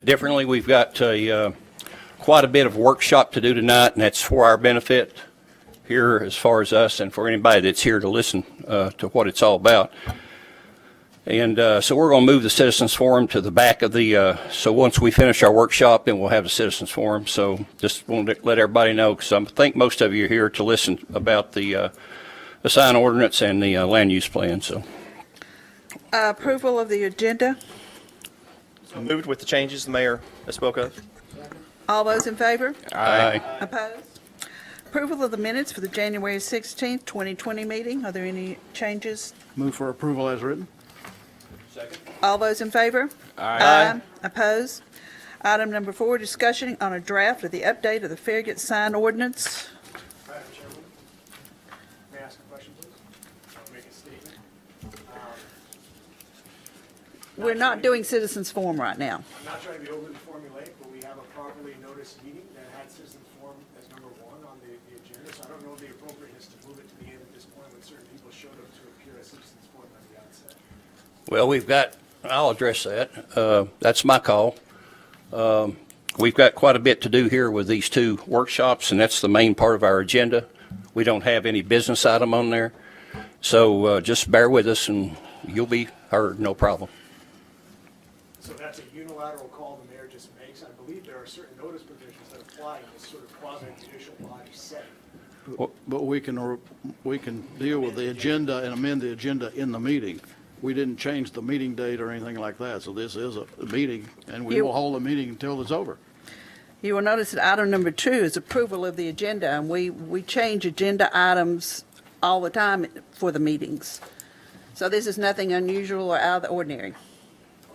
Differently, we've got quite a bit of workshop to do tonight, and that's for our benefit here as far as us and for anybody that's here to listen to what it's all about. And so we're going to move the Citizens Forum to the back of the, so once we finish our workshop, then we'll have the Citizens Forum. So just want to let everybody know, because I think most of you are here to listen about the sign ordinance and the land use plan. So approval of the agenda. So moved with the changes the mayor spoke of. All those in favor? Aye. Opposed? Approval of the minutes for the January 16th, 2020 meeting. Are there any changes? Move for approval as written. All those in favor? Aye. Opposed? Item number 4, discussion on a draft of the update of the Farragut sign ordinance. Madam Chairman, may I ask a question, please? Or make a statement? We're not doing citizens forum right now. I'm not trying to be overly formulaic, but we have a properly noticed meeting that had citizens forum as number 1 on the agenda, so I don't know the appropriateness to move it to the end at this point when certain people showed up to appear as citizens forum at the outset. Well, I'll address that. That's my call. We've got quite a bit to do here with these 2 workshops, and that's the main part of our agenda. We don't have any business item on there. So just bear with us and you'll be heard, no problem. So that's a unilateral call the mayor just makes. I believe there are certain notice provisions that apply in this sort of quasi-judicial body setting. But we can deal with the agenda and amend the agenda in the meeting. We didn't change the meeting date or anything like that, so this is a meeting, and we will hold a meeting until it's over. You will notice that item number 2 is approval of the agenda, and we change agenda items all the time for the meetings. So this is nothing unusual or out of the ordinary.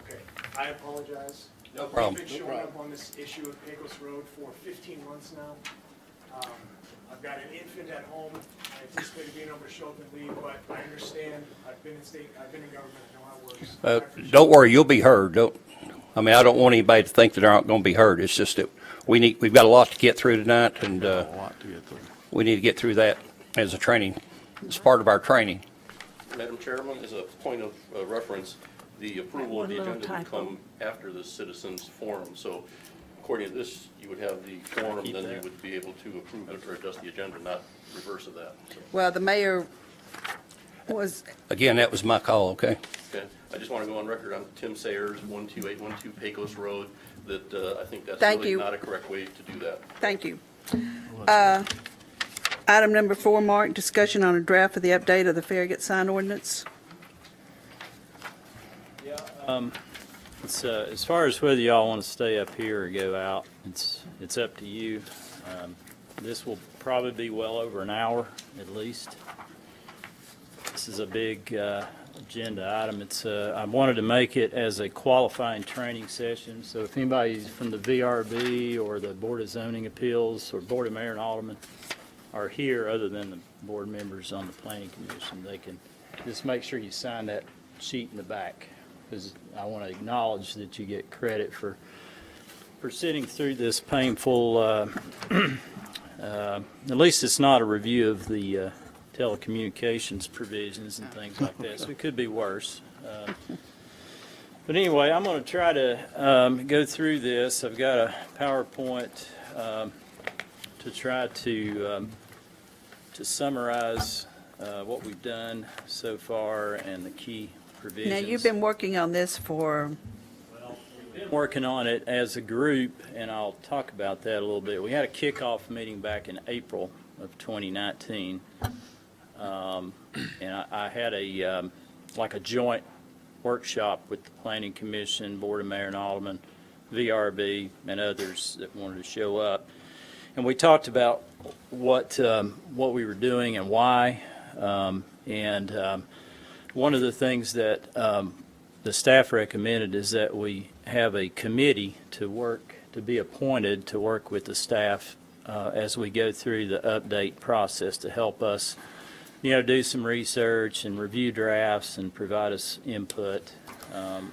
Okay, I apologize. No problem. We've been showing up on this issue of Pecos Road for 15 months now. I've got an infant at home. I anticipated being able to show up and leave, but I understand. I've been in government. I know how it works. I appreciate Don't worry, you'll be heard. I don't want anybody to think that they aren't going to be heard. It's just that we've got a lot to get through tonight, and A lot to get through. we need to get through that as a training. It's part of our training. Madam Chairman, as a point of reference, the approval of the agenda would come after the citizens forum. So according to this, you would have the forum, then you would be able to approve it or adjust the agenda, not reverse of that. So, Well, the mayor was, Again, that was my call, okay? okay, I just want to go on record. I'm Tim Sayers, 12812 Pecos Road, that I think that's Thank really you. not a correct way to do that. thank you. Item number 4, Mark, discussion on a draft of the update of the Farragut sign ordinance. It's, as far as whether y'all want to stay up here or go out, it's up to you. This will probably be well over an hour at least. This is a big agenda item. I wanted to make it as a qualifying training session, so if anybody from the VRB or the Board of Zoning Appeals or Board of Mayor and Alderman are here, other than the board members on the Planning Commission, they can just make sure you sign that sheet in the back, because I want to acknowledge that you get credit for sitting through this painful, at least it's not a review of the telecommunications provisions and things like that, so it could be worse. But anyway, I'm going to try to go through this. I've got a PowerPoint to try to summarize what we've done so far and the key provisions. Now, you've been working on this for, We've been working on it as a group, and I'll talk about that a little bit. We had a kickoff meeting back in April of 2019, and I had like a joint workshop with the Planning Commission, Board of Mayor and Alderman, VRB, and others that wanted to show up. And we talked about what we were doing and why. One of the things that the staff recommended is that we have a committee to be appointed to work with the staff as we go through the update process to help us, do some research and review drafts and provide us input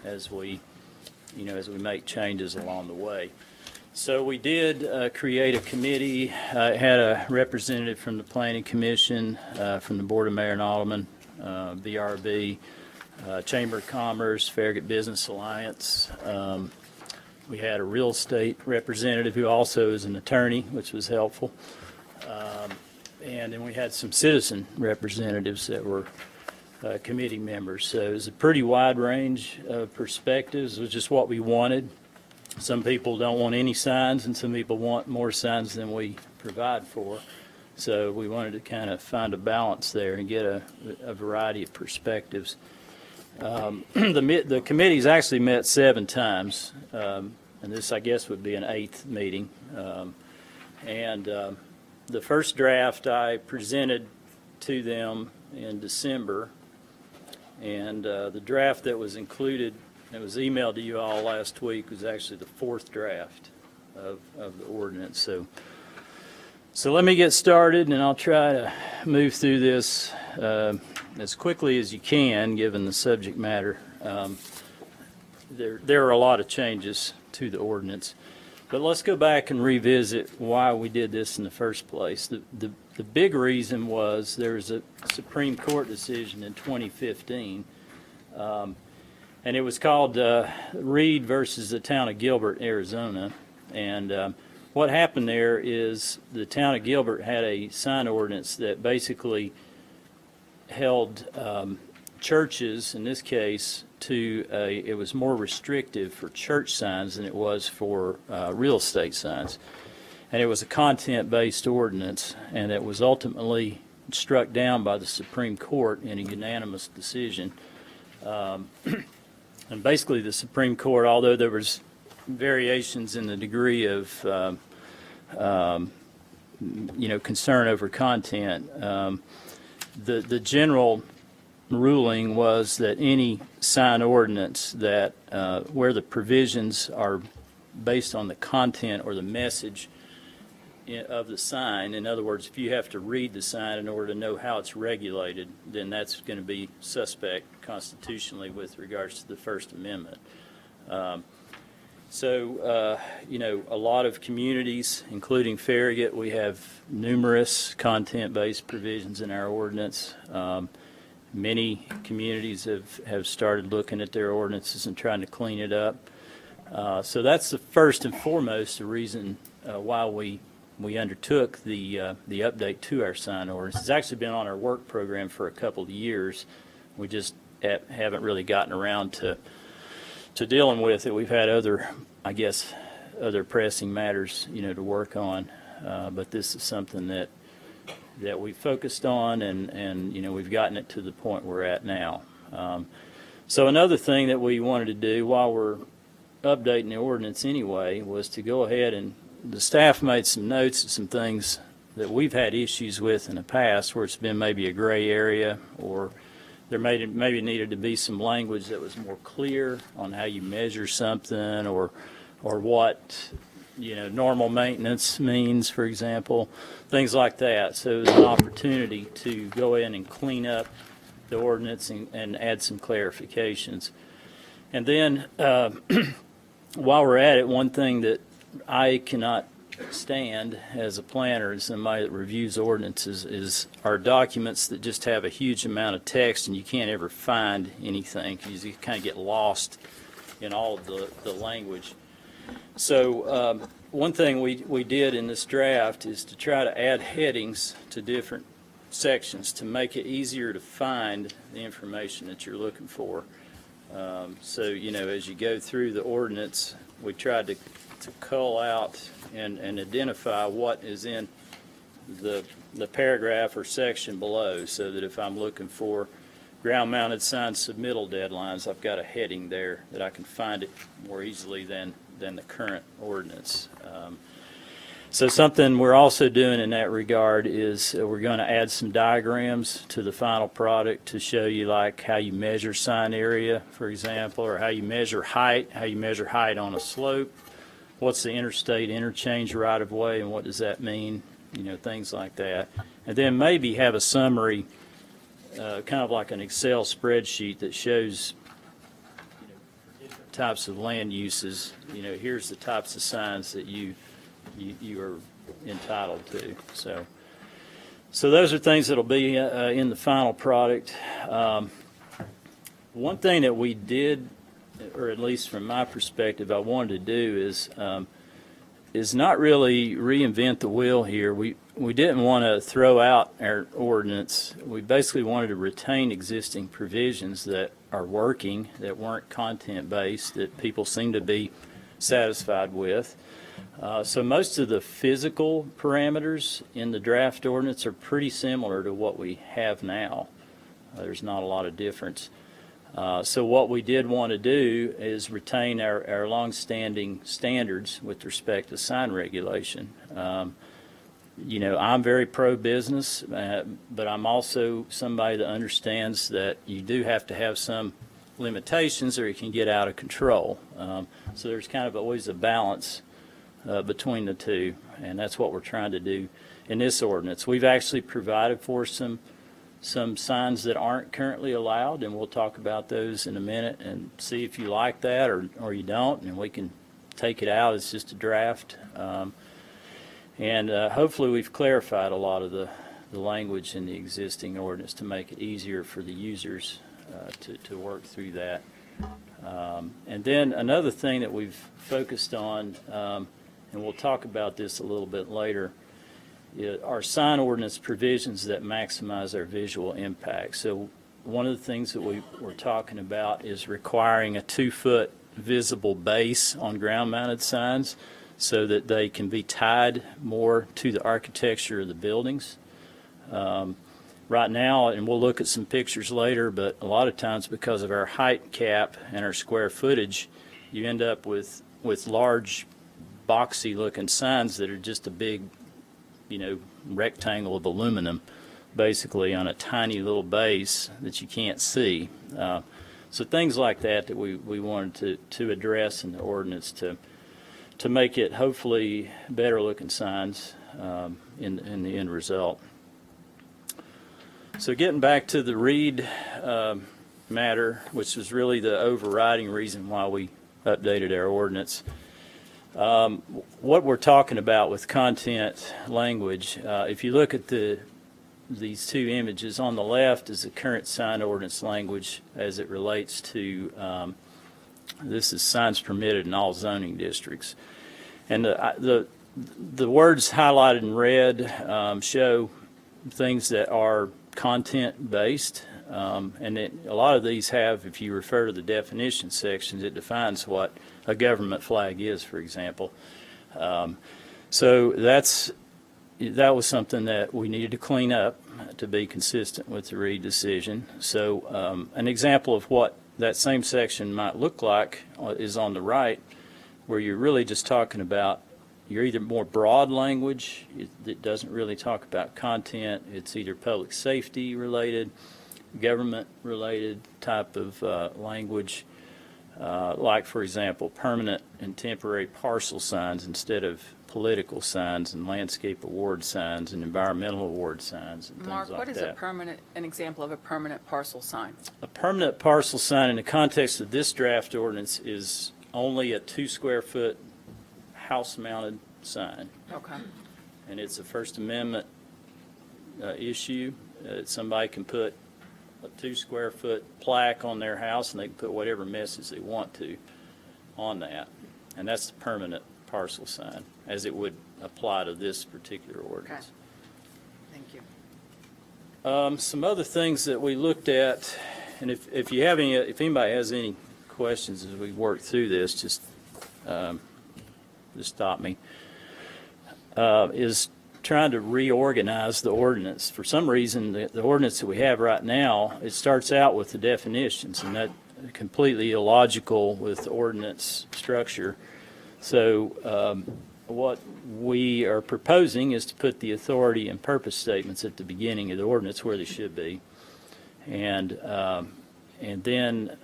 as we make changes along the way. So we did create a committee. It had a representative from the Planning Commission, from the Board of Mayor and Alderman, VRB, Chamber of Commerce, Farragut Business Alliance, We had a real estate representative who also is an attorney, which was helpful. And then we had some citizen representatives that were committee members. So it was a pretty wide range of perspectives. It was just what we wanted. Some people don't want any signs, and some people want more signs than we provide for. So we wanted to kind of find a balance there and get a variety of perspectives. The committee's actually met 7 times, and this, I guess, would be an 8th meeting. The first draft I presented to them in December, and the draft that was included, that was emailed to you all last week, was actually the 4th draft of the ordinance. So let me get started, and I'll try to move through this as quickly as you can, given the subject matter. There are a lot of changes to the ordinance. But let's go back and revisit why we did this in the first place. The big reason was there was a Supreme Court decision in 2015, and it was called Reed versus the town of Gilbert, Arizona. And what happened there is the town of Gilbert had a sign ordinance that basically held churches, in this case, it was more restrictive for church signs than it was for real estate signs. And it was a content-based ordinance, and it was ultimately struck down by the Supreme Court in a unanimous decision. And basically the Supreme Court, although there was variations in the degree of concern over content, the general ruling was that any sign ordinance that where the provisions are based on the content or the message of the sign, in other words, if you have to read the sign in order to know how it's regulated, then that's going to be suspect constitutionally with regards to the First Amendment. A lot of communities, including Farragut, we have numerous content-based provisions in our ordinance. Many communities have started looking at their ordinances and trying to clean it up. So that's the first and foremost the reason why we undertook the update to our sign ordinance. It's actually been on our work program for a couple of years. We just haven't really gotten around to dealing with it. We've had other pressing matters, to work on. But this is something that we focused on, and we've gotten it to the point we're at now. So another thing that we wanted to do while we're updating the ordinance anyway was to go ahead, and the staff made some notes of some things that we've had issues with in the past where it's been maybe a gray area, or there maybe needed to be some language that was more clear on how you measure something, or what normal maintenance means, for example, things like that. So it was an opportunity to go in and clean up the ordinance and add some clarifications. And then while we're at it, one thing that I cannot stand as a planner and somebody that reviews ordinances is our documents that just have a huge amount of text and you can't ever find anything because you kind of get lost in all of the language. So one thing we did in this draft is to try to add headings to different sections to make it easier to find the information that you're looking for. So as you go through the ordinance, we tried to cull out and identify what is in the paragraph or section below, so that if I'm looking for ground-mounted sign submittal deadlines, I've got a heading there that I can find it more easily than the current ordinance. So something we're also doing in that regard is we're going to add some diagrams to the final product to show you like how you measure sign area, for example, or how you measure height on a slope, what's the interstate interchange right-of-way and what does that mean, things like that. And then maybe have a summary, kind of like an Excel spreadsheet that shows different types of land uses. Here's the types of signs that you are entitled to. So those are things that'll be in the final product. One thing that we did or at least from my perspective, I wanted to do is not really reinvent the wheel here. We didn't want to throw out our ordinance. We basically wanted to retain existing provisions that are working, that weren't content-based, that people seem to be satisfied with. So most of the physical parameters in the draft ordinance are pretty similar to what we have now. There's not a lot of difference. So what we did want to do is retain our longstanding standards with respect to sign regulation. You know, I'm very pro-business, but I'm also somebody that understands that you do have to have some limitations or it can get out of control. So there's kind of always a balance between the two, and that's what we're trying to do in this ordinance. We've actually provided for some signs that aren't currently allowed, and we'll talk about those in a minute and see if you like that or you don't, and we can take it out. It's just a draft. And hopefully we've clarified a lot of the language in the existing ordinance to make it easier for the users to work through that. And then another thing that we've focused on, and we'll talk about this a little bit later, are sign ordinance provisions that maximize our visual impact. So one of the things that we're talking about is requiring a 2-foot visible base on ground-mounted signs so that they can be tied more to the architecture of the buildings. Right now, and we'll look at some pictures later, but a lot of times because of our height cap and our square footage, you end up with large boxy-looking signs that are just a big, you know, rectangle of aluminum, basically on a tiny little base that you can't see. So things like that we wanted to address in the ordinance to make it hopefully better looking signs in the end result. So getting back to the Reed matter, which was really the overriding reason why we updated our ordinance. What we're talking about with content language, if you look at these two images, on the left is the current sign ordinance language as it relates to this is signs permitted in all zoning districts. And the words highlighted in red show things that are content-based, and a lot of these have, if you refer to the definition sections, it defines what a government flag is, for example. So that was something that we needed to clean up to be consistent with the Reed decision. So an example of what that same section might look like is on the right, where you're really just talking about, you're either more broad language that doesn't really talk about content. It's either public safety related, government related type of language, like, for example, permanent and temporary parcel signs instead of political signs, and landscape award signs and environmental award signs and things like that. Mark, what is an example of a permanent parcel sign? A permanent parcel sign in the context of this draft ordinance is only a 2-square-foot house-mounted sign. Okay. And it's a First Amendment issue. Somebody can put a 2-square-foot plaque on their house, and they can put whatever message they want to on that. And that's the permanent parcel sign, as it would apply to this particular ordinance. Okay. Thank you. Some other things that we looked at, and if anybody has any questions as we work through this, just stop me, is trying to reorganize the ordinance. For some reason, the ordinance that we have right now, it starts out with the definitions, and that completely illogical with the ordinance structure. So what we are proposing is to put the authority and purpose statements at the beginning of the ordinance where they should be. And then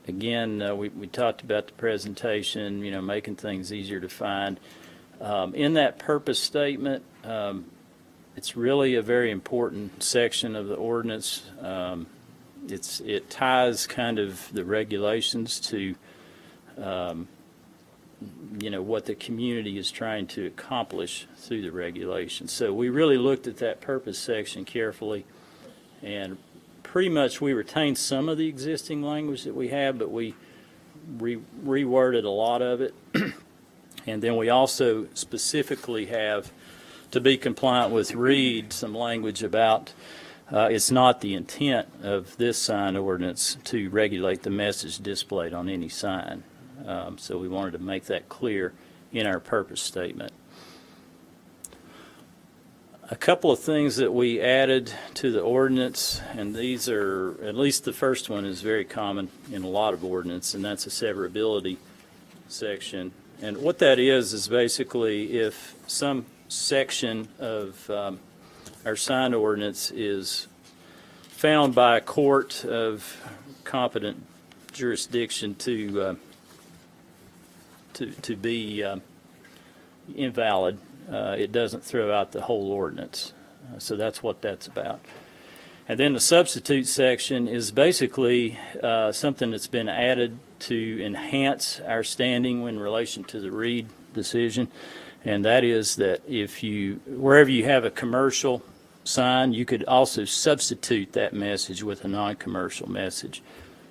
again, we talked about the presentation, making things easier to find. In that purpose statement, it's really a very important section of the ordinance. It ties kind of the regulations to what the community is trying to accomplish through the regulations. So we really looked at that purpose section carefully and pretty much, we retained some of the existing language that we have, but we reworded a lot of it. And then we also specifically have, to be compliant with READ, some language about it's not the intent of this sign ordinance to regulate the message displayed on any sign. So we wanted to make that clear in our purpose statement. A couple of things that we added to the ordinance, and these are, at least the first one is very common in a lot of ordinance, and that's a severability section. And what that is basically if some section of our sign ordinance is found by a court of competent jurisdiction to be invalid, it doesn't throw out the whole ordinance. So that's what that's about. And then the substitute section is basically something that's been added to enhance our standing in relation to the Reed decision. And that is that if you, wherever you have a commercial sign, you could also substitute that message with a non-commercial message.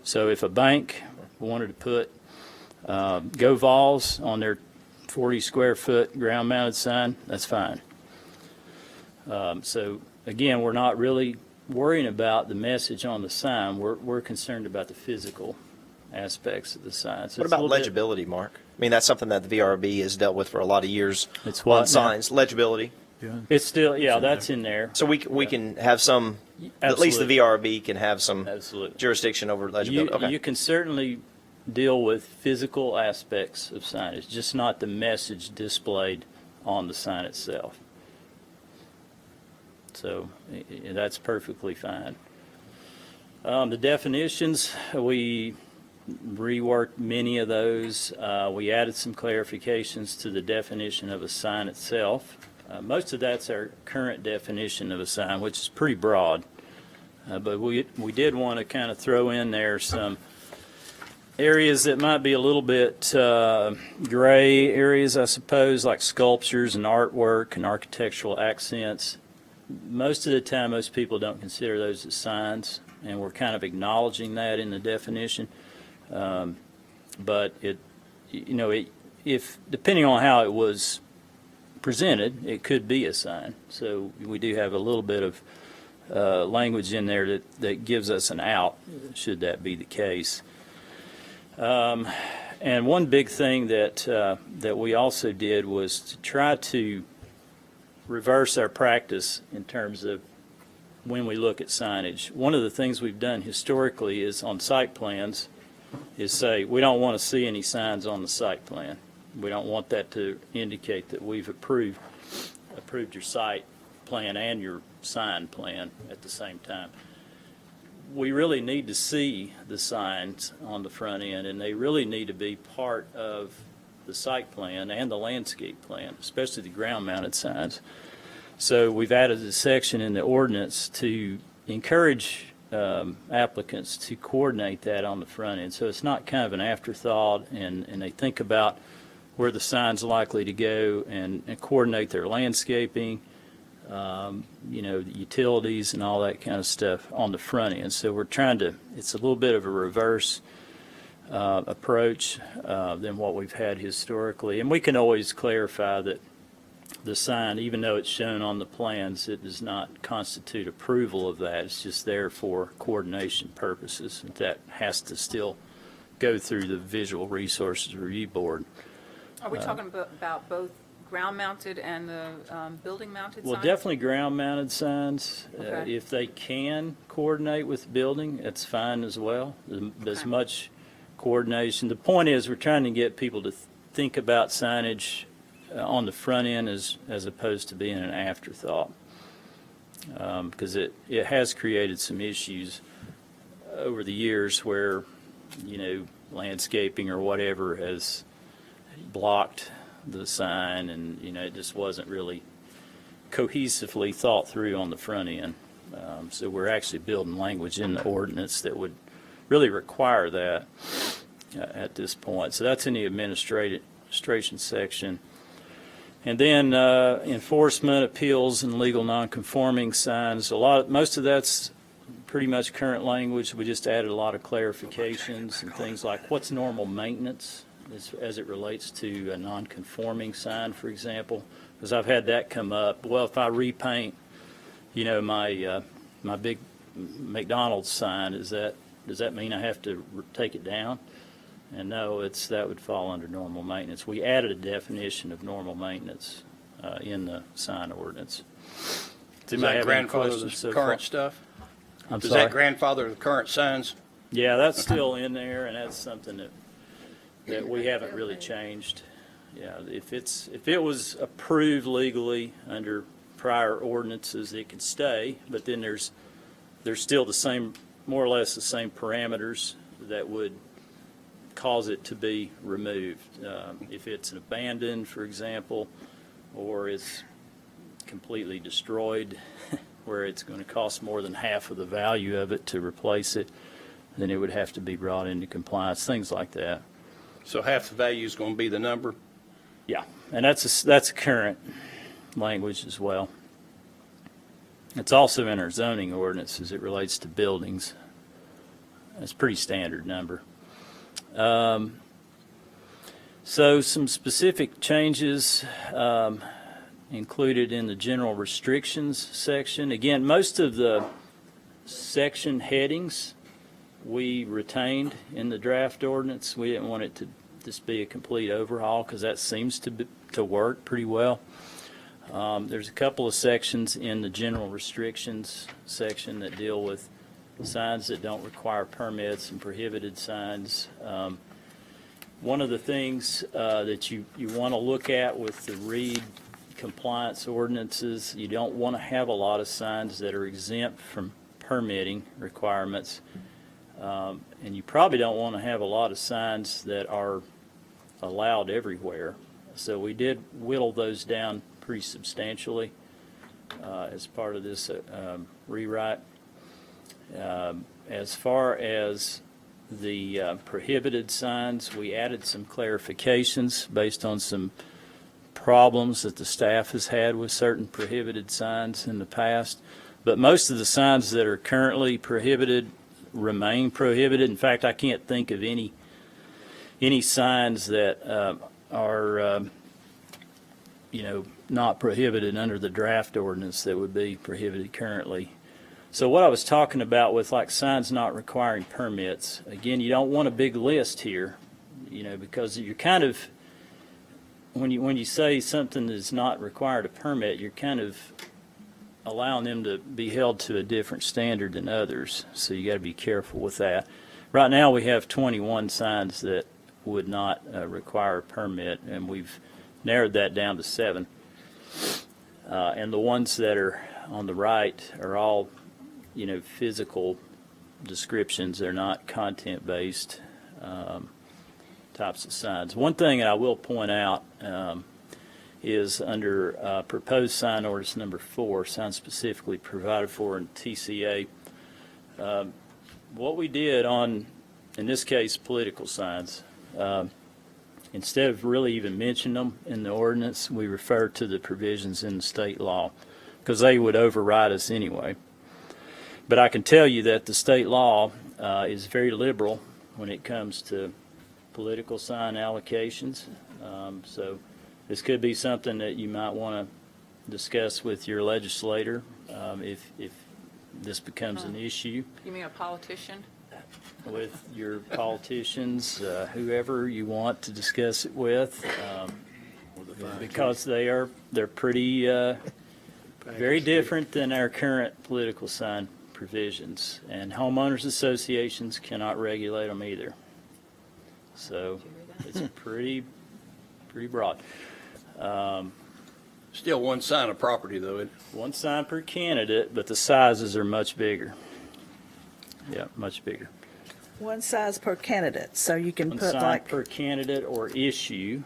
So if a bank wanted to put Go Vols on their 40 square foot ground mounted sign, that's fine. So again, we're not really worrying about the message on the sign. We're concerned about the physical aspects of the sign. So What about legibility, Mark? I mean, that's something that the VRB has dealt with for a lot of years It's what on now? signs. Legibility. It's still, yeah, that's in there. So we can have some, at least the Absolutely. VRB can have some Absolutely. jurisdiction over legibility. Okay. You can certainly deal with physical aspects of signage, just not the message displayed on the sign itself. So that's perfectly fine. The definitions, we reworked many of those. We added some clarifications to the definition of a sign itself. Most of that's our current definition of a sign, which is pretty broad. But we did want to kind of throw in there some areas that might be a little bit gray areas, I suppose, like sculptures and artwork and architectural accents. Most of the time, most people don't consider those as signs, and we're kind of acknowledging that in the definition. But if depending on how it was presented, it could be a sign. So we do have a little bit of language in there that gives us an out, should that be the case. And one big thing that we also did was to try to reverse our practice in terms of when we look at signage. One of the things we've done historically is on site plans is say we don't want to see any signs on the site plan. We don't want that to indicate that we've approved your site plan and your sign plan at the same time. We really need to see the signs on the front end, and they really need to be part of the site plan and the landscape plan, especially the ground-mounted signs. So we've added a section in the ordinance to encourage applicants to coordinate that on the front end. So it's not kind of an afterthought, and they think about where the sign's likely to go and coordinate their landscaping, the utilities and all that kind of stuff on the front end. So we're trying to, it's a little bit of a reverse approach than what we've had historically. And we can always clarify that the sign, even though it's shown on the plans, it does not constitute approval of that. It's just there for coordination purposes. That has to still go through the Visual Resources Review Board. Are we talking about both ground-mounted and the building-mounted signs? Well, definitely ground-mounted signs. Okay. If they can coordinate with building, that's fine as well. As Okay. much coordination. The point is, we're trying to get people to think about signage on the front end as opposed to being an afterthought, because it has created some issues over the years where, landscaping or whatever has blocked the sign, and it just wasn't really cohesively thought through on the front end. So we're actually building language in the ordinance that would really require that at this point. So that's in the administration section. And then enforcement, appeals, and legal nonconforming signs. Most of that's pretty much current language. We just added a lot of clarifications and things like what's normal maintenance as it relates to a non-conforming sign, for example, because I've had that come up. Well, if I repaint, my big McDonald's sign, does that mean I have to take it down? And no, that would fall under normal maintenance. We added a definition of normal maintenance in the sign ordinance. Does Anybody that have any grandfather questions the so far? current stuff? I'm Does sorry. that grandfather the current signs? Yeah, that's still in there, and that's something that we haven't really changed. Yeah, if it was approved legally under prior ordinances, it could stay, but then there's still the same, more or less the same parameters that would cause it to be removed. If it's abandoned, for example, or it's completely destroyed, where it's going to cost more than half of the value of it to replace it, then it would have to be brought into compliance, things like that. So half the value is going to be the number? Yeah, and that's current language as well. It's also in our zoning ordinance as it relates to buildings. It's a pretty standard number. So some specific changes included in the general restrictions section. Again, most of the section headings we retained in the draft ordinance. We didn't want it to just be a complete overhaul because that seems to work pretty well. There's a couple of sections in the general restrictions section that deal with signs that don't require permits and prohibited signs. One of the things that you want to look at with the READ compliance ordinances, you don't want to have a lot of signs that are exempt from permitting requirements. And you probably don't want to have a lot of signs that are allowed everywhere. So we did whittle those down pretty substantially as part of this rewrite. As far as the prohibited signs, we added some clarifications based on some problems that the staff has had with certain prohibited signs in the past. But most of the signs that are currently prohibited remain prohibited. In fact, I can't think of any signs that are not prohibited under the draft ordinance that would be prohibited currently. So what I was talking about with like signs not requiring permits, again, you don't want a big list here, because you're kind of, when you say something is not required a permit, you're kind of allowing them to be held to a different standard than others. So you got to be careful with that. Right now we have 21 signs that would not require a permit, and we've narrowed that down to 7. And the ones that are on the right are all, physical descriptions. They're not content-based types of signs. One thing that I will point out is under proposed sign ordinance number 4, signs specifically provided for in TCA. What we did on, in this case, political signs, instead of really even mentioning them in the ordinance, we refer to the provisions in the state law because they would override us anyway. But I can tell you that the state law is very liberal when it comes to political sign allocations. So this could be something that you might want to discuss with your legislator if this becomes an issue. You mean a politician? With your politicians, whoever you want to discuss it with, because they're pretty very different than our current political sign provisions, and homeowners associations cannot regulate them either. So it's pretty broad. Still one sign of property, though. One sign per candidate, but the sizes are much bigger. Yeah, much bigger. One size per candidate, so you can One put sign like, per candidate or issue,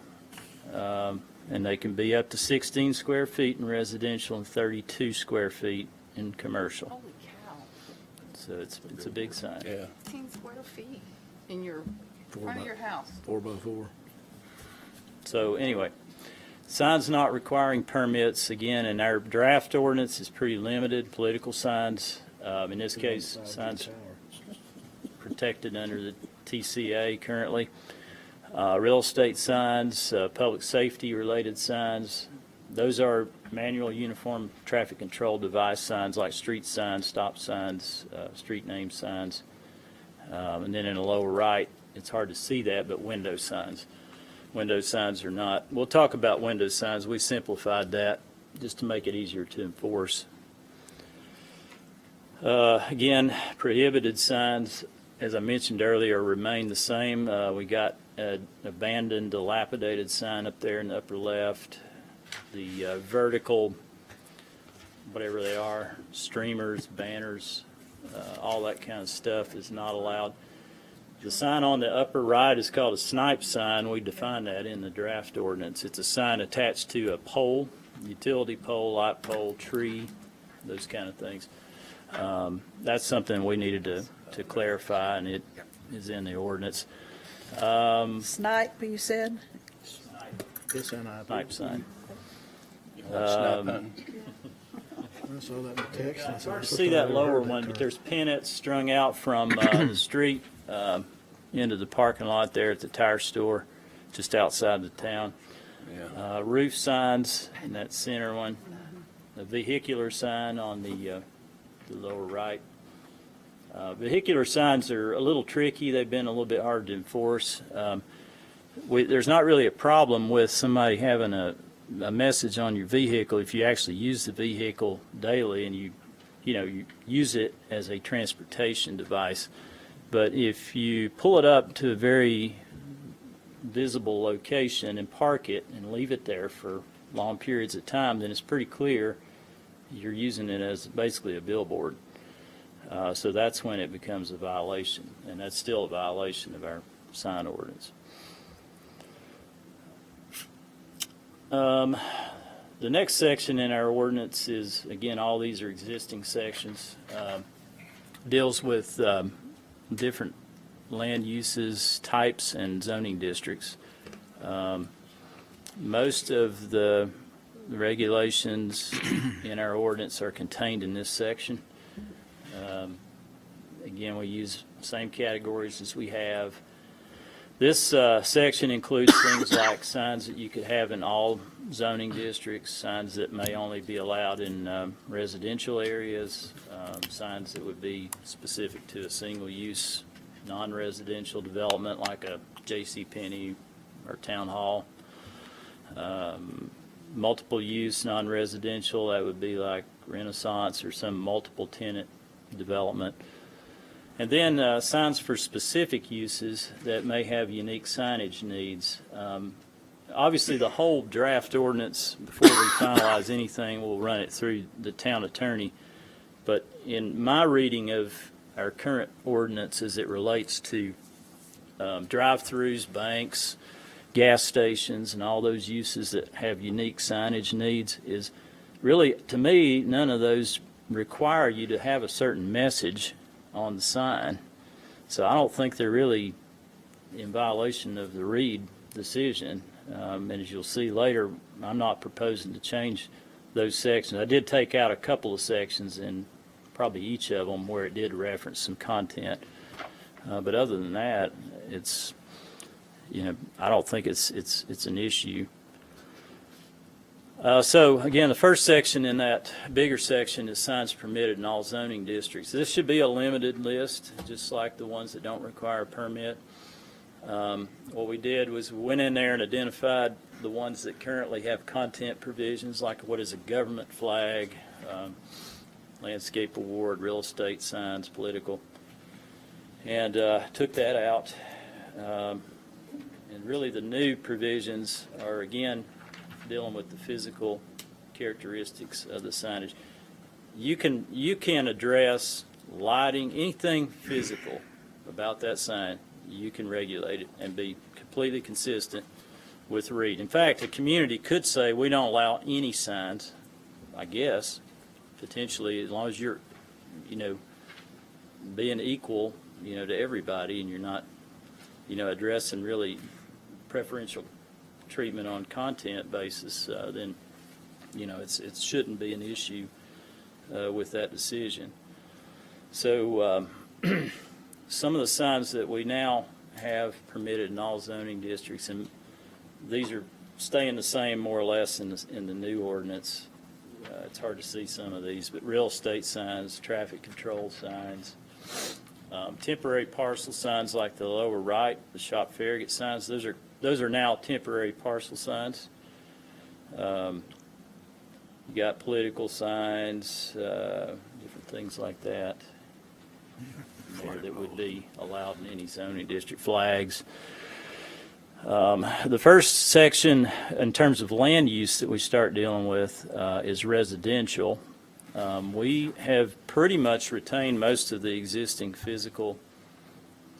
and they can be up to 16 square feet in residential and 32 square feet in commercial. Holy cow, So it's a big sign. Yeah. 15 square feet in your, front of your house. 4x4. So anyway, signs not requiring permits, again, in our draft ordinance is pretty limited. Political signs In this case, signs protected under the TCA currently. Real estate signs, public safety related signs, those are manual uniform traffic control device signs like street signs, stop signs, street name signs. And then in the lower right, it's hard to see that, but window signs. Window signs are not. We'll talk about window signs. We simplified that just to make it easier to enforce. Again, prohibited signs, as I mentioned earlier, remain the same. We got an abandoned, dilapidated sign up there in the upper left. The vertical, whatever they are, streamers, banners, all that kind of stuff is not allowed. The sign on the upper right is called a snipe sign. We define that in the draft ordinance. It's a sign attached to a pole, utility pole, light pole, tree, those kind of things. That's something we needed to clarify, and it is in the ordinance. Snipe, you said? Snipe sign. Snipe hunting. I saw that in the text. I said, See that lower one, but there's pennants strung out from the street into the parking lot there at the tire store, just outside the town. Yeah. Roof signs in that center one. The vehicular sign on the lower right. Vehicular signs are a little tricky. They've been a little bit hard to enforce. There's not really a problem with somebody having a message on your vehicle if you actually use the vehicle daily and you use it as a transportation device. But if you pull it up to a very visible location and park it and leave it there for long periods of time, then it's pretty clear you're using it as basically a billboard. So that's when it becomes a violation, and that's still a violation of our sign ordinance. The next section in our ordinance is, again, all these are existing sections, deals with different land uses, types, and zoning districts. Most of the regulations in our ordinance are contained in this section. Again, we use same categories as we have. This section includes things like signs that you could have in all zoning districts, signs that may only be allowed in residential areas, signs that would be specific to a single-use non-residential development like a JCPenney or town hall. Multiple use non-residential, that would be like Renaissance or some multiple tenant development. And then signs for specific uses that may have unique signage needs. Obviously, the whole draft ordinance, before we finalize anything, we'll run it through the town attorney. But in my reading of our current ordinance as it relates to drive-throughs, banks, gas stations, and all those uses that have unique signage needs is really, to me, none of those require you to have a certain message on the sign. So I don't think they're really in violation of the Reed decision. And as you'll see later, I'm not proposing to change those sections. I did take out a couple of sections in probably each of them where it did reference some content. But other than that, it's, I don't think it's an issue. So again, the first section in that bigger section is signs permitted in all zoning districts. This should be a limited list, just like the ones that don't require a permit. What we did was we went in there and identified the ones that currently have content provisions, like what is a government flag, landscape award, real estate signs, political, and took that out. And really the new provisions are, again, dealing with the physical characteristics of the signage. You can address lighting, anything physical about that sign. You can regulate it and be completely consistent with Reed. In fact, a community could say we don't allow any signs, I guess, potentially, as long as you're, being equal, to everybody, and you're not, addressing really preferential treatment on content basis, then, it shouldn't be an issue with that decision. So some of the signs that we now have permitted in all zoning districts, and these are staying the same more or less in the new ordinance. It's hard to see some of these, but real estate signs, traffic control signs, temporary parcel signs like the lower right, the shop Farragut signs, those are now temporary parcel signs. You got political signs, different things like that there that would be allowed in any zoning district. Flags. The first section in terms of land use that we start dealing with is residential. We have pretty much retained most of the existing physical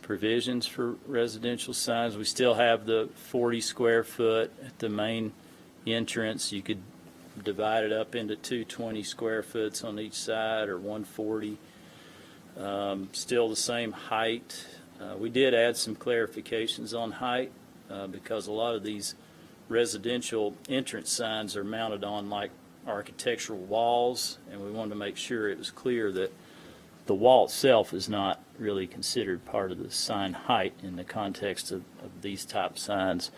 provisions for residential signs. We still have the 40 square foot at the main entrance. You could divide it up into 220 square foots on each side, or 140. Still the same height. We did add some clarifications on height because a lot of these residential entrance signs are mounted on like architectural walls, and we wanted to make sure it was clear that the wall itself is not really considered part of the sign height in the context of these type signs.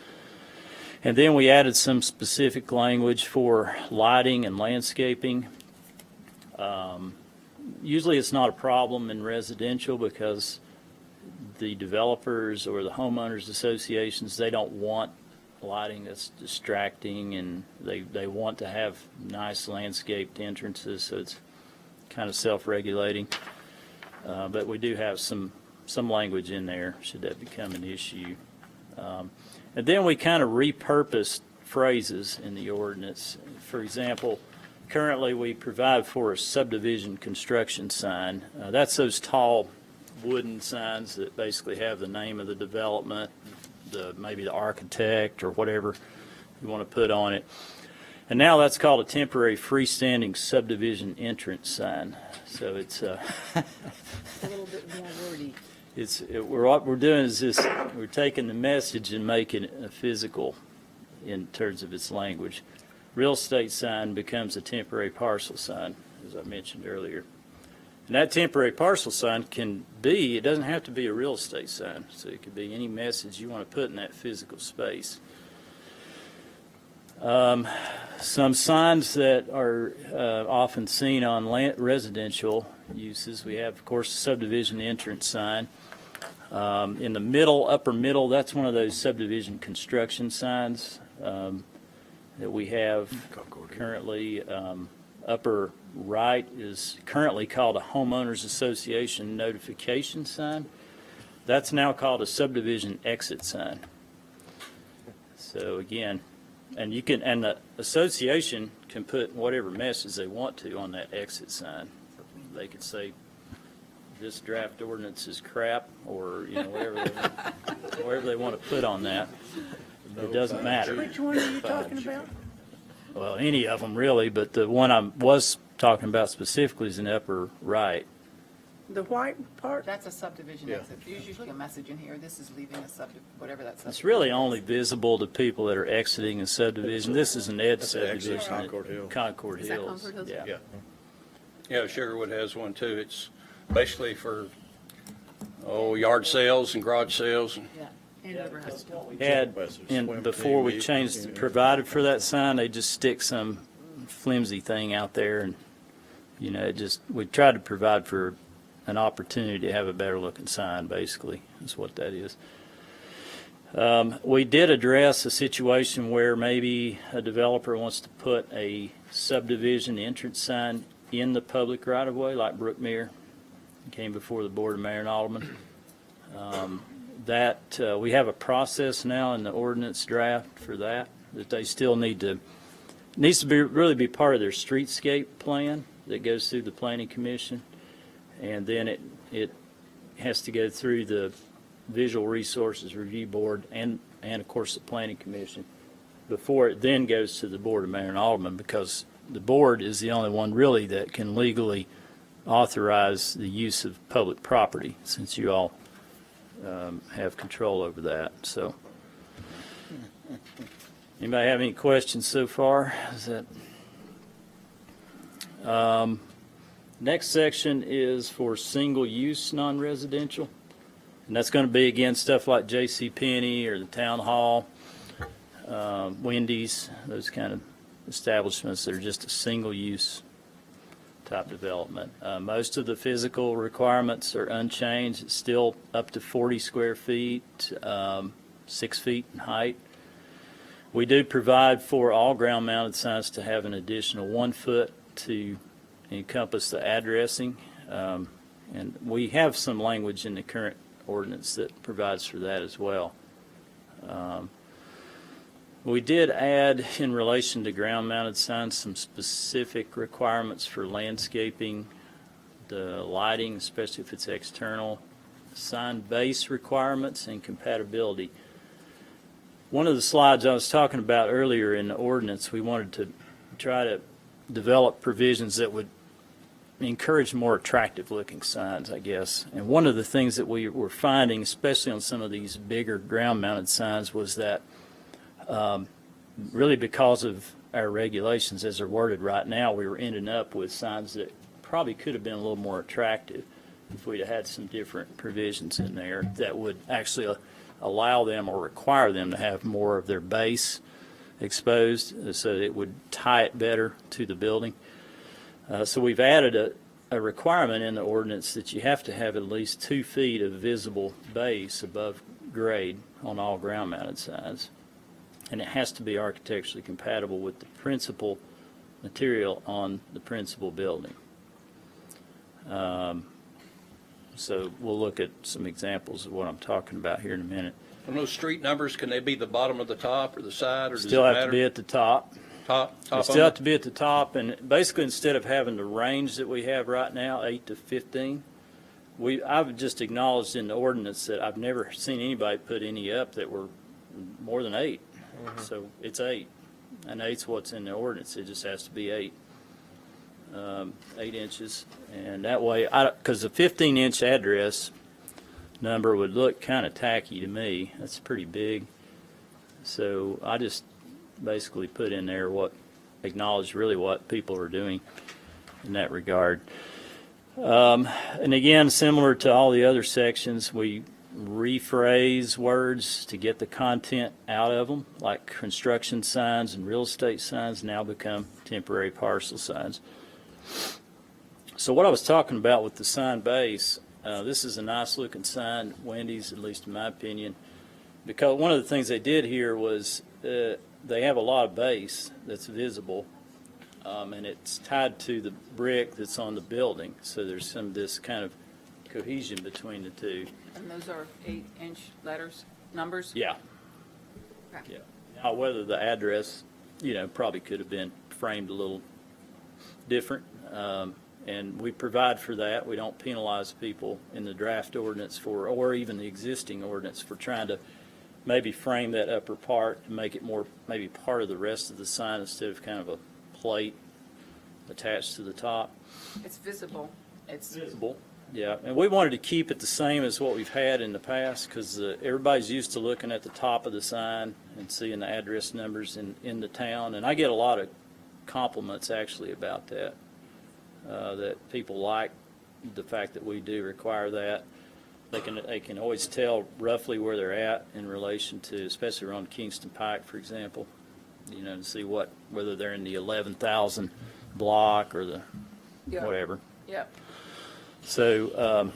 And then we added some specific language for lighting and landscaping. Usually it's not a problem in residential because the developers or the homeowners associations, they don't want lighting that's distracting, and they want to have nice landscaped entrances, so it's kind of self-regulating. But we do have some language in there should that become an issue. And then we kind of repurposed phrases in the ordinance. For example, currently we provide for a subdivision construction sign. That's those tall wooden signs that basically have the name of the development, maybe the architect or whatever you want to put on it. And now that's called a temporary freestanding subdivision entrance sign. So it's A little bit more wordy. what we're doing is this: we're taking the message and making it physical in terms of its language. Real estate sign becomes a temporary parcel sign, as I mentioned earlier. And that temporary parcel sign it doesn't have to be a real estate sign, so it could be any message you want to put in that physical space. Some signs that are often seen on residential uses, we have, of course, the subdivision entrance sign. In the middle, upper middle, that's one of those subdivision construction signs that we have currently. Upper right is currently called a homeowners association notification sign. That's now called a subdivision exit sign. So again, and the association can put whatever message they want to on that exit sign. They could say, this draft ordinance is crap, or whatever they want to put on that. It doesn't matter. Which one are you talking about? Well, any of them really, but the one I was talking about specifically is in the upper right. The white part? That's a subdivision exit. There's usually a message in here. This is leaving a whatever that subdivision It's really is. only visible to people that are exiting a subdivision. This is an Ed subdivision. at Concord Hills. Concord Is that Hills. Concord Hills? Yeah. Yeah, Sugarwood has one too. It's basically for, yard sales and garage sales. Yeah. And River House. Before we changed, provided for that sign, they just stick some flimsy thing out there, and, we tried to provide for an opportunity to have a better looking sign, basically, is what that is. We did address a situation where maybe a developer wants to put a subdivision entrance sign in the public right-of-way, like Brookmere. Came before the Board of Mayor and Alderman. We have a process now in the ordinance draft for that they still needs to really be part of their streetscape plan that goes through the Planning Commission, and then it has to go through the Visual Resources Review Board and of course the Planning Commission before it then goes to the Board of Mayor and Alderman, because the board is the only one really that can legally authorize the use of public property, since you all have control over that. So, anybody have any questions so far? Next section is for single-use non-residential. And that's going to be, again, stuff like JCPenney or the Town Hall, Wendy's, those kind of establishments that are just a single-use type development. Most of the physical requirements are unchanged. It's still up to 40 square feet, 6 feet in height. We do provide for all ground-mounted signs to have an additional 1 foot to encompass the addressing. And we have some language in the current ordinance that provides for that as well. We did add, in relation to ground-mounted signs, some specific requirements for landscaping, the lighting, especially if it's external, sign base requirements, and compatibility. One of the slides I was talking about earlier in the ordinance, we wanted to try to develop provisions that would encourage more attractive-looking signs, I guess. And one of the things that we were finding, especially on some of these bigger ground-mounted signs, was that really because of our regulations as they're worded right now, we were ending up with signs that probably could have been a little more attractive if we'd had some different provisions in there that would actually allow them or require them to have more of their base exposed so that it would tie it better to the building. So we've added a requirement in the ordinance that you have to have at least 2 feet of visible base above grade on all ground-mounted signs. And it has to be architecturally compatible with the principal material on the principal building. So we'll look at some examples of what I'm talking about here in a minute. And those street numbers, can they be the bottom of the top or the side, or does it Still have matter? to be at the top. Top They still have to be at the top, and basically instead of having the range that we have right now, 8 to 15, I've just acknowledged in the ordinance that I've never seen anybody put any up that were more than 8. So it's 8, and 8's what's in the ordinance. It just has to be 8 inches, and that way, because the 15-inch address number would look kind of tacky to me. That's pretty big. So I just basically put in there acknowledge really what people are doing in that regard. And again, similar to all the other sections, we rephrase words to get the content out of them, like construction signs and real estate signs now become temporary parcel signs. So what I was talking about with the sign base, this is a nice looking sign, Wendy's, at least in my opinion, because one of the things they did here was they have a lot of base that's visible, and it's tied to the brick that's on the building, so there's some of this kind of cohesion between the two. And those are 8-inch letters, numbers? Yeah. Okay. Yeah. Now, whether the address, probably could have been framed a little different, and we provide for that. We don't penalize people in the draft ordinance or even the existing ordinance for trying to maybe frame that upper part and make it more maybe part of the rest of the sign instead of kind of a plate attached to the top. It's visible. It's Visible. Yeah, and we wanted to keep it the same as what we've had in the past because everybody's used to looking at the top of the sign and seeing the address numbers in the town. And I get a lot of compliments actually about that, that people like the fact that we do require that. They can always tell roughly where they're at in relation to, especially around Kingston Pike, for example, to see whether they're in the 11,000 block or the Yeah. whatever. Yep. So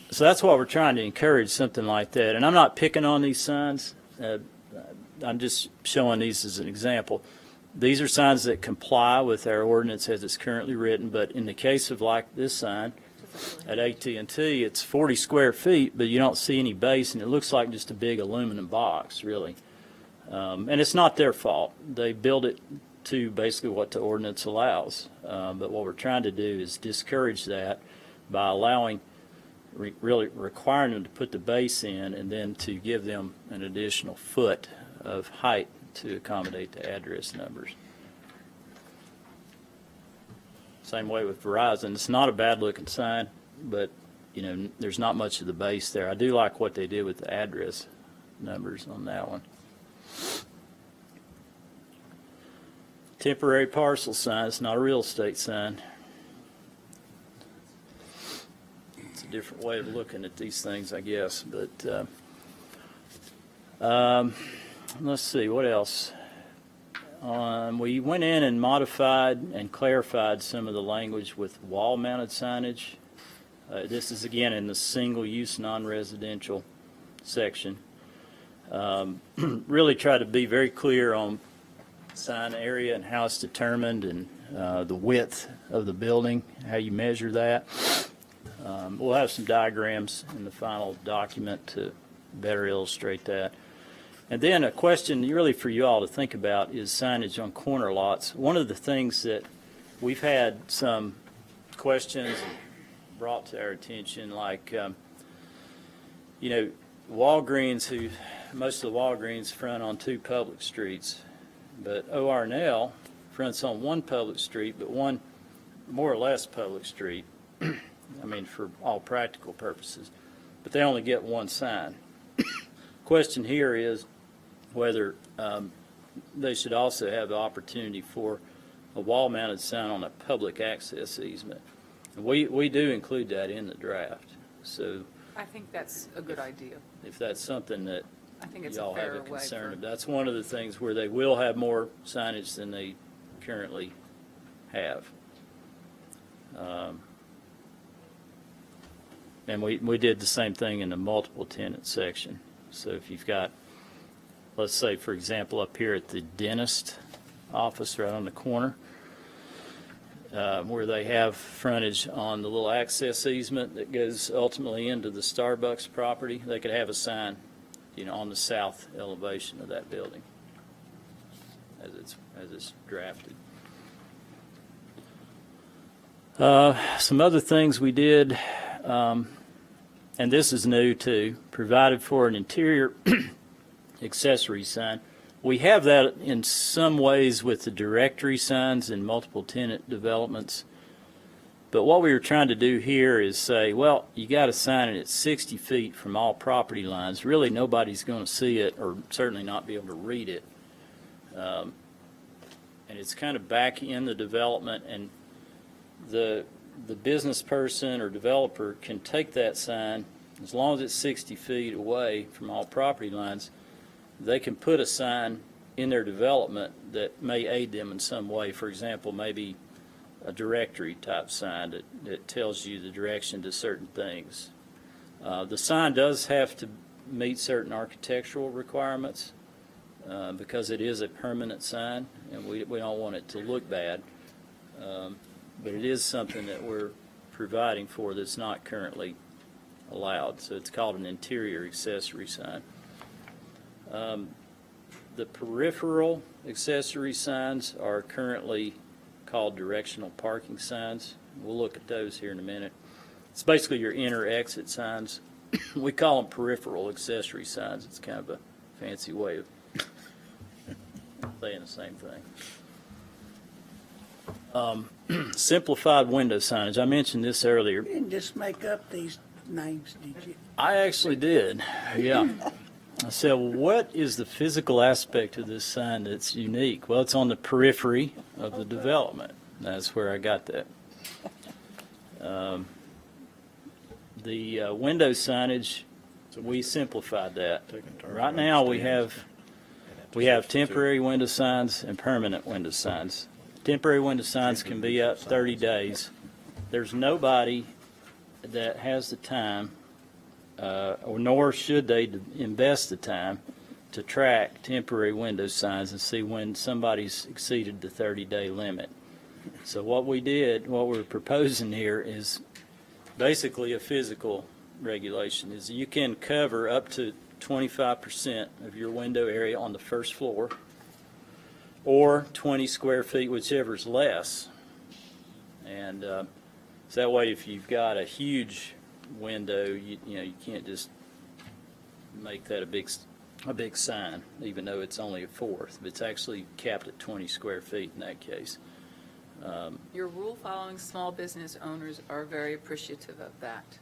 that's why we're trying to encourage something like that. And I'm not picking on these signs. I'm just showing these as an example. These are signs that comply with our ordinance as it's currently written, but in the case of like this sign at AT&T, it's 40 square feet, but you don't see any base, and it looks like just a big aluminum box, really. And it's not their fault. They build it to basically what the ordinance allows. But what we're trying to do is discourage that by allowing, really requiring them to put the base in and then to give them an additional foot of height to accommodate the address numbers. Same way with Verizon. It's not a bad looking sign, but there's not much of the base there. I do like what they did with the address numbers on that one. Temporary parcel sign, it's not a real estate sign. different way of looking at these things, I guess. But let's see, what else? We went in and modified and clarified some of the language with wall-mounted signage. This is, again, in the single-use non-residential section. Really try to be very clear on sign area and how it's determined, and the width of the building, how you measure that. We'll have some diagrams in the final document to better illustrate that. And then a question really for you all to think about is signage on corner lots. One of the things that we've had some questions brought to our attention, like, Walgreens, most of the Walgreens front on 2 public streets, but O.R.N.L. fronts on 1 public street, but 1 more or less public street. I mean, for all practical purposes, but they only get 1 sign. Question here is whether they should also have the opportunity for a wall-mounted sign on a public access easement. And we do include that in the draft. So I think that's a good idea. if that's something that I think it's a y'all have fairer a way concern for. of, that's one of the things where they will have more signage than they currently have. And we did the same thing in the multiple tenant section. So if you've got, let's say, for example, up here at the dentist office right on the corner, where they have frontage on the little access easement that goes ultimately into the Starbucks property, they could have a sign, on the south elevation of that building as it's drafted. Some other things we did, and this is new too, provided for an interior accessory sign. We have that in some ways with the directory signs in multiple tenant developments. But what we were trying to do here is say, well, you got to sign it at 60 feet from all property lines. Really, nobody's going to see it, or certainly not be able to read it. And it's kind of back in the development, and the business person or developer can take that sign, as long as it's 60 feet away from all property lines, they can put a sign in their development that may aid them in some way. For example, maybe a directory type sign that tells you the direction to certain things. The sign does have to meet certain architectural requirements because it is a permanent sign, and we don't want it to look bad. But it is something that we're providing for that's not currently allowed. So it's called an interior accessory sign. The peripheral accessory signs are currently called directional parking signs. We'll look at those here in a minute. It's basically your enter-exit signs. We call them peripheral accessory signs. It's kind of a fancy way of saying the same thing. Simplified window signage. I mentioned this earlier. You didn't just make up these names, did you? I actually did, yeah. I said, well, what is the physical aspect of this sign that's unique? Well, it's on the periphery of the development. That's where I got that. The window signage, we simplified that. Right now, we have temporary window signs and permanent window signs. Temporary window signs can be up 30 days. There's nobody that has the time or nor should they invest the time to track temporary window signs and see when somebody's exceeded the 30-day limit. So what we're proposing here is basically a physical regulation. Is you can cover up to 25% of your window area on the first floor, or 20 square feet, whichever's less. And so that way, if you've got a huge window, you can't just make that a big sign, even though it's only a fourth. It's actually capped at 20 square feet in that case. Your rule-following small business owners are very appreciative of that.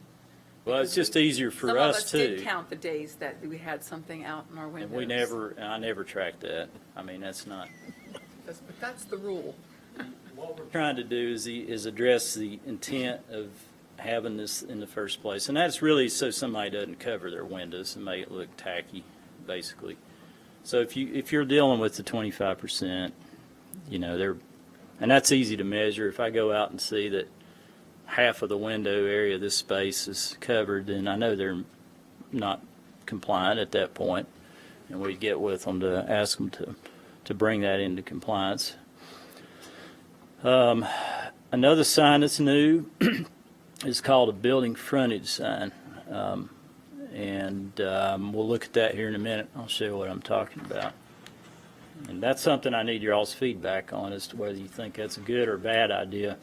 Well, it's just easier for Some us of us too. did count the days that we had something out in our windows. And I never tracked that. I mean, that's not. But that's the rule. What we're trying to do is address the intent of having this in the first place. And that's really so somebody doesn't cover their windows and make it look tacky, basically. So if you're dealing with the 25%, you know, and that's easy to measure. If I go out and see that half of the window area of this space is covered, then I know they're not compliant at that point, and we get with them to ask them to bring that into compliance. Another sign that's new is called a building frontage sign, and we'll look at that here in a minute. I'll show you what I'm talking about. And that's something I need your all's feedback on as to whether you think that's a good or bad idea.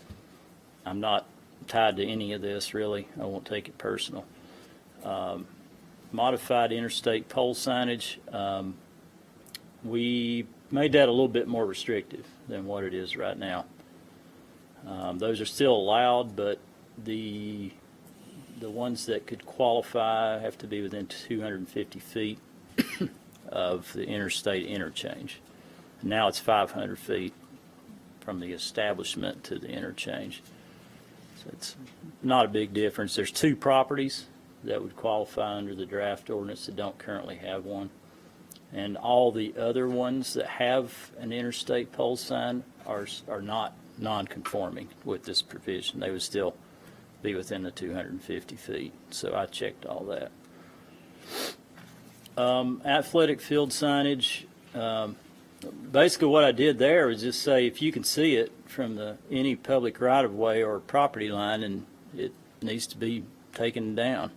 I'm not tied to any of this, really. I won't take it personal. Modified interstate pole signage, we made that a little bit more restrictive than what it is right now. Those are still allowed, but the ones that could qualify have to be within 250 feet of the interstate interchange. Now it's 500 feet from the establishment to the interchange. So it's not a big difference. There's 2 properties that would qualify under the draft ordinance that don't currently have one. And all the other ones that have an interstate pole sign are not non-conforming with this provision. They would still be within the 250 feet. So I checked all that. Athletic field signage, basically what I did there was just say if you can see it from any public right-of-way or property line, and it needs to be taken down,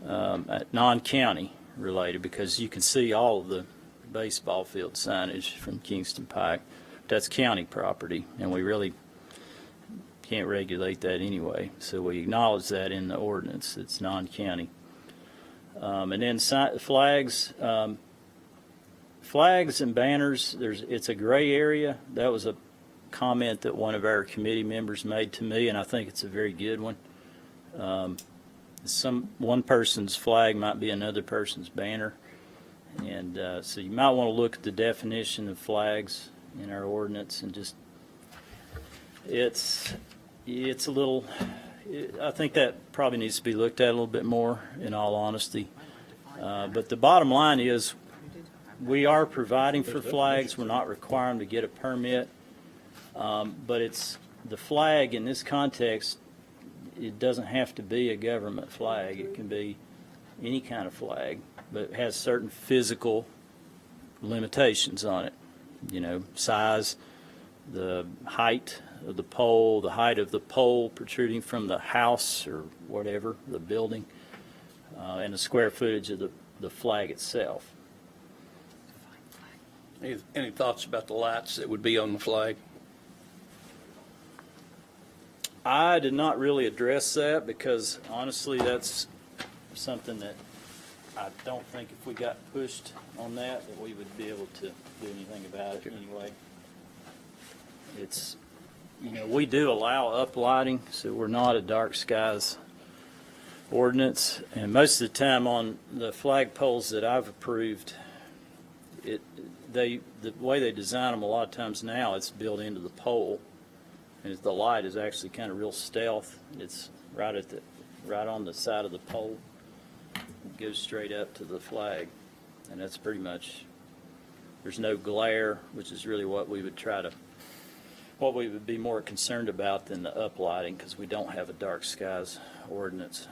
non-county related, because you can see all of the baseball field signage from Kingston Pike. That's county property, and we really can't regulate that anyway. So we acknowledge that in the ordinance. It's non-county. And then flags, flags and banners. It's a gray area. That was a comment that one of our committee members made to me, and I think it's a very good one. One person's flag might be another person's banner, and so you might want to look at the definition of flags in our ordinance and just it's a little. I think that probably needs to be looked at a little bit more, in all honesty. But the bottom line is, we are providing for flags. We're not requiring them to get a permit, but it's the flag in this context. It doesn't have to be a government flag. It can be any kind of flag, but it has certain physical limitations on it. You know, size, the height of the pole, the height of the pole protruding from the house or whatever, the building, and the square footage of the flag itself. Any thoughts about the lights that would be on the flag? I did not really address that because, honestly, that's something that I don't think if we got pushed on that we would be able to do anything about it anyway. It's, you know, we do allow uplighting, so we're not a dark skies ordinance. And most of the time on the flag poles that I've approved, the way they design them a lot of times now, it's built into the pole. And the light is actually kind of real stealth. It's right on the side of the pole. It goes straight up to the flag, and that's pretty much. There's no glare, which is really what we would be more concerned about than the uplighting, because we don't have a dark skies ordinance.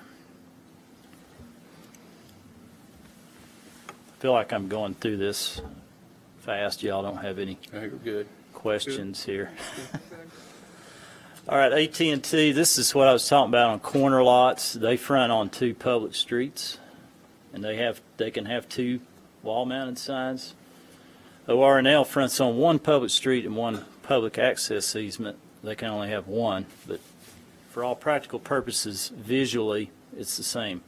I feel like I'm going through this fast. Y'all don't have any Good. questions here. All right, AT&T, this is what I was talking about on corner lots. They front on 2 public streets, and they can have 2 wall-mounted signs. ORNL fronts on 1 public street and 1 public access easement. They can only have 1, but for all practical purposes, visually, it's the same.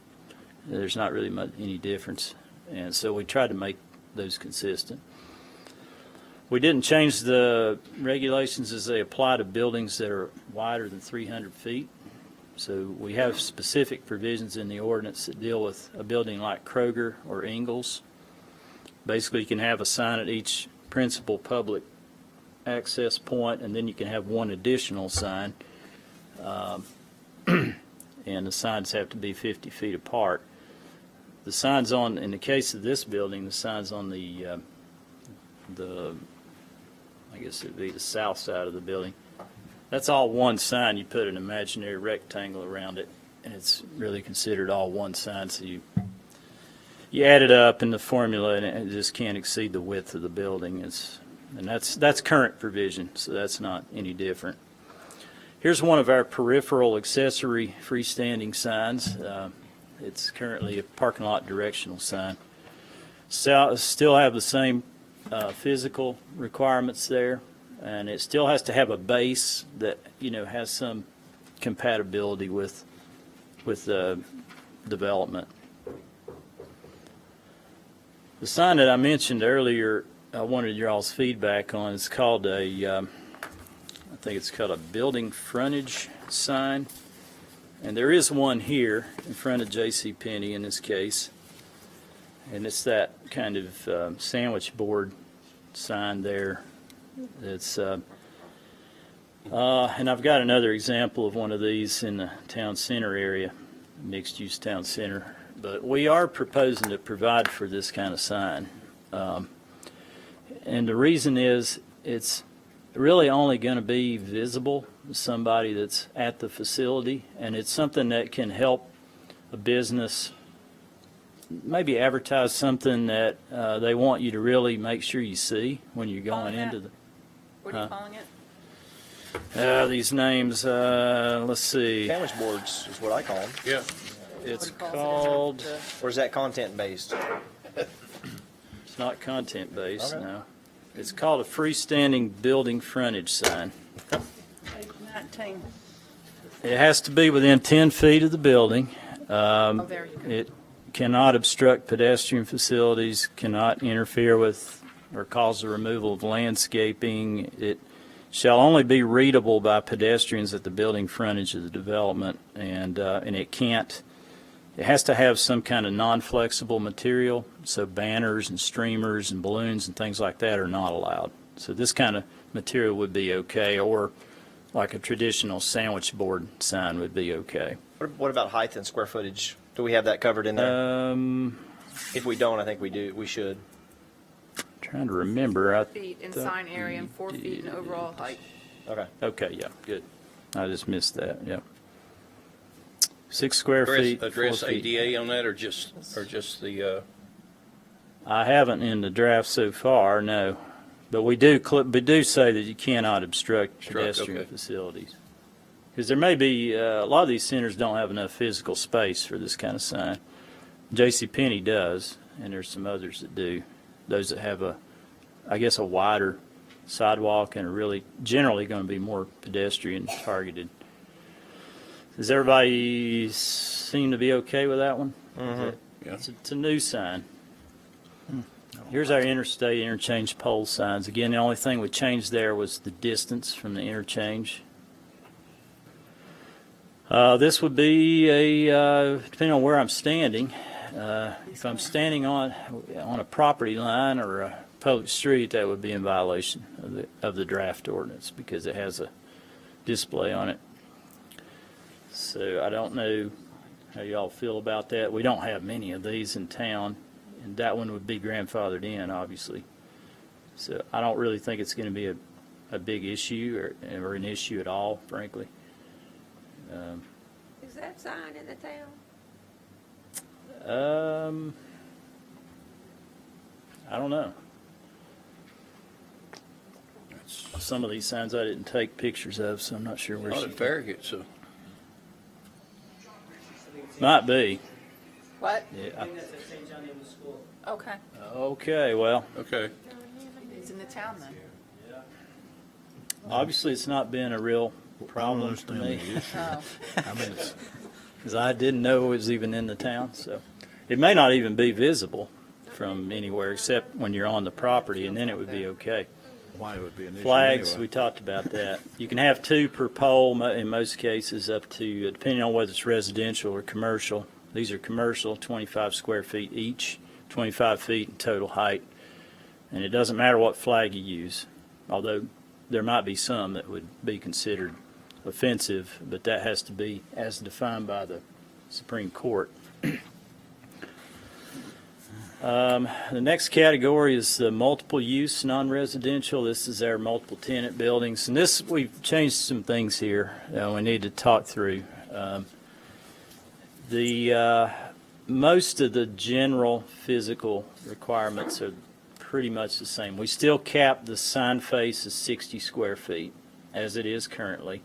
There's not really any difference, and so we tried to make those consistent. We didn't change the regulations as they apply to buildings that are wider than 300 feet. So we have specific provisions in the ordinance that deal with a building like Kroger or Ingles. Basically, you can have a sign at each principal public access point, and then you can have 1 additional sign. and the signs have to be 50 feet apart. The signs on, in the case of this building, the signs on the, I guess it'd be the south side of the building, that's all one sign. You put an imaginary rectangle around it, and it's really considered all one sign, so you add it up in the formula, and it just can't exceed the width of the building. And that's current provision, so that's not any different. Here's one of our peripheral accessory freestanding signs. It's currently a parking lot directional sign. Still have the same physical requirements there, and it still has to have a base that has some compatibility with the development. The sign that I mentioned earlier, I wanted your all's feedback on. It's called I think it's called a building frontage sign. And there is one here in front of JCPenney in this case. And it's that kind of sandwich board sign there. It's and I've got another example of one of these in the town center area, mixed-use town center. But we are proposing to provide for this kind of sign. And the reason is it's really only going to be visible to somebody that's at the facility, and it's something that can help a business maybe advertise something that they want you to really make sure you see when you're going into the... What are you calling it? These names, let's see. Sandwich boards is what I call them. Yeah. It's What do you called, call it? Or is that content-based? it's not content-based, Okay. no. It's called a freestanding building frontage sign. Page 19. It has to be within 10 feet of the building. Oh, there you go. It cannot obstruct pedestrian facilities, cannot interfere with or cause the removal of landscaping. It shall only be readable by pedestrians at the building frontage of the development, and it has to have some kind of non-flexible material, so banners and streamers and balloons and things like that are not allowed. So this kind of material would be okay, or like a traditional sandwich board sign would be okay. What about height and square footage? Do we have that covered in there? If we don't, I think we do. We should. Trying to remember. 4 feet in sign area and 4 feet in overall height. Okay. Okay, yeah, good. I just missed that, yeah. 6 square feet, 4 Address feet. ADA on that, or just the, I haven't in the draft so far, no. But we do say that you cannot obstruct pedestrian okay. facilities. Because there may be, a lot of these centers don't have enough physical space for this kind of sign. JCPenney does, and there's some others that do. Those that have a wider sidewalk and are really generally going to be more pedestrian targeted. Does everybody seem to be okay with that one? Mm-hmm. Yeah. It's a new sign. Here's our interstate interchange pole signs. Again, the only thing we changed there was the distance from the interchange. This would be depending on where I'm standing. If I'm standing on a property line or a public street, that would be in violation of the draft ordinance because it has a display on it. So I don't know how y'all feel about that. We don't have many of these in town, and that one would be grandfathered in, obviously. So I don't really think it's going to be a big issue or an issue at all, frankly. Is that sign in the town? I don't know. Some of these signs I didn't take pictures of, so I'm not sure where not she... at Farragut, so. Might be. What? Yeah. Okay. Okay, well, Okay. He's in the town then. obviously it's not been a real problem to me. Oh. Because I didn't know it was even in the town, so. It may not even be visible from anywhere except when you're on the property, and then it would be okay. Why it would be an issue Flags, anyway. we talked about that. You can have 2 per pole in most cases, up to, depending on whether it's residential or commercial. These are commercial, 25 square feet each, 25 feet in total height. And it doesn't matter what flag you use, although there might be some that would be considered offensive, but that has to be as defined by the Supreme Court. The next category is the multiple use non-residential. This is our multiple tenant buildings, and this, we've changed some things here we need to talk through. Most of the general physical requirements are pretty much the same. We still cap the sign face as 60 square feet, as it is currently.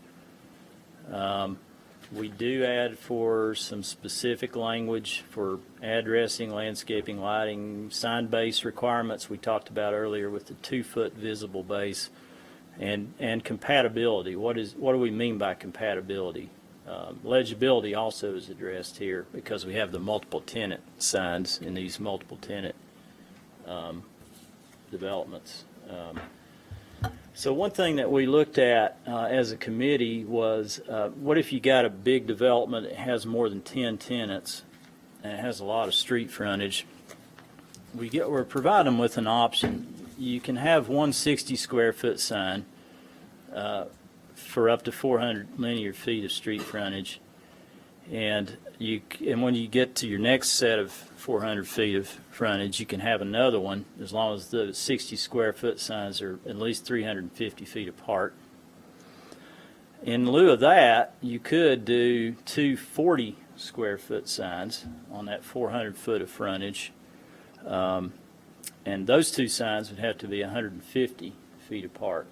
We do add for some specific language for addressing, landscaping, lighting, sign base requirements we talked about earlier with the 2-foot visible base, and compatibility. What do we mean by compatibility? Legibility also is addressed here because we have the multiple tenant signs in these multiple tenant developments. So one thing that we looked at as a committee was what if you got a big development that has more than 10 tenants and it has a lot of street frontage? We're providing them with an option. You can have 160 square foot sign for up to 400 linear feet of street frontage, and when you get to your next set of 400 feet of frontage, you can have another one as long as the 60 square foot signs are at least 350 feet apart. In lieu of that, you could do 240 square foot signs on that 400 foot of frontage, and those two signs would have to be 150 feet apart.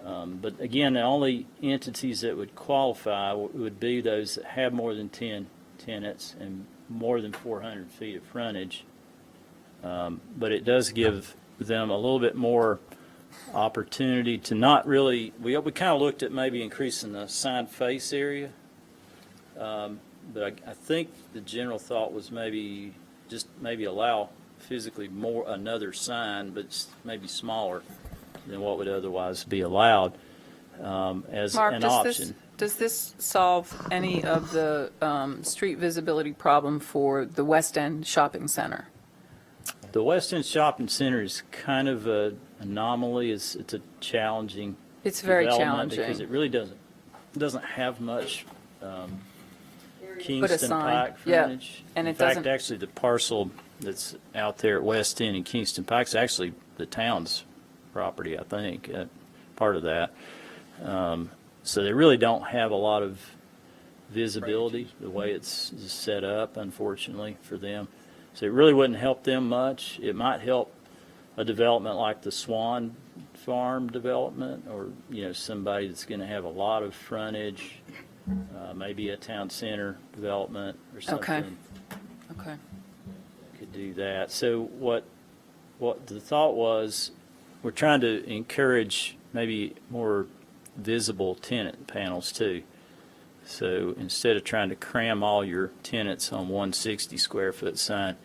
But again, the only entities that would qualify would be those that have more than 10 tenants and more than 400 feet of frontage. But it does give them a little bit more opportunity to not really, we kind of looked at maybe increasing the sign face area. But I think the general thought was maybe allow physically another sign, but maybe smaller than what would otherwise be allowed as Mark, an option. Does this solve any of the street visibility problem for the West End Shopping Center? The West End Shopping Center is kind of an anomaly. It's a challenging. It's very development challenging. because it really doesn't have much Put a Kingston sign. Pike Yeah. frontage. And In it fact, doesn't- actually, the parcel that's out there at West End and Kingston Pike is actually the town's property, I think, part of that. So they really don't have a lot of visibility the way it's set up, unfortunately, for them. So it really wouldn't help them much. It might help a development like the Swan Farm development, or somebody that's going to have a lot of frontage, maybe a town center development or something. Okay. Could do that. So what the thought was, we're trying to encourage maybe more visible tenant panels too. So instead of trying to cram all your tenants on 160 square foot sign,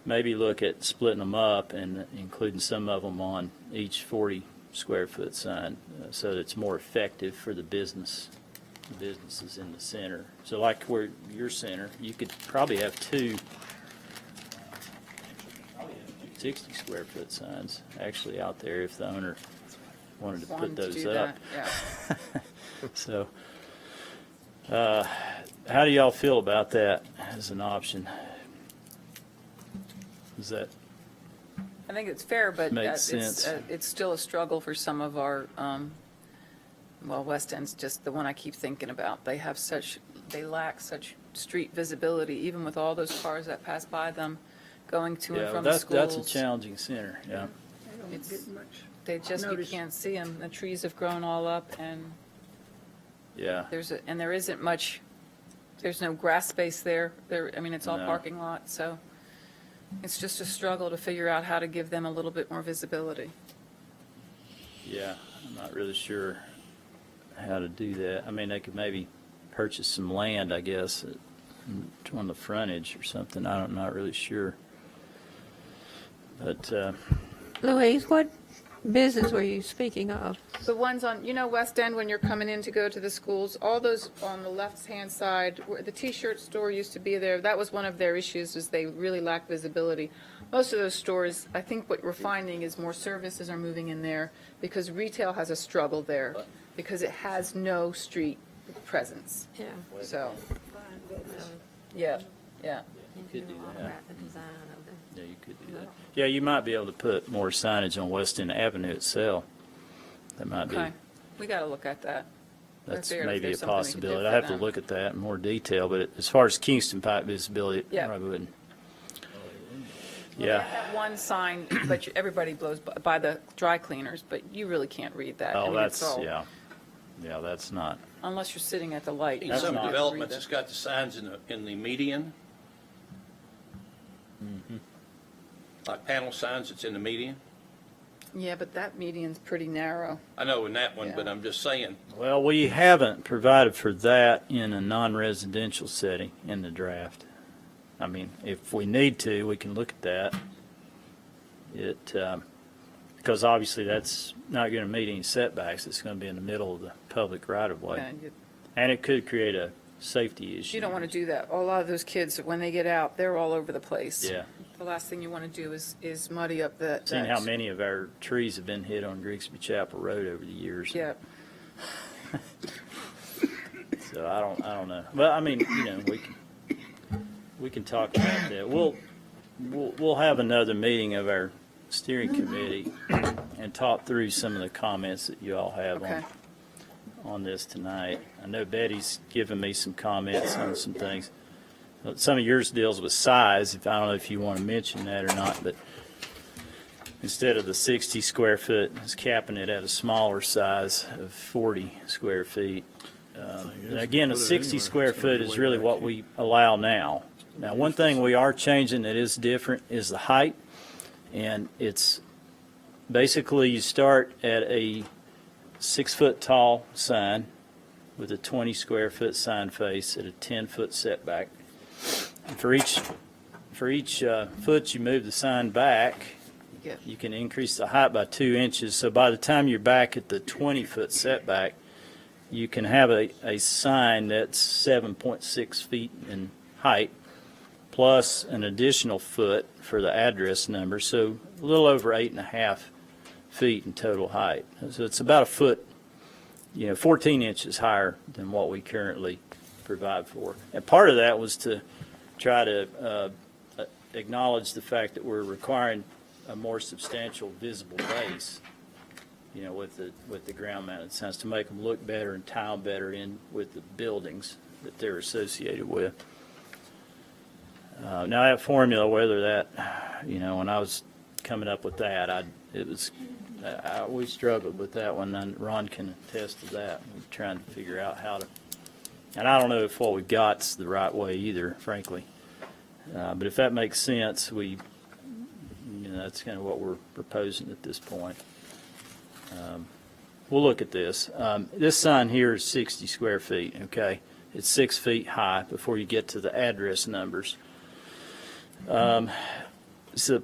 maybe look at splitting them up and including some of them on each 40 square foot sign, so that it's more effective for the businesses in the center. So like where your center, you could probably have two 60 square foot signs actually out there if the owner wanted to put those up. Yeah. So how do y'all feel about that as an option? Is that I think it's fair, but Makes sense. it's still a struggle for some of our, West End's just the one I keep thinking about. They lack such street visibility, even with all those cars that pass by them going to and from the schools. that's a challenging center, yeah. They don't It's- get much. You notice. can't see them. The trees have grown all up, and Yeah. there isn't much, there's no grass space there. It's all No. parking lot, so it's just a struggle to figure out how to give them a little bit more visibility. Yeah, I'm not really sure how to do that. I mean, they could maybe purchase some land, I guess, on the frontage or something. I'm not really sure. But, Louise, what business were you speaking of? The ones on, West End, when you're coming in to go to the schools, all those on the left-hand side, where the T-shirt store used to be there, that was one of their issues, is they really lack visibility. Most of those stores, I think what we're finding is more services are moving in there because retail has a struggle there. because it has no street presence. Yeah. So, yeah, yeah. You could do that. About the design of the. Yeah, you could do that. Yeah, you might be able to put more signage on West End Avenue itself. That might be, Okay, we got to look at that. that's figured if maybe a there's something we could do possibility. for I have to them. look at that in more detail, but as far as Kingston Pike visibility, it Yeah. probably wouldn't. Well, Yeah. they have one sign, but everybody blows by the dry cleaners, but you really can't read that. I Oh, mean, it's that's, all- yeah. Yeah, that's not, Unless you're sitting at the light. In some not- developments, it's got the signs in the median. Like panel signs, it's in the median. Yeah, but that median's pretty narrow. I know in that one, but Yeah. I'm just saying, well, we haven't provided for that in a non-residential setting in the draft. I mean, if we need to, we can look at that. Because obviously that's not going to meet any setbacks. It's going to be in the middle of the public right-of-way. And And it could create a safety issue. you don't want to do that. A lot of those kids, when they get out, they're all over the place. Yeah. The last thing you want to do is muddy up that. Seen how many of our trees have been hit on Grigsby Chapel Road over the years. Yeah, So I don't know. But I mean, we can talk about that. We'll have another meeting of our steering committee and talk through some of the comments that you all have okay. on this tonight. I know Betty's given me some comments on some things. Some of yours deals with size. I don't know if you want to mention that or not, but instead of the 60 square foot, it's capping it at a smaller size of 40 square feet. And again, a 60 square foot is really what we allow now. Now, one thing we are changing that is different is the height, and it's basically you start at a 6-foot tall sign with a 20 square foot sign face at a 10-foot setback. And for each foot you move the sign back, Yeah. you can increase the height by 2 inches. So by the time you're back at the 20-foot setback, you can have a sign that's 7.6 feet in height, plus an additional foot for the address number, so a little over 8.5 feet in total height. So it's about a foot, 14 inches higher than what we currently provide for. And part of that was to try to acknowledge the fact that we're requiring a more substantial visible base, with the ground mounted signs to make them look better and tie them better in with the buildings that they're associated with. Now that formula, whether that, when I was coming up with that, we struggled with that one, and Ron can attest to that. We're trying to figure out how to, and I don't know if what we've got's the right way either, frankly. But if that makes sense, that's kind of what we're proposing at this point. We'll look at this. This sign here is 60 square feet, okay? It's 6 feet high before you get to the address numbers. So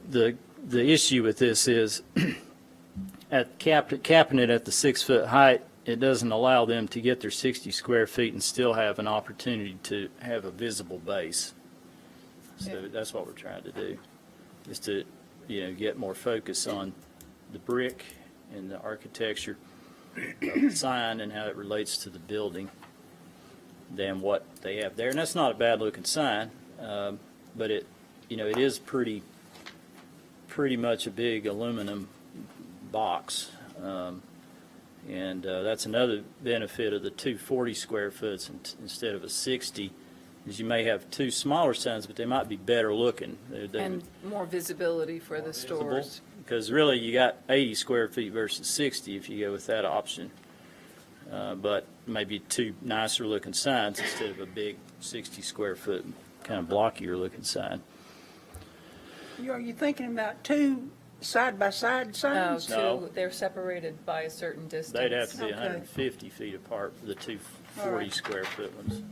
the issue with this is capping it at the 6-foot height, it doesn't allow them to get their 60 square feet and still have an opportunity to have a visible base. So Yeah. that's what we're trying to do, is to, get more focus on the brick and the architecture of the sign and how it relates to the building than what they have there. And that's not a bad-looking sign, but it is pretty much a big aluminum box. And that's another benefit of the 240 square foot instead of a 60, is you may have two smaller signs, but they might be better looking. And more visibility for the stores. Because really, you got 80 square feet versus 60 if you go with that option. But maybe two nicer looking signs instead of a big 60 square foot kind of blockier looking sign. Are you thinking about two side-by-side signs? No. They're separated by a certain distance. They'd have to be Okay. 150 feet apart for the two All 40 right. square foot ones.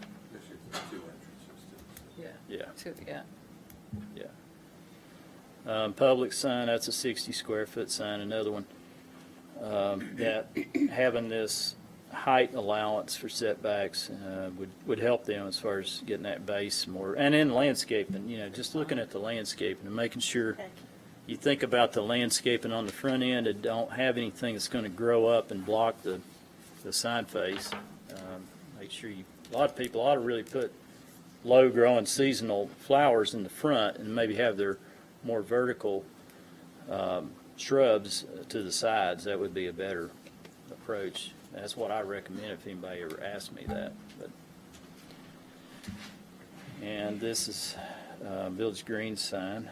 Yeah. Yeah, Yeah. yeah. Public sign, that's a 60 square foot sign, another one. That having this height allowance for setbacks would help them as far as getting that base more. And in landscaping, just looking at the landscaping and making sure you think about the landscaping on the front end and don't have anything that's going to grow up and block the the sign face. Make sure a lot of people ought to really put low-growing seasonal flowers in the front and maybe have their more vertical shrubs to the sides. That would be a better approach. That's what I recommend if anybody ever asks me that. And this is Village Green sign.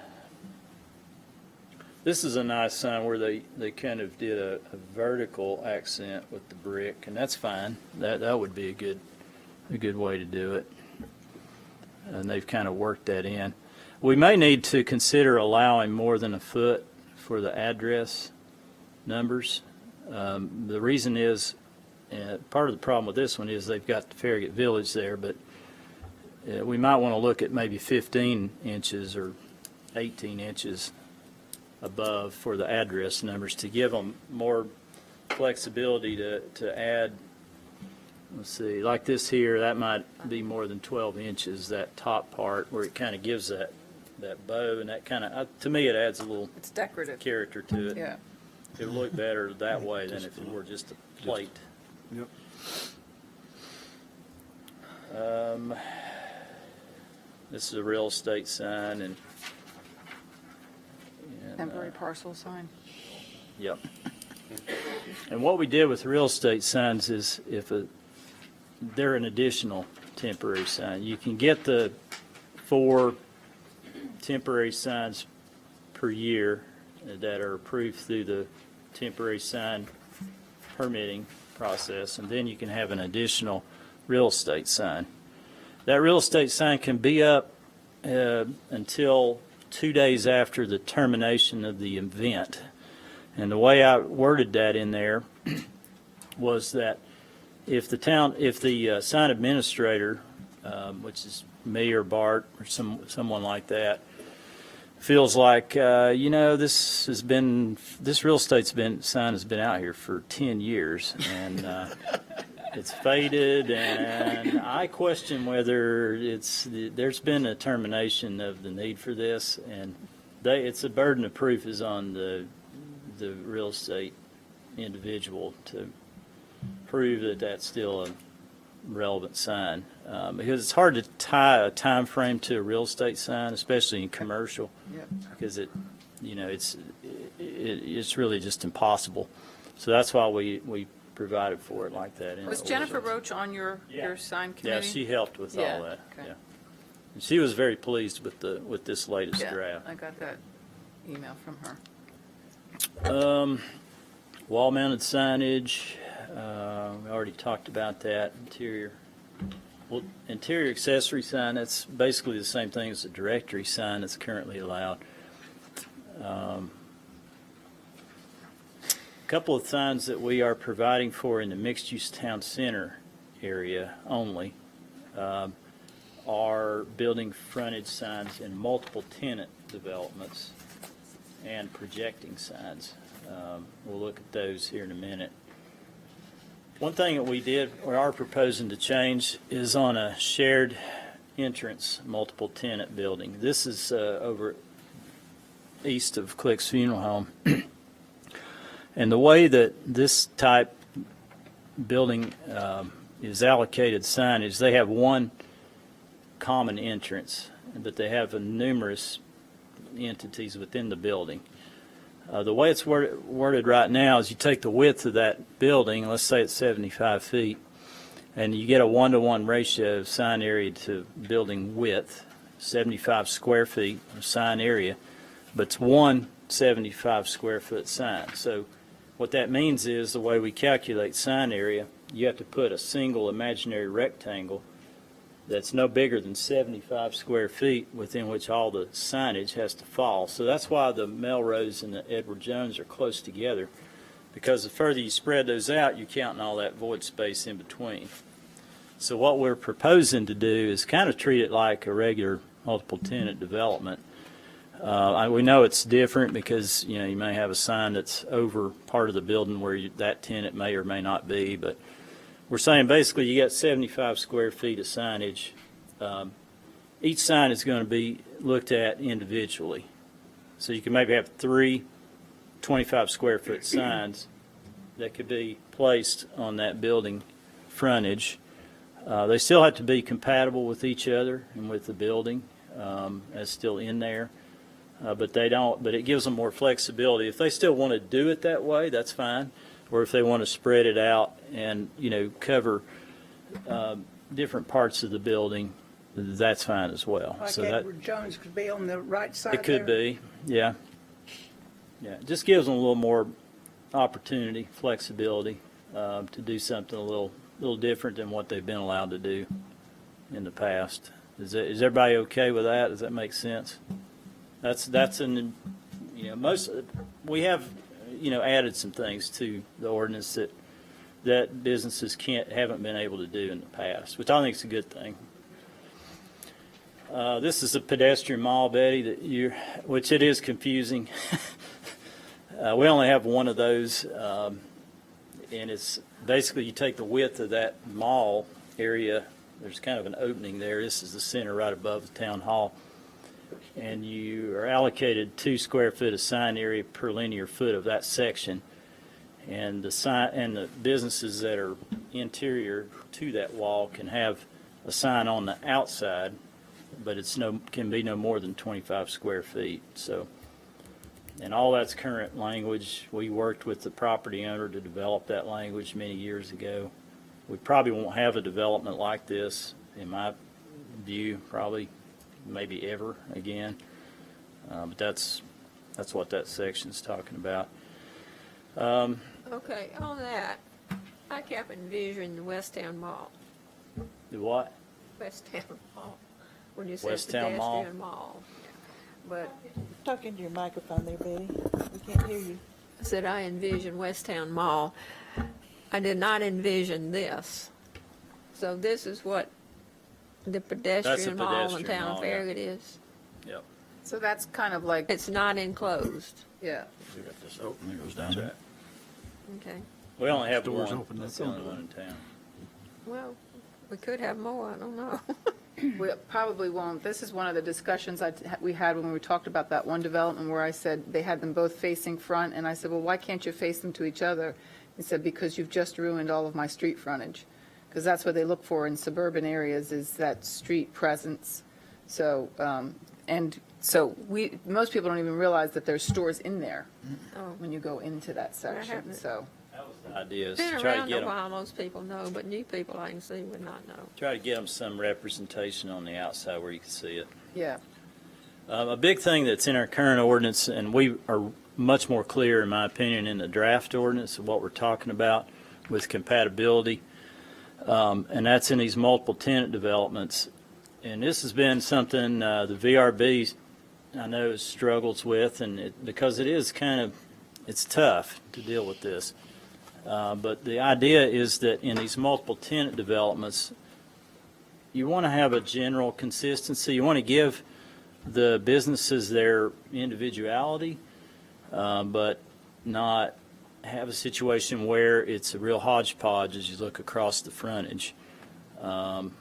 This is a nice sign where they kind of did a vertical accent with the brick, and that's fine. That would be a good way to do it. And they've kind of worked that in. We may need to consider allowing more than a foot for the address numbers. The reason is, part of the problem with this one is they've got the Farragut Village there, but we might want to look at maybe 15 inches or 18 inches above for the address numbers to give them more flexibility to add. Let's see, like this here, that might be more than 12 inches, that top part where it kind of gives that bow, and that kind of, to me, it adds a little It's decorative. character to it. Yeah. It would look better that way than if it were just a plate. Yep. This is a real estate sign, and Temporary parcel sign. yep. And what we did with real estate signs is they're an additional temporary sign. You can get the 4 temporary signs per year that are approved through the temporary sign permitting process, and then you can have an additional real estate sign. That real estate sign can be up until 2 days after the termination of the event. And the way I worded that in there was that if the sign administrator, which is me or Bart or someone like that, feels like this real estate sign has been out here for 10 years and it's faded, and I question whether there's been a termination of the need for this, and it's a burden of proof is on the real estate individual to prove that that's still a relevant sign, because it's hard to tie a time frame to a real estate sign, especially in commercial, because it's really just impossible. So that's why we provided for it like that. Was Jennifer Roach on your sign Yeah, committee? she helped with all that. Okay. Yeah, and she was very pleased with this latest Yeah, draft. I got that email from her. Wall-mounted signage. We already talked about that. Interior accessory sign. That's basically the same thing as a directory sign that's currently allowed. A couple of signs that we are providing for in the mixed-use town center area only are building frontage signs in multiple tenant developments and projecting signs. We'll look at those here in a minute. One thing that we are proposing to change is on a shared entrance multiple tenant building. This is over east of Click's Funeral Home. And the way that this type building is allocated signage, they have one common entrance, but they have numerous entities within the building. The way it's worded right now is you take the width of that building, let's say it's 75 feet, and you get a 1-to-1 ratio of sign area to building width, 75 square feet of sign area, but it's one 75 square foot sign. So what that means is the way we calculate sign area, you have to put a single imaginary rectangle that's no bigger than 75 square feet within which all the signage has to fall. So that's why the Melrose and the Edward Jones are close together, because the further you spread those out, you're counting all that void space in between. So what we're proposing to do is kind of treat it like a regular multiple tenant development. We know it's different because you may have a sign that's over part of the building where that tenant may or may not be, but we're saying basically you got 75 square feet of signage. Each sign is going to be looked at individually. So you can maybe have 3 25 square foot signs that could be placed on that building frontage. They still have to be compatible with each other and with the building. That's still in there. But it gives them more flexibility. If they still want to do it that way, that's fine. Or if they want to spread it out and, cover different parts of the building, that's fine as well. Like So that, Edward Jones could be on the right side it could there. be, yeah. Yeah, it just gives them a little more opportunity, flexibility, to do something a little different than what they've been allowed to do in the past. Is everybody okay with that? Does that make sense? That's we have, added some things to the ordinance that businesses haven't been able to do in the past, which I think is a good thing. This is a pedestrian mall, Betty, which it is confusing. We only have one of those, and it's basically you take the width of that mall area. There's kind of an opening there. This is the center right above the town hall. And you are allocated 2 square foot of sign area per linear foot of that section. And the businesses that are interior to that wall can have a sign on the outside, but can be no more than 25 square feet. So, and all that's current language. We worked with the property owner to develop that language many years ago. We probably won't have a development like this, in my view, probably maybe ever again. But that's what that section's talking about. Okay, on that, I kept envisioning the West Town Mall. The what? West Town Mall. When you said West Town Mall? pedestrian mall. But Talk into your microphone there, Betty. We can't hear you. I said I envisioned West Town Mall. I did not envision this. So this is what the pedestrian mall in pedestrian town of mall, yeah. Farragut is? Yep. So that's kind of like, It's not enclosed. yeah. We got this opening goes down That's there. right. Okay. We only have Doors one. open, That's they the only come to one in town. Well, we could have more, I don't know. We probably won't. This is one of the discussions we had when we talked about that one development where I said they had them both facing front, and I said, well, why can't you face them to each other? He said, because you've just ruined all of my street frontage. Because that's what they look for in suburban areas, is that street presence. So, most people don't even realize that there's stores in there when you go into that section, haven't- so. That was the idea, is Been to try to around get a them, while, most people know, but new people I can see would not know. some representation on the outside where you can see it. Yeah. A big thing that's in our current ordinance, and we are much more clear, in my opinion, in the draft ordinance of what we're talking about with compatibility, and that's in these multiple tenant developments. And this has been something the VRB, I know, struggles with, and because it is it's tough to deal with this. But the idea is that in these multiple tenant developments, you want to have a general consistency. You want to give the businesses their individuality, but not have a situation where it's a real hodgepodge as you look across the frontage. I'm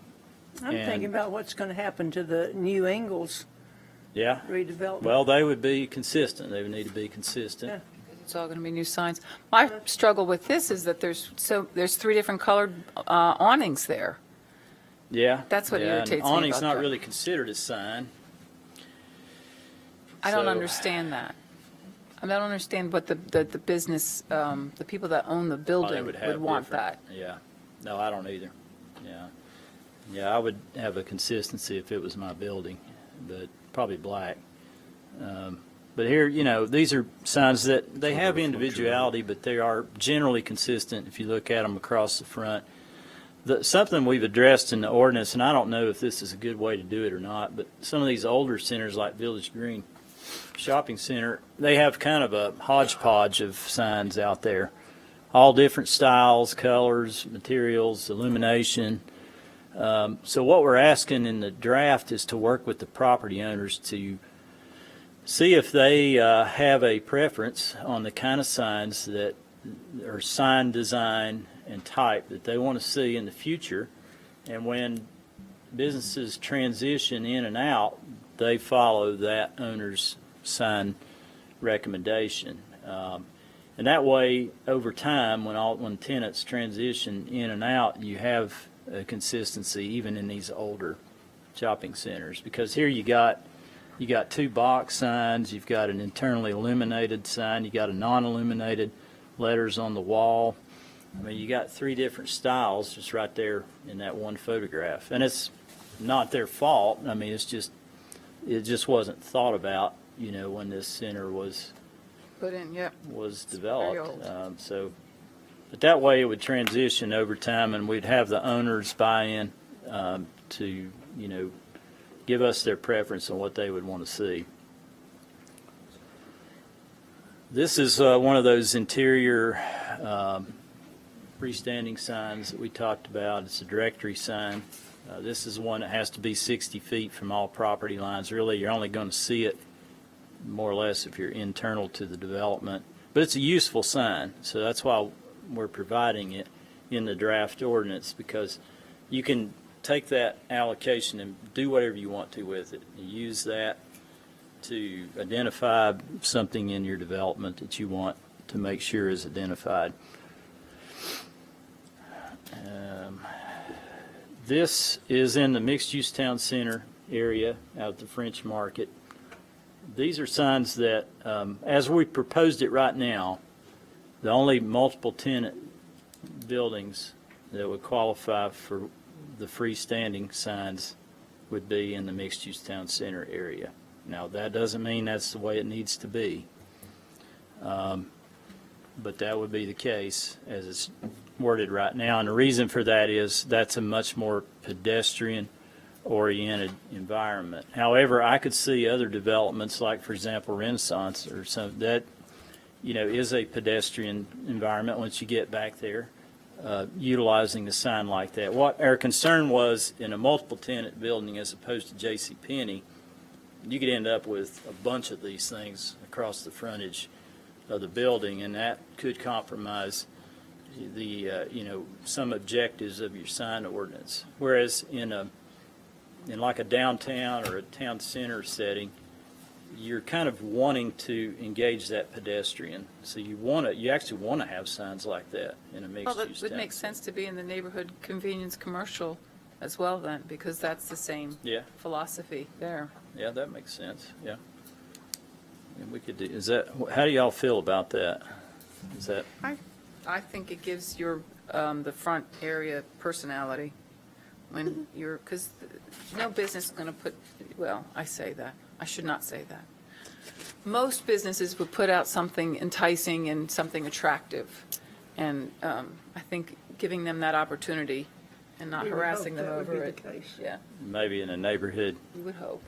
And- thinking about what's going to happen to the new Ingalls Yeah. redevelopment. Well, they would be consistent. They would need to be consistent. Yeah. It's all going to be new signs. My struggle with this is that there's 3 different colored awnings there. Yeah. That's what yeah, irritates and me awning's about not that. really considered a sign. I don't So- understand that. I don't understand what the business, the people that own the Oh, they building would would have want different- that. Yeah. No, I don't either. Yeah. Yeah, I would have a consistency if it was my building, but probably black. But here, these are signs that they have individuality, but they are generally consistent if you look at them across the front. Something we've addressed in the ordinance, and I don't know if this is a good way to do it or not, but some of these older centers like Village Green Shopping Center, they have kind of a hodgepodge of signs out there. All different styles, colors, materials, illumination. So what we're asking in the draft is to work with the property owners to see if they have a preference on the kind of signs that, or sign design and type that they want to see in the future. And when businesses transition in and out, they follow that owner's sign recommendation. And that way, over time, when tenants transition in and out, you have a consistency even in these older shopping centers. Because here you got two box signs, you've got an internally illuminated sign, you got a non-illuminated letters on the wall. I mean, you got three different styles just right there in that one photograph. And it's not their fault. I mean, it just wasn't thought about, when this center was Put in, yep. developed. old. But that way it would transition over time, and we'd have the owners buy in to, give us their preference on what they would want to see. This is one of those interior freestanding signs that we talked about. It's a directory sign. This is one that has to be 60 feet from all property lines. Really, you're only going to see it more or less if you're internal to the development. But it's a useful sign, so that's why we're providing it in the draft ordinance, because you can take that allocation and do whatever you want to with it. You use that to identify something in your development that you want to make sure is identified. This is in the mixed-use town center area out at the French Market. These are signs that, as we proposed it right now, the only multiple tenant buildings that would qualify for the freestanding signs would be in the mixed-use town center area. Now, that doesn't mean that's the way it needs to be, but that would be the case as it's worded right now. And the reason for that is that's a much more pedestrian-oriented environment. However, I could see other developments, like, for example, Renaissance or something, that, is a pedestrian environment once you get back there, utilizing the sign like that. What our concern was in a multiple tenant building as opposed to JCPenney, you could end up with a bunch of these things across the frontage of the building, and that could compromise the some objectives of your sign ordinance. Whereas in like a downtown or a town center setting, you're kind of wanting to engage that pedestrian. So you actually want to have signs like that in a mixed Well, use it town. makes sense to be in the neighborhood convenience commercial as well then, because that's the same Yeah. philosophy there. Yeah, that makes sense. Yeah. And we could do. How do y'all feel about that? Is that? I think it gives your, the front area personality when you're, because no business is going to put, well, I say that. I should not say that. Most businesses would put out something enticing and something attractive. And I think giving them that opportunity and not harassing them over it. Yeah, Maybe in a neighborhood. you would hope.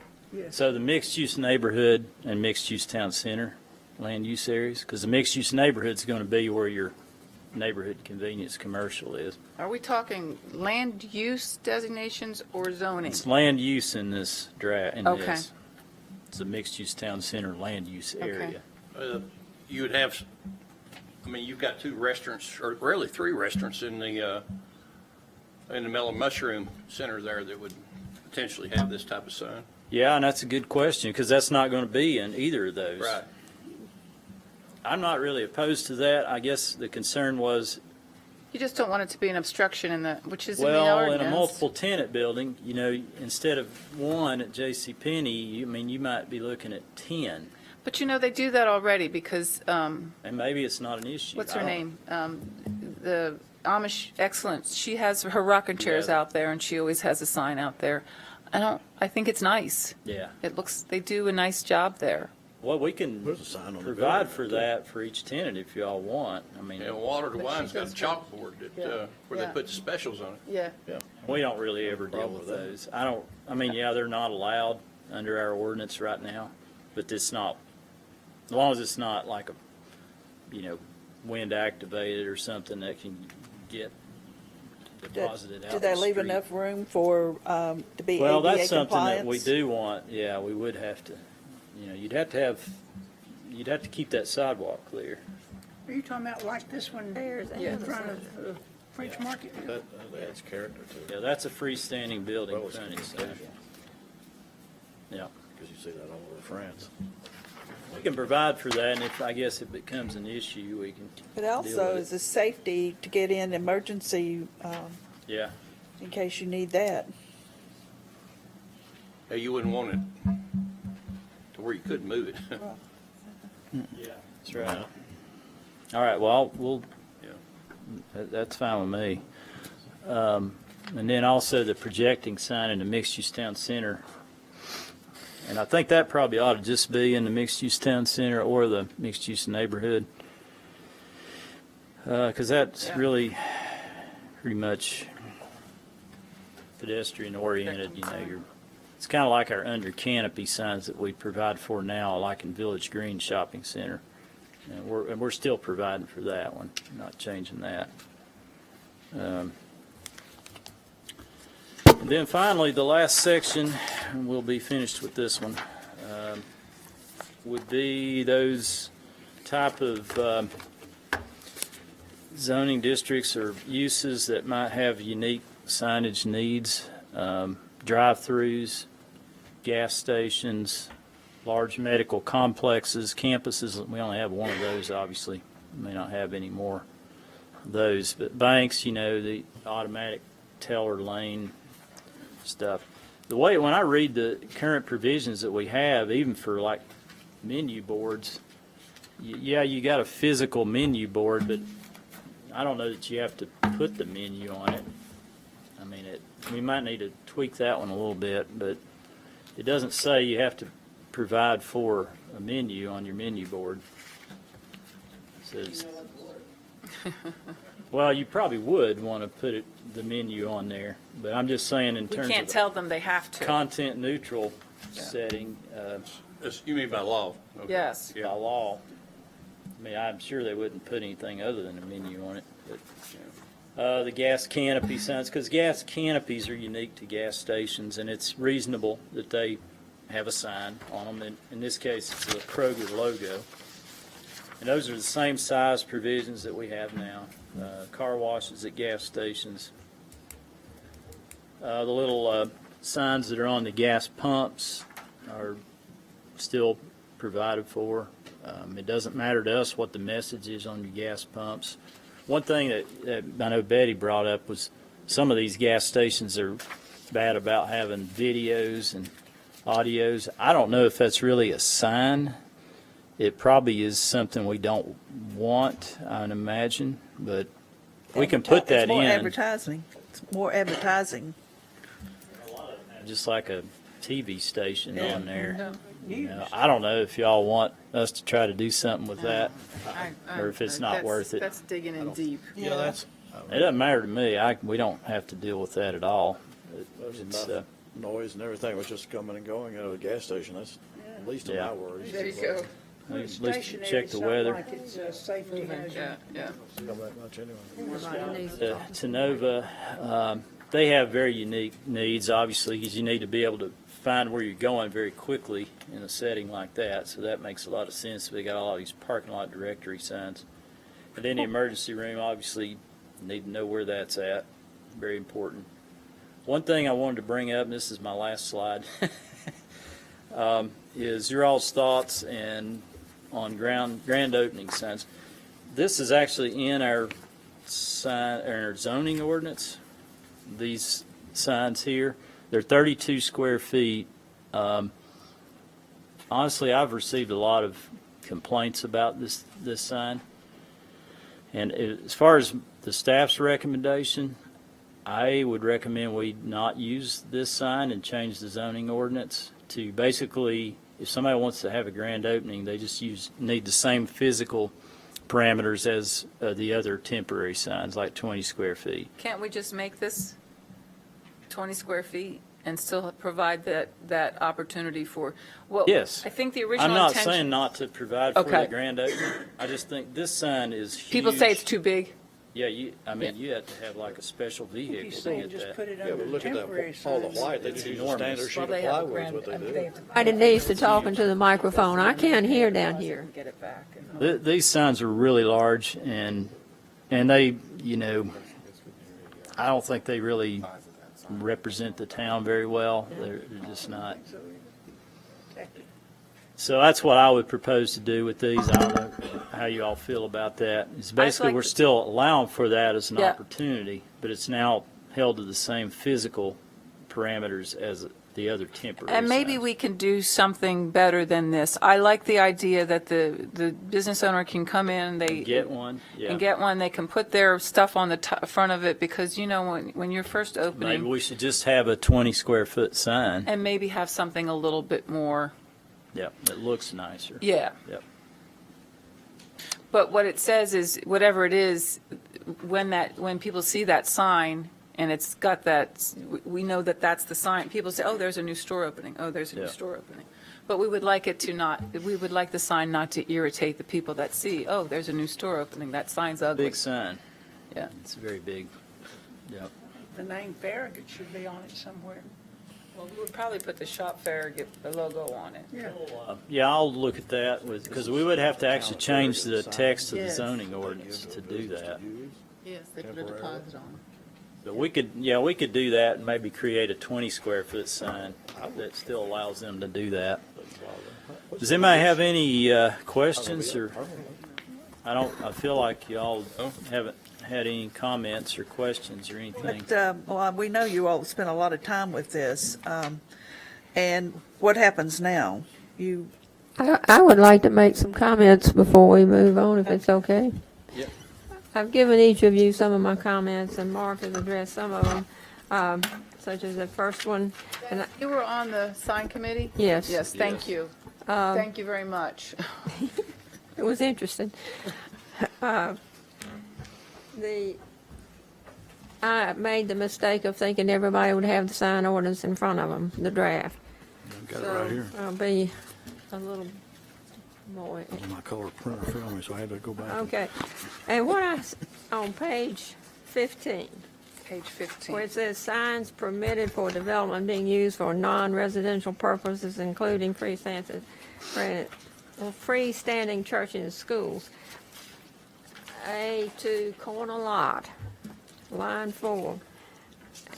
So the mixed-use neighborhood and mixed-use town center land use areas, because the mixed-use neighborhood's going to be where your neighborhood convenience commercial is. Are we talking land use designations or zoning? It's land use in this Okay. It's a mixed-use town center land use area. You would have, you've got two restaurants, or really three restaurants in the Mellow Mushroom Center there that would potentially have this type of sign. Yeah, and that's a good question, because that's not going to be in either of those. Right. I'm not really opposed to that. I guess the concern was, You just don't want it to be an obstruction which is in the well, ordinance. in a multiple tenant building, instead of one at JCPenney, you might be looking at 10. But they do that already because, And maybe it's not an issue. what's I her don't- name? The Amish Excellence, she has her rocking chairs Yeah. out there and she always has a sign out there. I think it's nice. Yeah. They do a nice job there. Well, we can There's a sign on the provide building, for too. that for each tenant if y'all want. Yeah, Water to But Wine's she got a does chalkboard that, where Yeah. they put the specials on it. Yeah. We don't really ever deal problem with with that. those. Yeah, they're not allowed under our ordinance right now, but it's not, as long as it's not like wind activated or something that can get deposited out Do in they the leave street. enough room for, to be Well, ADA that's something that we compliance? do want. Yeah, we would have to, you'd have to keep that sidewalk clear. Are you talking about like this one There's a in front of French Market? That adds character to Yeah, it, that's a freestanding building Well, it's frontage. So, communication. yeah. because you see that all over France. We can provide for that, and if, I guess, if it becomes an issue, we can But deal also, with it's it. a safety to get in emergency, Yeah. in case you need that. Hey, you wouldn't want it to where you couldn't move it. Yeah. That's right. All right, well, we'll, Yeah. that's fine with me. And then also the projecting sign in the mixed-use town center. And I think that probably ought to just be in the mixed-use town center or the mixed-use neighborhood. Because that's Yeah. really pretty much pedestrian-oriented, you know, it's kind of like our under canopy signs that we provide for now, like in Village Green Shopping Center. And we're still providing for that one, not changing that. And then finally, the last section, and we'll be finished with this one, would be those type of zoning districts or uses that might have unique signage needs, drive-throughs, gas stations, large medical complexes, campuses. We only have one of those, obviously. We may not have any more of those. But banks, you know, the automatic teller lane stuff. The way, when I read the current provisions that we have, even for like menu boards, yeah, you got a physical menu board, but I don't know that you have to put the menu on it. I mean, we might need to tweak that one a little bit, but it doesn't say you have to provide for a menu on your menu board. It says, well, you probably would want to put the menu on there, but I'm just saying in We terms can't of tell them they have to. content neutral setting, You mean by law? Okay. Yes. by law. I mean, I'm sure they wouldn't put anything other than a menu on it, but the gas canopy signs, because gas canopies are unique to gas stations, and it's reasonable that they have a sign on them. In this case, it's the Kroger logo. And those are the same size provisions that we have now. Car washes at gas stations. The little signs that are on the gas pumps are still provided for. It doesn't matter to us what the message is on your gas pumps. One thing that I know Betty brought up was some of these gas stations are bad about having videos and audios. I don't know if that's really a sign. It probably is something we don't want, I'd imagine, but we can put that It's more in. advertising. It's more advertising. Just like a TV station Yeah. on there. No. You know, I don't know if y'all want us to try to do something with that, or if it's not That's- worth it. That's digging in deep. Yeah, that's, It doesn't matter to me. We don't have to deal with that at all. there's It's, enough noise and everything was just coming and going out of the gas station. That's the least of Yeah. my worries. There you go. at least Stationary, check it's the not weather. like it's a safety hazard. Yeah, yeah. Come that much anyway. Everybody needs to talk. Tenova, they have very unique needs, obviously, because you need to be able to find where you're going very quickly in a setting like that. So that makes a lot of sense. They got all these parking lot directory signs. And then the emergency room, obviously, you need to know where that's at. Very important. One thing I wanted to bring up, and this is my last slide, is your all's thoughts on grand opening signs. This is actually in our zoning ordinance. These signs here, they're 32 square feet. Honestly, I've received a lot of complaints about this sign. And as far as the staff's recommendation, I would recommend we not use this sign and change the zoning ordinance to basically, if somebody wants to have a grand opening, they just need the same physical parameters as the other temporary signs, like 20 square feet. Can't we just make this 20 square feet and still provide that opportunity for, well, Yes. I think the original I'm not intention. saying not to provide for Okay. the grand opening. I just think this sign is huge. People say it's too big. Yeah, you have to have like a special vehicle He's to saying get just that. put it Yeah, under but the look at temporary that, all the signs. white, they just use a enormous. standard Well, sheet of they have a plywood is grand, what they I mean, do. they have to. Everybody needs to talk into the microphone. I can't hear down here. Get it back. These signs are really large, and they, you know, I don't think they really represent the town very well. They're just not. So that's what I would propose to do with these. I don't know how you all feel about that. It's basically, like we're to- still allowing for that as an Yeah. opportunity, but it's now held to the same physical parameters as the other temporary And maybe signs. we can do something better than this. I like the idea that the business owner can come in, they. Get one, yeah. And get one, they can put their stuff on the front of it, because, when you're first Maybe opening, we should just have a 20 square foot sign. and maybe have something a little bit more, Yep, it looks nicer. yeah. Yep. But what it says is, whatever it is, when people see that sign, and it's got that, we know that that's the sign, people say, oh, there's a new store opening, oh, there's a new Yeah. store opening. But we would like it to not, we would like the sign not to irritate the people that see, oh, there's a new store opening, that sign's ugly. Big sign. Yeah. It's very big. Yep. The name Farragut should be on it somewhere. Well, we would probably put the shop Farragut, the logo on it. Yeah. Yeah, I'll look at that because we would have to actually change the text of the Yes. zoning ordinance to do that. Yes, they put a deposit on it. But we could do that and maybe create a 20 square foot sign that still allows them to do that. Does anybody have any questions or? I feel like y'all haven't had any comments or questions or anything. But, well, we know you all spent a lot of time with this. And what happens now? I would like to make some comments before we move on, if it's okay. Yep. I've given each of you some of my comments, and Mark has addressed some of them, such as the first one. And You were on the sign committee? Yes. Yes, thank you. Thank you very much. It was interesting. I made the mistake of thinking everybody would have the sign ordinance in front of them, the draft. I've got it right here. I'll be a little more. My color printer failed me, so I had to go back. Okay. And on page 15, Page 15. where it says signs permitted for development being used for non-residential purposes, including freestanding churches and schools. A2 corner lot, line 4.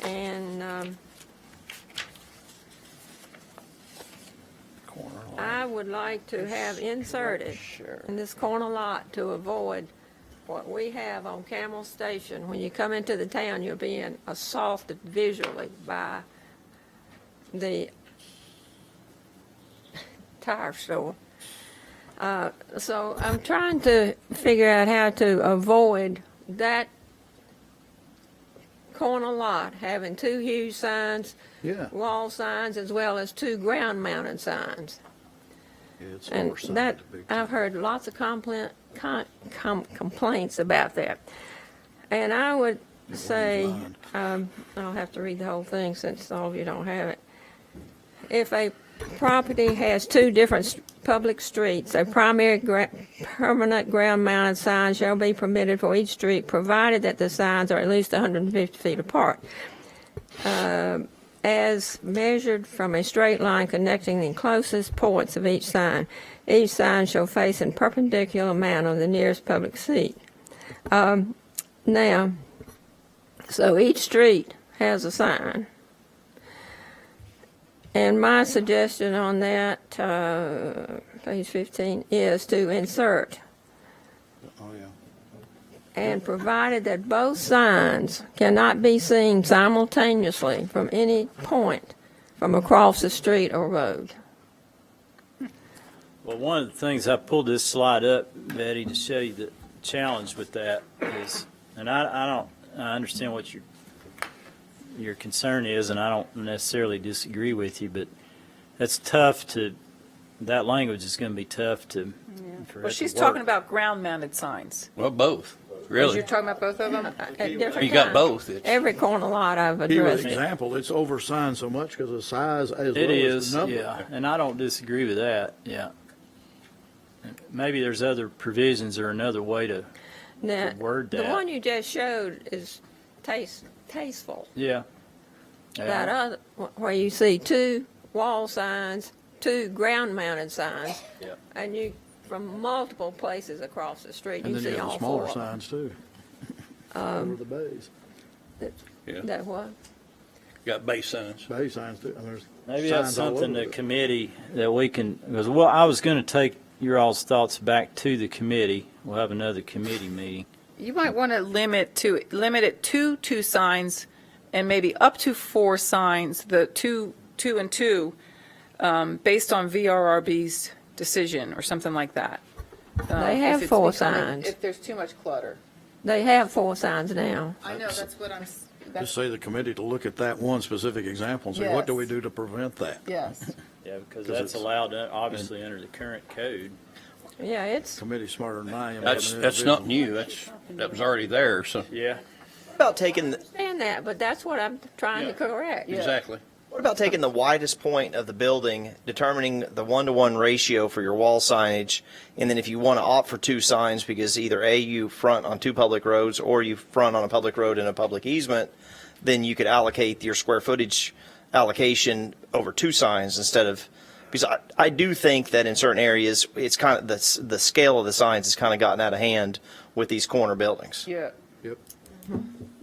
And I would like to have inserted in this corner lot to avoid what we have on Camel Station. When you come into the town, you're being assaulted visually by the tire store. So I'm trying to figure out how to avoid that corner lot having 2 huge signs, Yeah. wall signs, as well as 2 ground-mounted signs. Yeah, it's And oversized, that, big. I've heard lots of complaints about that. And I would say, I'll have to read the whole thing since all of you don't have it. If a property has 2 different public streets, a primary permanent ground-mounted sign shall be permitted for each street, provided that the signs are at least 150 feet apart, as measured from a straight line connecting the closest points of each sign. Each sign shall face in perpendicular manner the nearest public seat. Now, so each street has a sign. And my suggestion on that, page 15, is to insert, Oh, yeah. and provided that both signs cannot be seen simultaneously from any point from across the street or road. Well, one of the things, I pulled this slide up, Betty, to show you the challenge with that is, and I understand what your concern is, and I don't necessarily disagree with you, but that's tough that language is going to be tough for it Well, she's to work. talking about ground-mounted signs. Well, both, really. You're talking about both of them? At different You got times. both. It's- Every corner lot I've Here with addressed. example, it's oversigned so much because of the size as It well as is, the number. yeah, and I don't disagree with that, yeah. Maybe there's other provisions or another way to Now, word the that. one you just showed is tasteful. Yeah. That other, where you see 2 wall signs, 2 ground-mounted signs, Yeah. and you, from multiple places across the street, And you then you see have all the 4 smaller of them. signs too. Over the bays. Yeah. That what? Got base signs. Bay signs too, and there's Maybe that's signs all something over the it. committee, that we can, because, well, I was going to take your all's thoughts back to the committee. We'll have another committee meeting. You might want to limit it to 2 signs and maybe up to 4 signs, the two and two, based on VRRB's decision or something like that. They have If 4 it's becoming- signs. If there's too much clutter. They have 4 signs now. I know, that's what I'm, Just say the committee to look at that one specific example and say, what do we Yes. do to prevent that? yes. Yeah, because 'Cause that's it's- allowed, obviously, under the current code. Yeah, it's, Committee's smarter than I am. That's not new. That was already there, so. Yeah. What about taking, understand that, but that's what I'm trying to correct. Exactly. what about taking the widest point of the building, determining the 1-to-1 ratio for your wall signage, and then if you want to opt for 2 signs because either A, you front on 2 public roads or you front on a public road and a public easement, then you could allocate your square footage allocation over 2 signs instead of, because I do think that in certain areas, it's kind of, the scale of the signs has kind of gotten out of hand with these corner buildings. Yeah. Yep.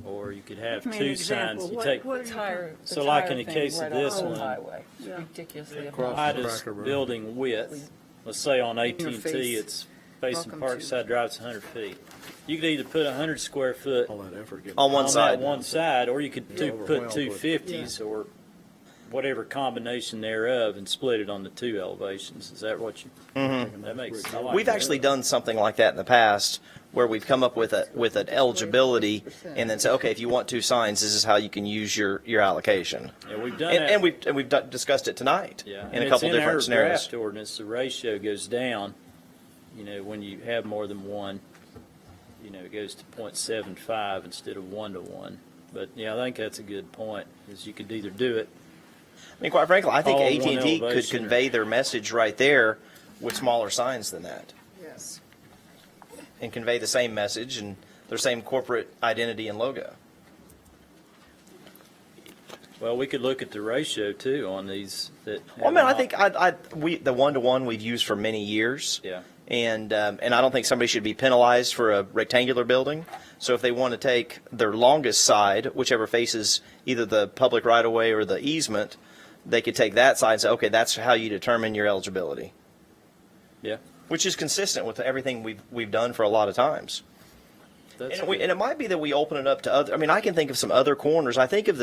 Or you could have Give me an 2 example. signs. You What- take what are you Tire, So like in the case of right off this Old one, Highway. It's ridiculously Across high. the widest Cracker Barrel. building width, let's say on AT&T, face. it's facing Welcome to- Parkside Drive, it's 100 feet. You could either put 100 square foot All that effort getting. On one on side. that one side, or you could Yeah. put Overwhelmed 250s or whatever combination thereof and split it on the 2 elevations. Is that what you? That makes. I like We've that. actually done something like that in the past, where we've come up with an eligibility, and then say, okay, if you want 2 signs, this is how you can use your allocation. Yeah, we've done that. And we've discussed it tonight Yeah, in and a couple it's in our different scenarios. draft ordinance, the ratio goes down, when you have more than one, it goes to 0.75 instead of 1-to-1. But, yeah, I think that's a good point, is you could either do it. I mean, quite frankly, I think All in one AT&T could elevation. convey their message right there with smaller signs than that, Yes. and convey the same message and their same corporate identity and logo. Well, we could look at the ratio, too, on these that. Well, I mean, I have think the 1-to-1 we've used for many years. Yeah. And I don't think somebody should be penalized for a rectangular building. So if they want to take their longest side, whichever faces either the public right-of-way or the easement, they could take that side and say, okay, that's how you determine your eligibility. Yeah. Which is consistent with everything we've done for a lot of times. That's And, good. and it might be that we open it up to other. I mean, I can think of some other corners. I think of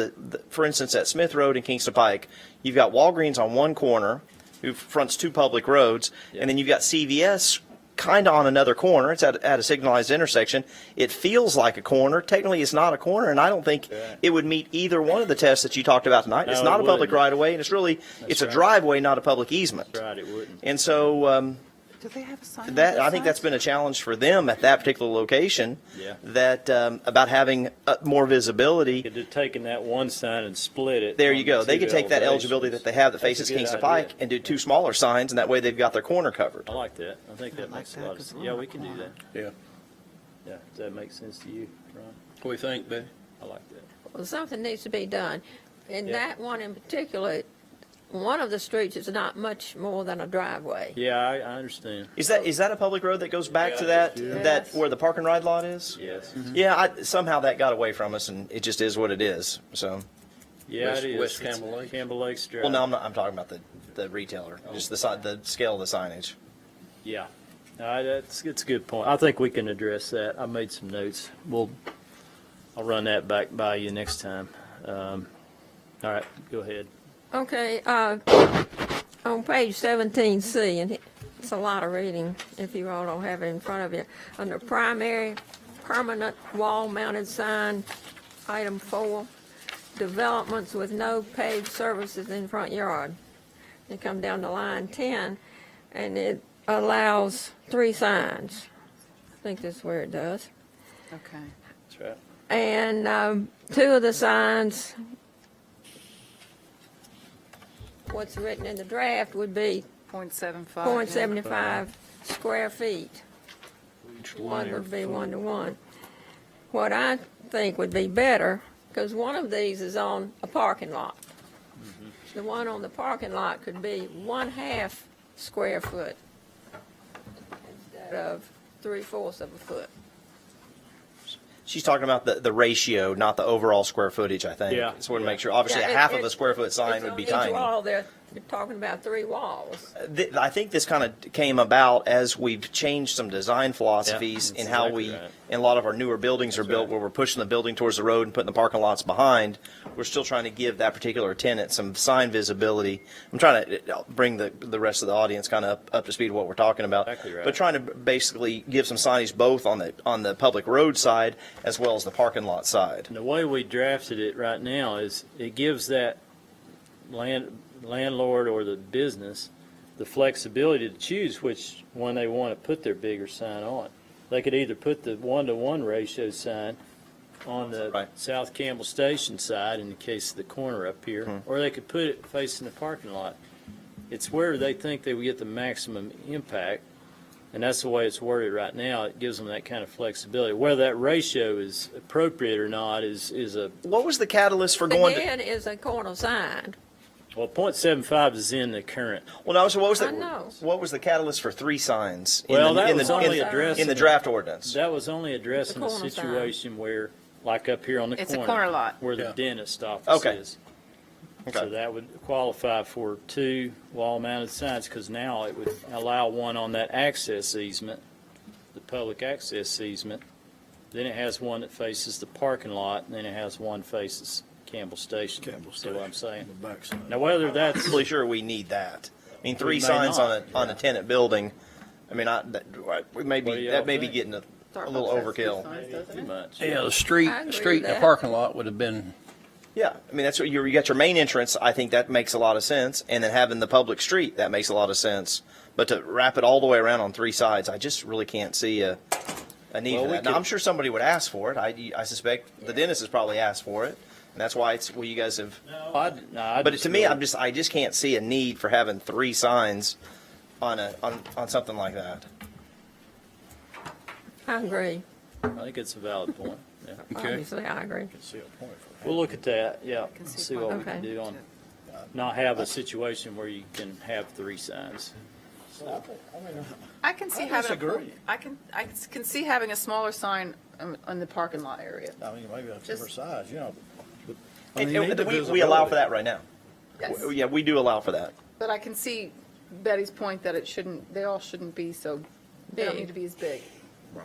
for instance, at Smith Road and Kingston Pike, you've got Walgreens on one corner, who fronts 2 public roads, Yeah. and then you've got CVS kind of on another corner. It's at a signalized intersection. It feels like a corner. Technically, it's not a corner, and I don't think Right. it would meet either one of the tests that you talked about tonight. No, it's it not a public wouldn't. right of way, and it's really it's a right. driveway, not a public easement. That's right, it wouldn't. And so. Do they have a sign? on That both I think that's sides? been a challenge for them at that particular location. Yeah. That about having more visibility. Could have taken that one sign and split it. There on you the go. They 2 could take that eligibility that elevations. they have that That's a faces good Kingston idea. Pike and do 2 smaller signs, and that way they've got their corner covered. I like that. I think that makes a lot of sense. Yeah, we can do that. Yeah. Yeah, does that make sense to you, Ron? What do you think, Betty? I like that. Well, something needs to be done. And Yeah. that one in particular, one of the streets is not much more than a driveway. Yeah, I understand. Is that a public road that goes back to that Yes. where the park and ride lot is? Yes. Yeah, somehow that got away from us, and it just is what it is. So, Yeah, West- it is. West It's Campbell Lakes. Campbell Lakes Drive. well, no, I'm talking about the retailer, just the scale of the signage. Yeah. It's a good point. I think we can address that. I made some notes. I'll run that back by you next time. All right, go ahead. Okay, on page 17C, and it's a lot of reading if you all don't have it in front of you. Under primary permanent wall-mounted sign, item 4, developments with no paved surfaces in front yard. You come down to line 10, and it allows 3 signs. I think that's where it does. Okay. That's right. And 2 of the signs, what's written in the draft would be 0.75. 0.75 square feet. Each One linear would be foot. 1-to-1. What I think would be better, because one of these is on a parking lot. The one on the parking lot could be 1/2 square foot instead of 3/4 of a foot. She's talking about the ratio, not the overall square footage, I think. Yeah. Just want to make sure. Obviously, Yeah, a half of a square foot sign would be It's on tiny. each wall, they're talking about 3 walls. I think this kind of came about as we've changed some design philosophies Yeah, in that's how exactly we, right. in a lot of our newer buildings are built, where we're pushing the building towards the road and putting the parking lots behind. We're still trying to give that particular tenant some sign visibility. I'm trying to bring the rest of the audience kind of up to speed with what we're talking about. Exactly right. But trying to basically give some signage both on the public road side as well as the parking lot side. And the way we drafted it right now is it gives that landlord or the business the flexibility to choose which one they want to put their bigger sign on. They could either put the 1-to-1 ratio sign on the Right. South Campbell Station side in the case of the corner up here, or they could put it facing the parking lot. It's where they think they would get the maximum impact, and that's the way it's worded right now. It gives them that kind of flexibility. Whether that ratio is appropriate or not is a, What was the catalyst for going to? Again, is a corner sign. well, .75 is in the current. Well, no. So I know. what was the catalyst for 3 signs in Well, the, that in was the, only in, addressing in the draft ordinance? That was only addressing The a corner sign. situation where, like up here on the It's a corner. corner lot. Where the dentist office Okay. is. Okay. So that would qualify for 2 wall-mounted signs, because now it would allow one on that access easement, the public access easement. Then it has one that faces the parking lot, and then it has one faces Campbell Station. See what I'm saying? The backside. Now, whether I'm that's, really sure we need that. I mean, 3 may signs not. on a tenant building. I mean, we may What do be y'all that may be think? getting a little overkill. too much. Yeah, the street, I agree with and the that. parking lot would have been, Yeah, I mean that's what you got your main entrance. I think that makes a lot of sense, and then having the public street that makes a lot of sense. But to wrap it all the way around on 3 sides, I just really can't see a need Well, for we that. Now, could- I'm sure somebody would ask for it. I suspect the dentist has probably asked for it, and that's why it's you guys have. But to me, I just can't see a need for having 3 signs on something like that. I agree. I think it's a valid point. Yeah. Obviously, I agree. We'll look at that, yeah, Can see see what we Okay. can do on, not have a situation where you can have 3 signs. I can see I having, disagree. I can see having a smaller sign on the parking lot area. I mean, maybe a Just- different size, you know. I And, mean, you need the we allow visibility. for that right now. Yes. Yeah, we do allow for that. But I can see Betty's point that they all shouldn't be so, they don't Big. need to be as big.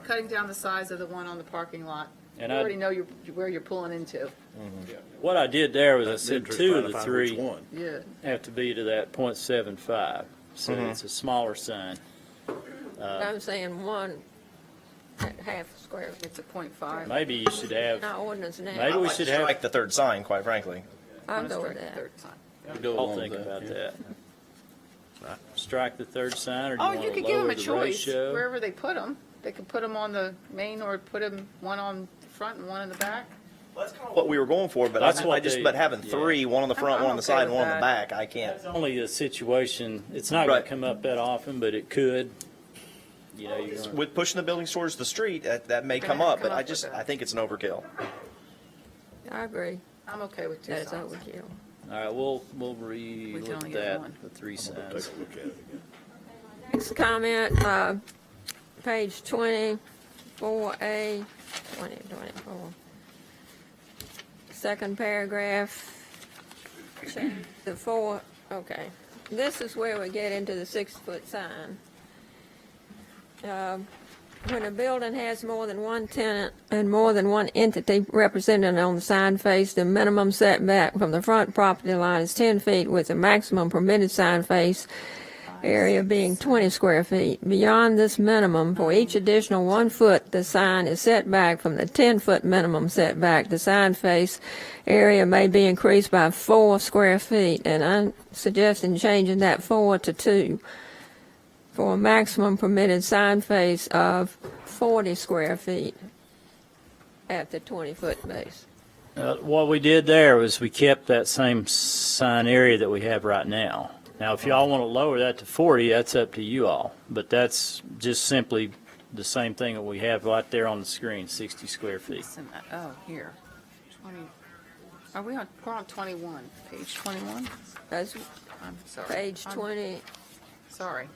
Cutting down the size of the one on the parking lot. You And already know where you're pulling into. What I did there was I said Interest 2 trying of to the find which 3 one. Yeah. have to be to that .75, so it's a smaller sign. I'm saying 1 at half a square. It's a .5. Maybe you should have, Our ordinance now. maybe we should have, Strike the 3rd sign, quite frankly. I'll Wanna go with strike the that. third sign. I'll think about that. Strike the 3rd sign, or do Oh, you you want could to give them lower a the choice, ratio? wherever they put them. They could put them on the main or put them one on the front and one in the back. That's kind of what we were going for, but That's I what just they- but having yeah. 3, one on the front, I'm one on the okay side, and with one on the that. back, I can't. It's only a situation, it's not going Right. to come up that often, but it could. You know, you're gonna, With pushing the buildings towards the street, that may come Gonna up, come but up I with just that. I think it's an overkill. I agree. I'm okay with 2 That is signs. overkill. all right, we'll We can re-look only at get that, one. the 3 Take signs. a look at it again. Next comment, page 24A, 24. Second paragraph, the 4, okay. This is where we get into the 6-foot sign. When a building has more than one tenant and more than one entity represented on the sign face, the minimum setback from the front property line is 10 feet with the maximum permitted sign face area being 20 square feet. Beyond this minimum, for each additional 1 foot, the sign is set back from the 10-foot minimum setback. The sign face area may be increased by 4 square feet, and I'm suggesting changing that 4 to 2 for a maximum permitted sign face of 40 square feet at the 20-foot base. What we did there was we kept that same sign area that we have right now. Now, if y'all want to lower that to 40, that's up to you all, but that's just simply the same thing that we have right there on the screen, 60 square feet. Listen, oh, here, 20, we're on 21, page 21? That's I'm sorry. page 20. Sorry.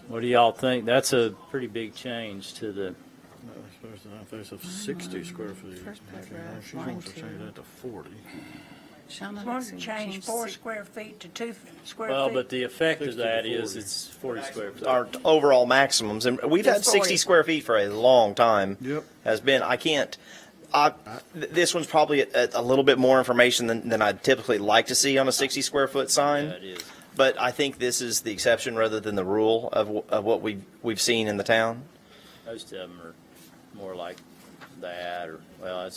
What do y'all think? That's a pretty big change to the There's a 60 square feet. First paragraph, She line wants to change two. that to 40. Shall not Want exceed- to change 4 six- square feet to 2 square Well, feet? but the effect of 60 to that is 40. it's 40 square feet. Our overall maximums, and we've had It's 40. 60 square feet for a long time. Yep. Has been, I can't, this one's probably a little bit more information than I'd typically like to see on a 60 square foot sign. Yeah, it is. But I think this is the exception rather than the rule of what we've seen in the town. Most of them are more like that, or, well,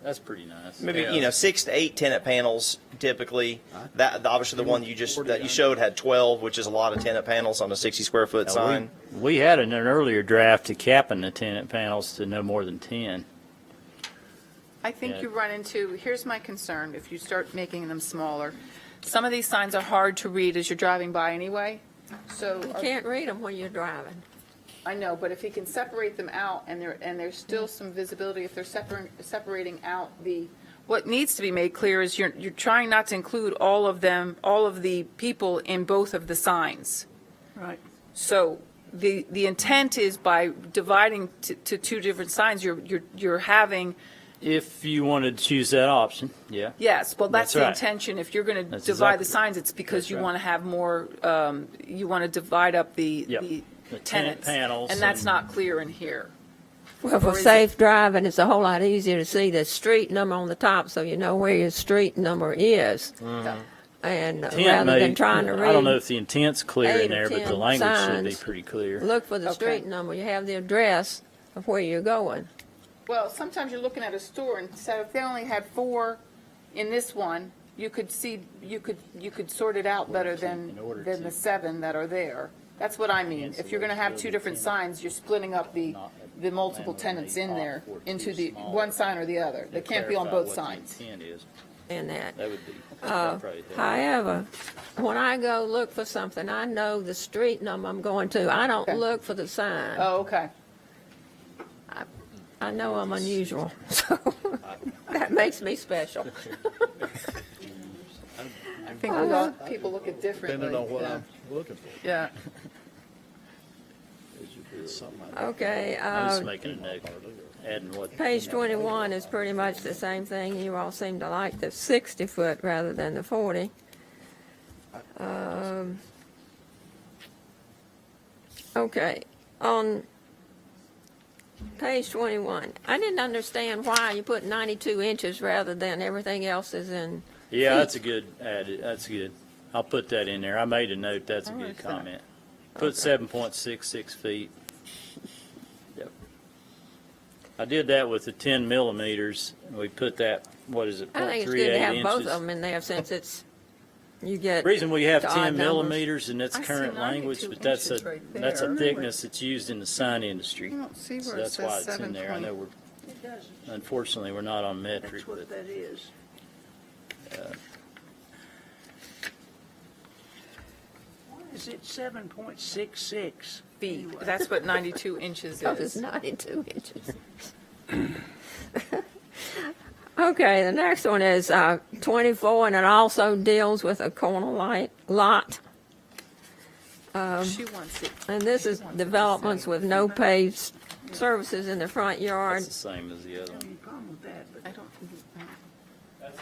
that's pretty nice. Maybe, Yeah. 6 to 8 tenant panels typically. That obviously the one that you showed had 12, which is a lot of tenant panels on a 60 square foot Now, sign. we had in an earlier draft to capping the tenant panels to no more than 10. I think Yeah. you run into, here's my concern, if you start making them smaller. Some of these signs are hard to read as you're driving by anyway, so. You can't read them when you're driving. I know, but if he can separate them out and there's still some visibility, if they're separating out what needs to be made clear is you're trying not to include all of them, all of the people in both of the signs. Right. So the intent is by dividing to two different signs, you're having, If you wanted to choose that option, yeah. yes, well, that's the right. intention. If you're going to That's divide exactly the signs, it's because That's you right. want to have more, you want to divide up Yep. the The tenant tenants. panels And that's and- not clear in here. Well, for Or is safe driving, it's a whole lot easier to see the street number on the top so you know where your street number is. And Intent rather may- than trying to I don't know read, if the intent's clear 8 in or there, but 10 the language should be signs. pretty clear. look for the Okay. street number. You have the address of where you're going. Well, sometimes you're looking at a store, and so if they only had 4 in this one, you could see, you could sort it out better than the 7 that are there. That's what I mean. If you're going to have 2 different signs, you're splitting up the multiple tenants in there into the one sign or the other. They can't be on Clarify both what the signs. intent is. And that. That would be. probably help. However, when I go look for something, I know the street number I'm going to. I don't Okay. look for the sign. Oh, okay. I know I'm unusual, so that makes me special. I think people look at differently. Depending on what yeah. I'm looking for. Yeah. Okay, I'm just making a note, adding what. page 21 is pretty much the same thing. You all seem to like the 60-foot rather than the 40. Okay, on page 21, I didn't understand why you put 92 inches rather than everything else is in Yeah, feet. that's a good added, that's good. I'll put that in there. I made a note, that's a I good like that. comment. Put 7.66 feet. Yep. I did that with the 10 millimeters. We put that, what is it, I think it's .38 good to have inches. both of them in there since it's, you get. The reason we have to odd 10 numbers. millimeters, and that's I see current 92 language, but that's inches right that's a there. thickness that's used in the sign industry. I don't see So where it that's why says it's in there. I know It doesn't. unfortunately, we're not on metric, That's but what that is. Why is it 7.66? feet. That's what 92 inches Because it's is. 92 inches. Okay, the next one is 24, and it also deals with a corner lot. She wants it. And this is developments with no paved services in the front yard. that's the same as the other one. Any problem with that? But I don't,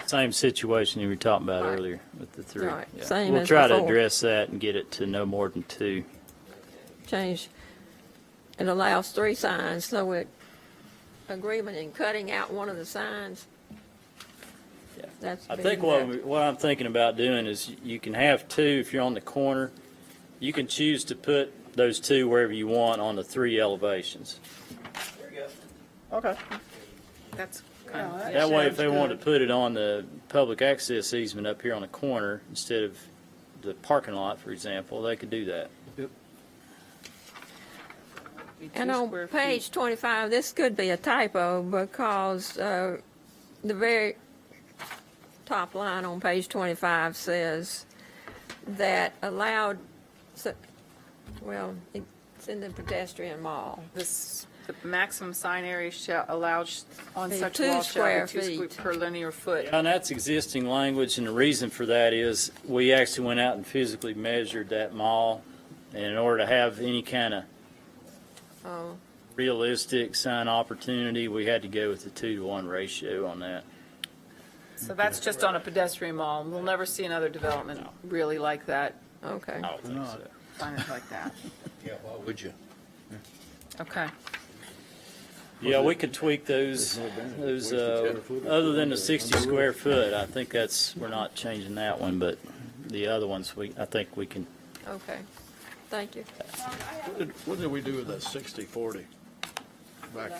Same situation you were talking about Right. earlier with the 3. Right, Yeah. same We'll as try to before. address that and get it to no more than 2. Change, it allows 3 signs, so it, agreement in cutting out one of the signs. Yeah. That's I been think met. what I'm thinking about doing is you can have 2 if you're on the corner. You can choose to put those 2 wherever you want on the 3 elevations. There you go. Okay. that's kind of, That way, if they sounds want to good. put it on the public access easement up here on the corner instead of the parking lot, for example, they could do that. And on page 25, this could be a typo because the very top line on page 25 says that allowed, well, it's in the pedestrian mall. the maximum sign area shall allow on Be such 2 wall shall square be 2 feet. per linear foot. And that's existing language, and the reason for that is we actually went out and physically measured that mall, and in order to have any kind of Oh, realistic sign opportunity, we had to go with the 2-to-1 ratio on that. So that's just on a pedestrian mall. We'll never see another development really like that, Okay. I don't think so. find it like that. Yeah, why would you? Okay. Yeah, we could tweak those, other than the 60 square foot, I think we're not changing that one, but the other ones, I think we can. Okay. Thank you. What did we do with that 60/40? Back,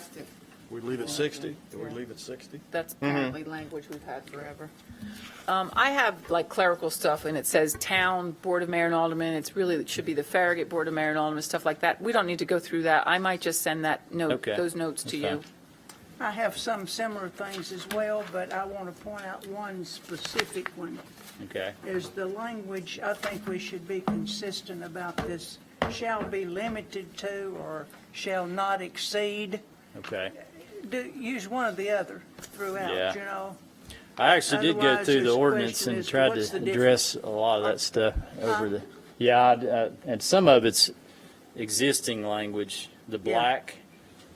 we leave it 60? Did we leave it 60? That's apparently language we've had forever. I have like clerical stuff, and it says Town Board of Mayor and Aldermen. It should be the Farragut Board of Mayor and Aldermen, stuff like that. We don't need to go through that. I might just send that note, Okay. those notes to That's you. fine. I have some similar things as well, but I want to point out one specific one. Okay. Is the language, I think we should be consistent about this, shall be limited to or shall not exceed. Okay. Use one or the other throughout, Yeah. you know? I actually did go Otherwise, through the there's a ordinance question and as to tried what's to the address a lot of that stuff over the, yeah, and some of it's existing language. The black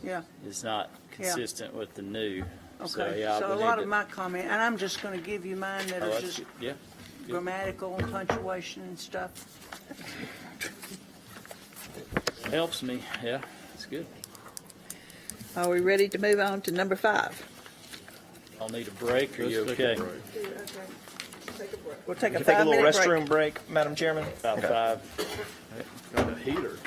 Yeah, is not consistent with the new. So, okay. yeah, So we a need lot to- of my comment, and I'm just going to give you mine that Oh, are that's just good. Yeah. grammatical and punctuation and stuff. Helps me. Yeah, it's good. Are we ready to move on to number 5? I'll need a break. Are you Let's take a okay? break. We'll take a Can we take a little 5-minute break. restroom break, Madam Chairman? About Okay. 5. Got a heater.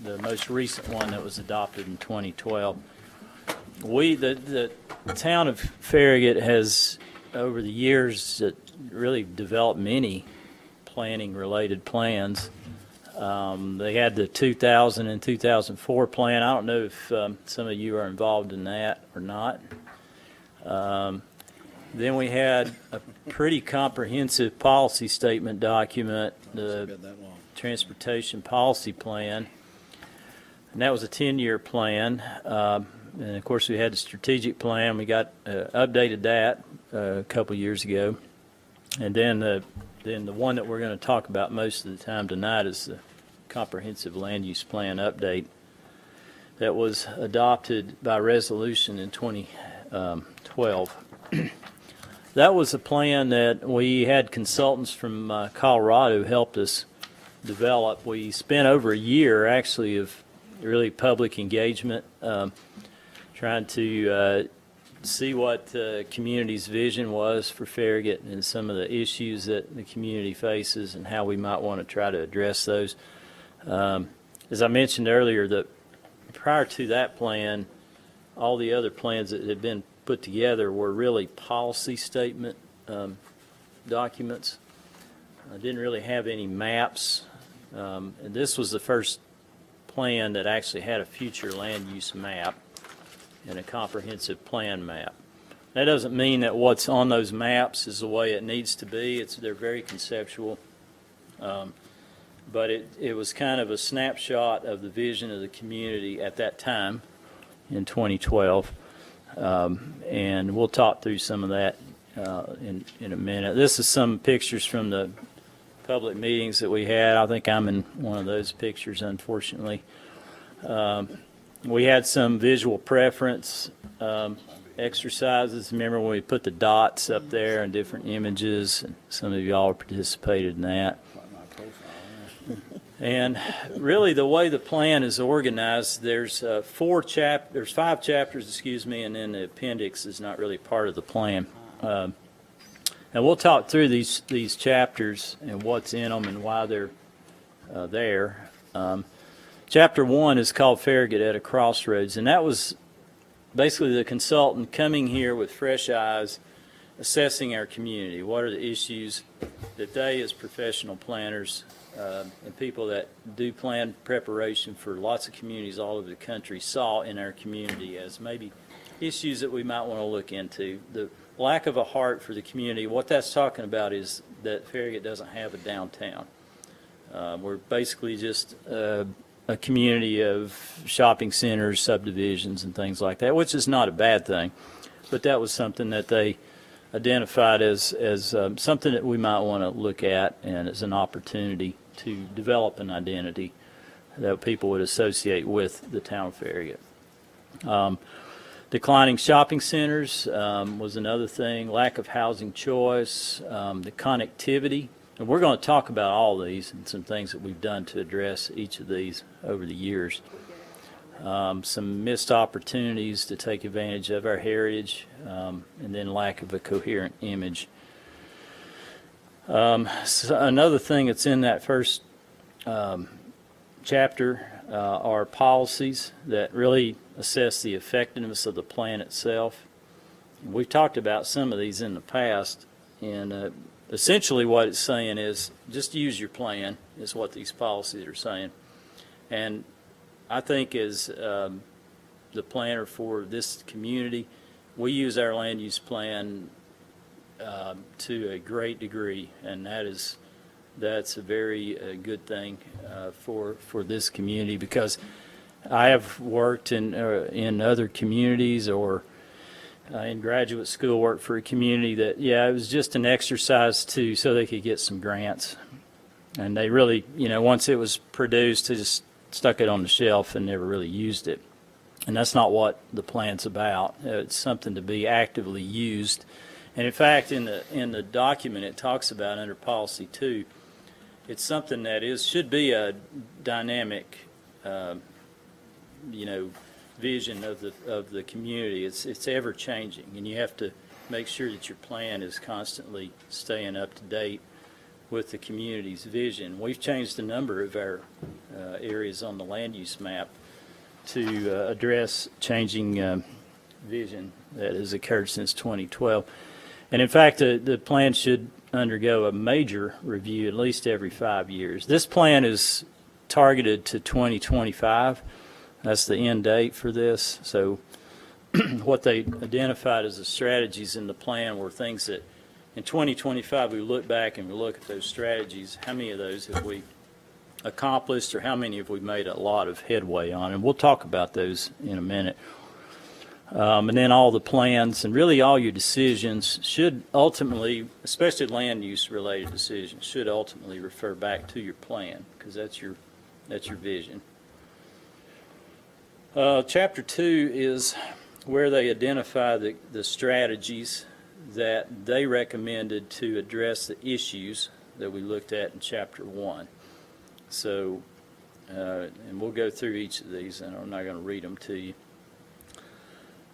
The most recent one that was adopted in 2012. The town of Farragut has, over the years, really developed many planning-related plans. They had the 2000 and 2004 plan. I don't know if some of you are involved in that or not. Then we had a pretty comprehensive policy statement document, the Been that long. Transportation Policy Plan. And that was a 10-year plan. And of course, we had the strategic plan. We got updated that a couple years ago. And then the one that we're going to talk about most of the time tonight is the comprehensive land use plan update that was adopted by resolution in 2012. That was a plan that we had consultants from Colorado helped us develop. We spent over a year actually of really public engagement, trying to see what the community's vision was for Farragut and some of the issues that the community faces and how we might want to try to address those. As I mentioned earlier, prior to that plan, all the other plans that had been put together were really policy statement documents. I didn't really have any maps. And this was the first plan that actually had a future land use map and a comprehensive plan map. That doesn't mean that what's on those maps is the way it needs to be. They're very conceptual. But it was kind of a snapshot of the vision of the community at that time in 2012. And we'll talk through some of that in a minute. This is some pictures from the public meetings that we had. I think I'm in one of those pictures, unfortunately. We had some visual preference exercises. Remember when we put the dots up there and different images? Some of y'all participated in that. And really, the way the plan is organized, there's 5 chapters, and then the appendix is not really part of the plan. And we'll talk through these chapters and what's in them and why they're there. Chapter 1 is called Farragut at a Crossroads, and that was basically the consultant coming here with fresh eyes, assessing our community. What are the issues that they, as professional planners and people that do plan preparation for lots of communities all over the country, saw in our community as maybe issues that we might want to look into. The lack of a heart for the community, what that's talking about is that Farragut doesn't have a downtown. We're basically just a community of shopping centers, subdivisions, and things like that, which is not a bad thing. But that was something that they identified as something that we might want to look at and as an opportunity to develop an identity that people would associate with the town of Farragut. Declining shopping centers was another thing, lack of housing choice, the connectivity. And we're going to talk about all these and some things that we've done to address each of these over the years. Some missed opportunities to take advantage of our heritage, and then lack of a coherent image. So another thing that's in that first chapter are policies that really assess the effectiveness of the plan itself. We've talked about some of these in the past, and essentially what it's saying is just use your plan is what these policies are saying. And I think as the planner for this community, we use our land use plan to a great degree, and that's a very good thing for this community, because I have worked in other communities or in graduate school, worked for a community that, it was just an exercise so they could get some grants. And they really, once it was produced, they just stuck it on the shelf and never really used it. And that's not what the plan's about. It's something to be actively used. And in fact, in the document, it talks about under policy 2, it's something that should be a dynamic, vision of the community. It's ever changing, and you have to make sure that your plan is constantly staying up to date with the community's vision. We've changed a number of our areas on the land use map to address changing vision that has occurred since 2012. And in fact, the plan should undergo a major review at least every 5 years. This plan is targeted to 2025. That's the end date for this. So what they identified as the strategies in the plan were things that in 2025 we look back and we look at those strategies, how many of those have we accomplished or how many have we made a lot of headway on, and we'll talk about those in a minute. And then all the plans and really all your decisions should ultimately, especially land use related decisions, should ultimately refer back to your plan, because that's your vision. Chapter 2 is where they identify the strategies that they recommended to address the issues that we looked at in Chapter 1. So, and we'll go through each of these, and I'm not going to read them to you.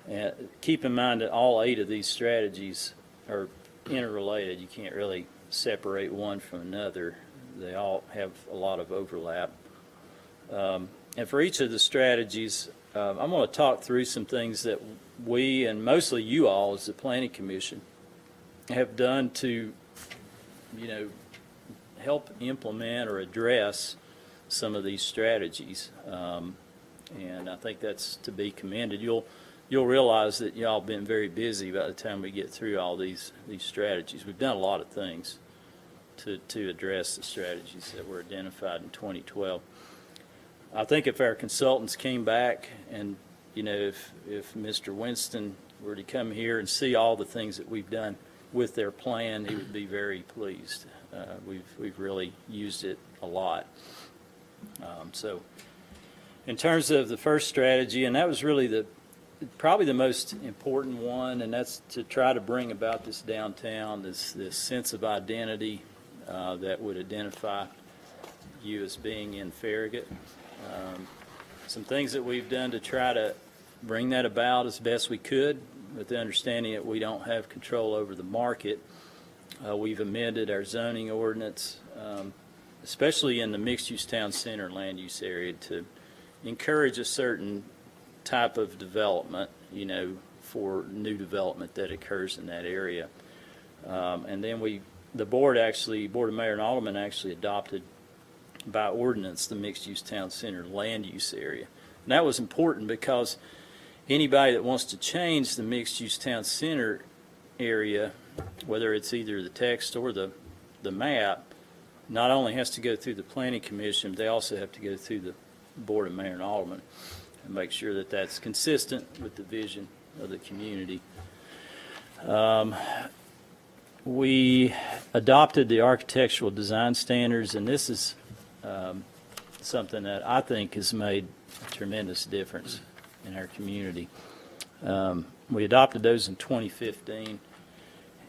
And keep in mind that all 8 of these strategies are interrelated. You can't really separate one from another. They all have a lot of overlap. And for each of the strategies, I'm going to talk through some things that we, and mostly you all as the Planning Commission, have done to, help implement or address some of these strategies. And I think that's to be commended. You'll realize that y'all have been very busy by the time we get through all these strategies. We've done a lot of things to address the strategies that were identified in 2012. I think if our consultants came back and, if Mr. Winston were to come here and see all the things that we've done with their plan, he would be very pleased. We've really used it a lot. So in terms of the first strategy, and that was really probably the most important one, and that's to try to bring about this downtown, this sense of identity that would identify you as being in Farragut. Some things that we've done to try to bring that about as best we could, with the understanding that we don't have control over the market. We've amended our zoning ordinance, especially in the mixed-use town center land use area, to encourage a certain type of development, for new development that occurs in that area. And then the board of mayor and aldermen actually adopted by ordinance the mixed-use town center land use area. And that was important because anybody that wants to change the mixed-use town center area, whether it's either the text or the map, not only has to go through the Planning Commission, but they also have to go through Board of Mayor and Aldermen and make sure that that's consistent with the vision of the community. We adopted the architectural design standards, and this is something that I think has made a tremendous difference in our community. We adopted those in 2015,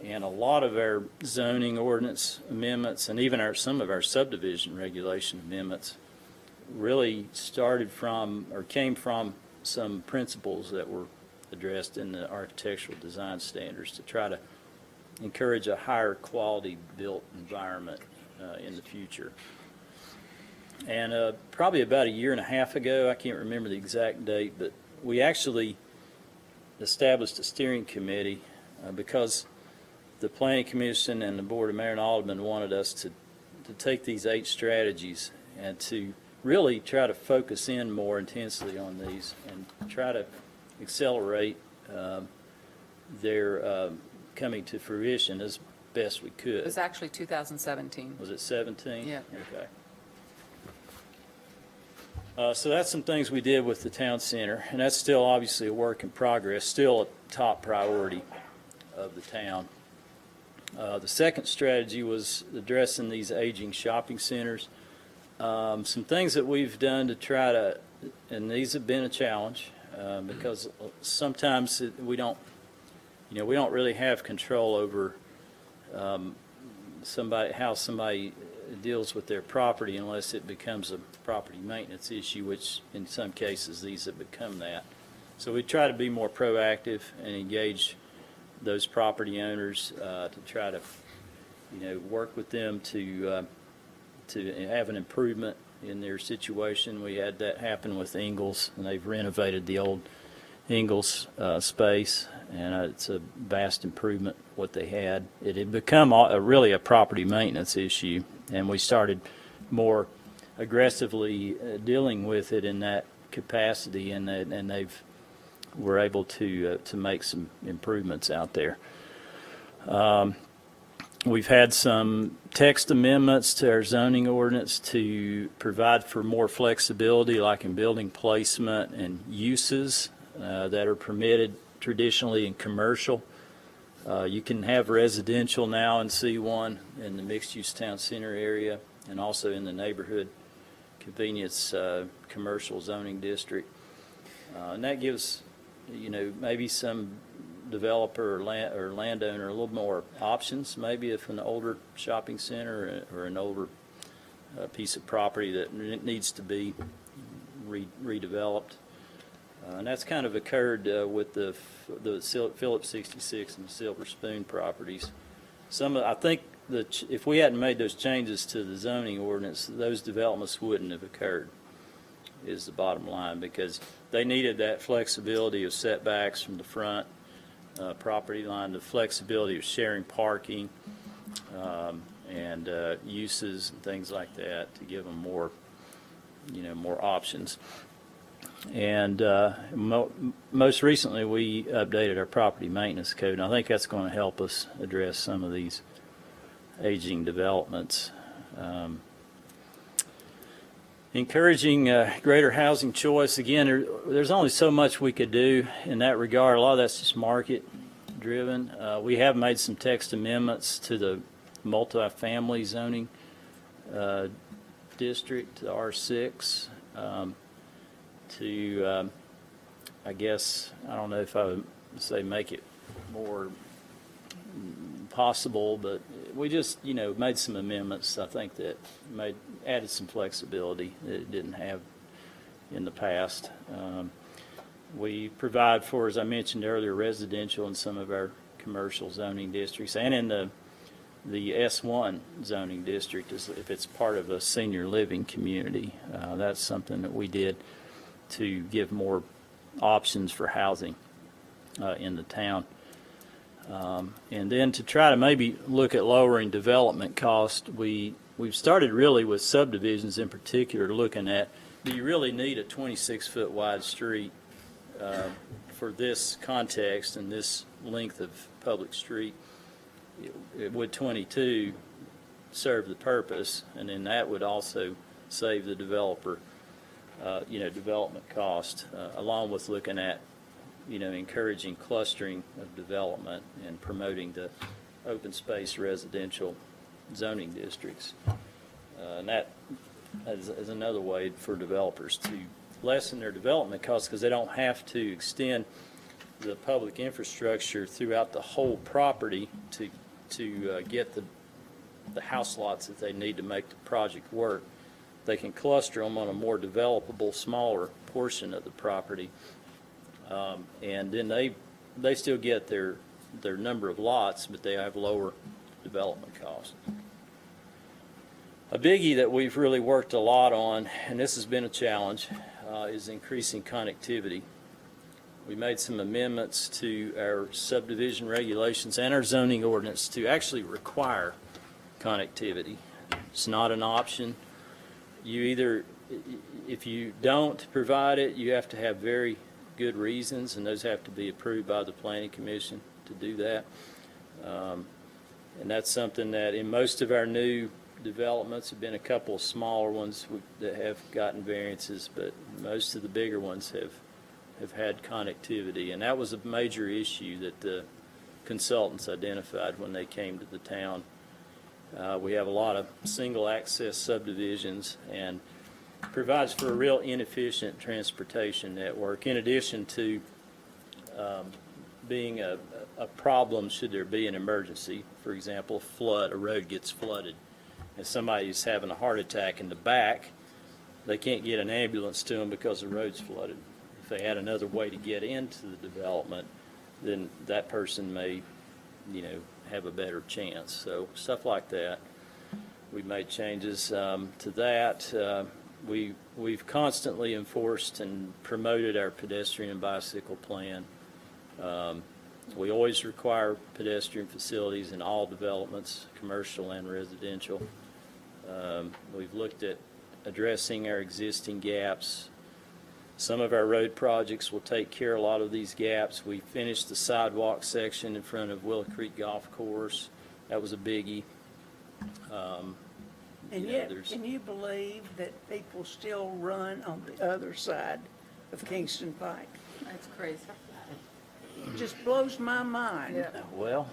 and a lot of our zoning ordinance amendments and even some of our subdivision regulation amendments really started from or came from some principles that were addressed in the architectural design standards to try to encourage a higher quality built environment in the future. And probably about a year and a half ago, I can't remember the exact date, but we actually established a steering committee because the Planning Commission and the Board of Mayor and Aldermen wanted us to take these 8 strategies and to really try to focus in more intensely on these and try to accelerate their coming to fruition as best we could. It was actually 2017. Was it 17? Yeah. Okay. So that's some things we did with the town center, and that's still obviously a work in progress, still a top priority of the town. The second strategy was addressing these aging shopping centers. Some things that we've done to try to, and these have been a challenge because sometimes we don't really have control over how somebody deals with their property unless it becomes a property maintenance issue, which in some cases these have become that. So we try to be more proactive and engage those property owners to try to, work with them to have an improvement in their situation. We had that happen with Ingalls, and they've renovated the old Ingalls space, and it's a vast improvement what they had. It had become really a property maintenance issue, and we started more aggressively dealing with it in that capacity, and they've were able to make some improvements out there. We've had some text amendments to our zoning ordinance to provide for more flexibility, like in building placement and uses that are permitted traditionally in commercial. You can have residential now in C1 in the mixed-use town center area and also in the neighborhood convenience commercial zoning district. And that gives, maybe some developer or landowner a little more options, maybe if an older shopping center or an older piece of property that needs to be redeveloped. And that's kind of occurred with the Phillips 66 and the Silver Spoon properties. I think that if we hadn't made those changes to the zoning ordinance, those developments wouldn't have occurred, is the bottom line, because they needed that flexibility of setbacks from the front property line, the flexibility of sharing parking and uses and things like that to give them more, more options. And most recently, we updated our property maintenance code, and I think that's going to help us address some of these aging developments. Encouraging greater housing choice. Again, there's only so much we could do in that regard. A lot of that's just market-driven. We have made some text amendments to the multifamily zoning district, the R6. To, I guess, I don't know if I would say make it more possible, but we just, made some amendments, I think, that added some flexibility that it didn't have in the past. We provide for, as I mentioned earlier, residential in some of our commercial zoning districts, and in the S1 zoning district, if it's part of a senior living community. That's something that we did to give more options for housing in the town. And then to try to maybe look at lowering development cost, we've started really with subdivisions in particular, looking at, do you really need a 26-foot wide street for this context and this length of public street? Would 22 serve the purpose? And then that would also save the developer development cost, along with looking at, encouraging clustering of development and promoting the open space residential zoning districts. And that is another way for developers to lessen their development costs, because they don't have to extend the public infrastructure throughout the whole property to get the house lots that they need to make the project work. They can cluster them on a more developable, smaller portion of the property, and then they still get their number of lots, but they have lower development costs. A biggie that we've really worked a lot on, and this has been a challenge, is increasing connectivity. We made some amendments to our subdivision regulations and our zoning ordinance to actually require connectivity. It's not an option. If you don't provide it, you have to have very good reasons, and those have to be approved by the Planning Commission to do that. And that's something that in most of our new developments have been a couple of smaller ones that have gotten variances, but most of the bigger ones have had connectivity. And that was a major issue that the consultants identified when they came to the town. We have a lot of single access subdivisions, and provides for a real inefficient transportation network, in addition to being a problem should there be an emergency. For example, a road gets flooded and somebody's having a heart attack in the back, they can't get an ambulance to them because the road's flooded. If they had another way to get into the development, then that person may, have a better chance. So stuff like that. We've made changes to that. We've constantly enforced and promoted our pedestrian and bicycle plan. We always require pedestrian facilities in all developments, commercial and residential. We've looked at addressing our existing gaps. Some of our road projects will take care of a lot of these gaps. We finished the sidewalk section in front of Willow Creek Golf Course. That was a biggie. And yet, can you believe that people still run on the other side of Kingston Pike? That's crazy. It just blows my mind. Yeah. Well,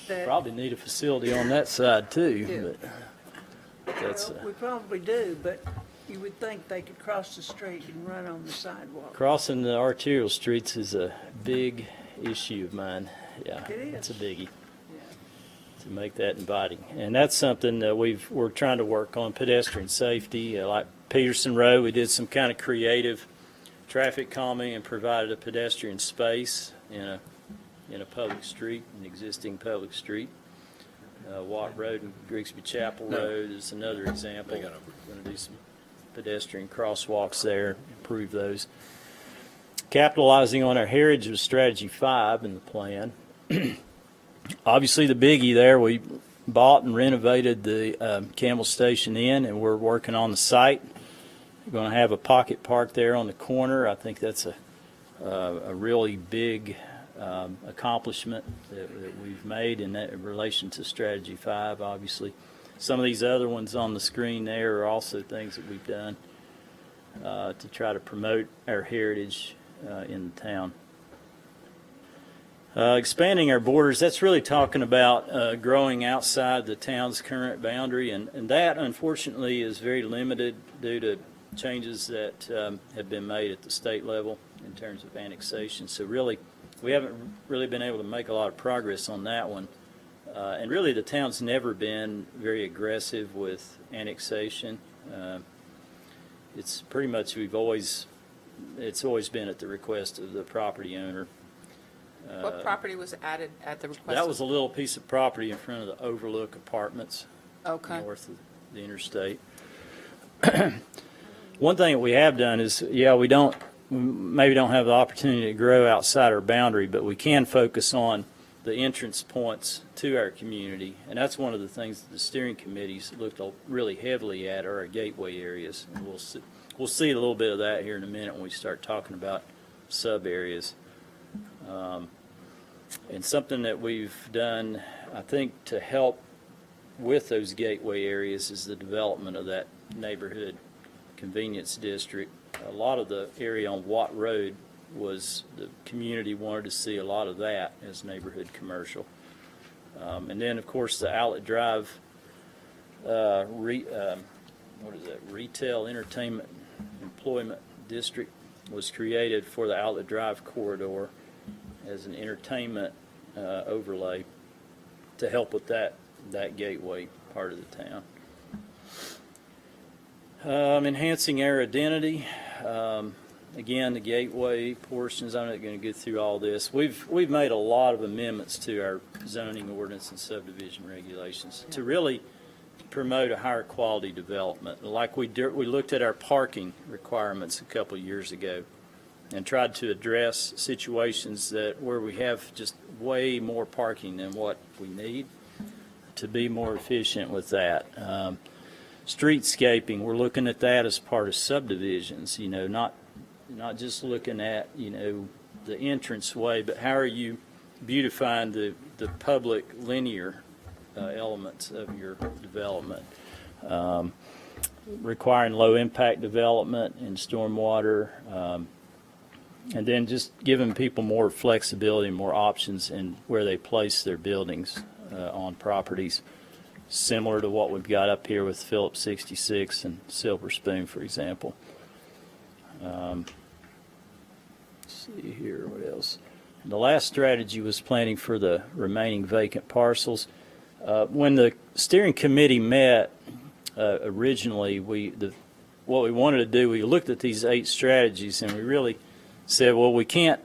that- probably need a facility on that side too, but that's Well, we probably do, but you would think they could cross the street and run on the sidewalk. crossing the arterial streets is a big issue of mine. Yeah, It is. it's a biggie to make that inviting, and that's something that we're trying to work on. Pedestrian safety, like Peterson Road, we did some kind of creative traffic calming and provided a pedestrian space in a public street, an existing public street. Watt Road and Grigsby Chapel Road is another example. We're going to do some pedestrian crosswalks there, improve those. Capitalizing on our heritage of Strategy 5 in the plan. Obviously, the biggie there, we bought and renovated the Campbell Station Inn, and we're working on the site. We're going to have a pocket park there on the corner. I think that's a really big accomplishment that we've made in that in relation to Strategy 5, obviously. Some of these other ones on the screen there are also things that we've done to try to promote our heritage in the town. Expanding our borders, that's really talking about growing outside the town's current boundary, and that unfortunately is very limited due to changes that have been made at the state level in terms of annexation. So really, we haven't really been able to make a lot of progress on that one. And really, the town's never been very aggressive with annexation. It's pretty much it's always been at the request of the property owner. What property was added at the request? That was a little piece of property in front of the Overlook Apartments, Okay. north of the interstate. One thing that we have done is, we maybe don't have the opportunity to grow outside our boundary, but we can focus on the entrance points to our community, and that's one of the things that the steering committees looked really heavily at, are our gateway areas. And we'll see a little bit of that here in a minute when we start talking about sub areas. And something that we've done, I think, to help with those gateway areas is the development of that neighborhood convenience district a lot of the area on Watt Road was, the community wanted to see a lot of that as neighborhood commercial. And then, of course, the Outlet Drive, Retail Entertainment Employment District was created for the Outlet Drive corridor as an entertainment overlay to help with that gateway part of the town. Enhancing our identity. Again, the gateway portions, I'm not going to go through all this. We've made a lot of amendments to our zoning ordinance and subdivision regulations to really promote a higher quality development. Like we looked at our parking requirements a couple of years ago and tried to address situations where we have just way more parking than what we need to be more efficient with that. Streetscaping, we're looking at that as part of subdivisions, not just looking at, the entranceway, but how are you beautifying the public linear elements of your development. Requiring low impact development and stormwater, and then just giving people more flexibility and more options in where they place their buildings on properties, similar to what we've got up here with Phillips 66 and Silver Spoon, for example. Let's see here, what else? And the last strategy was planning for the remaining vacant parcels. When the steering committee met originally, what we wanted to do, we looked at these 8 strategies and we really said, well, we can't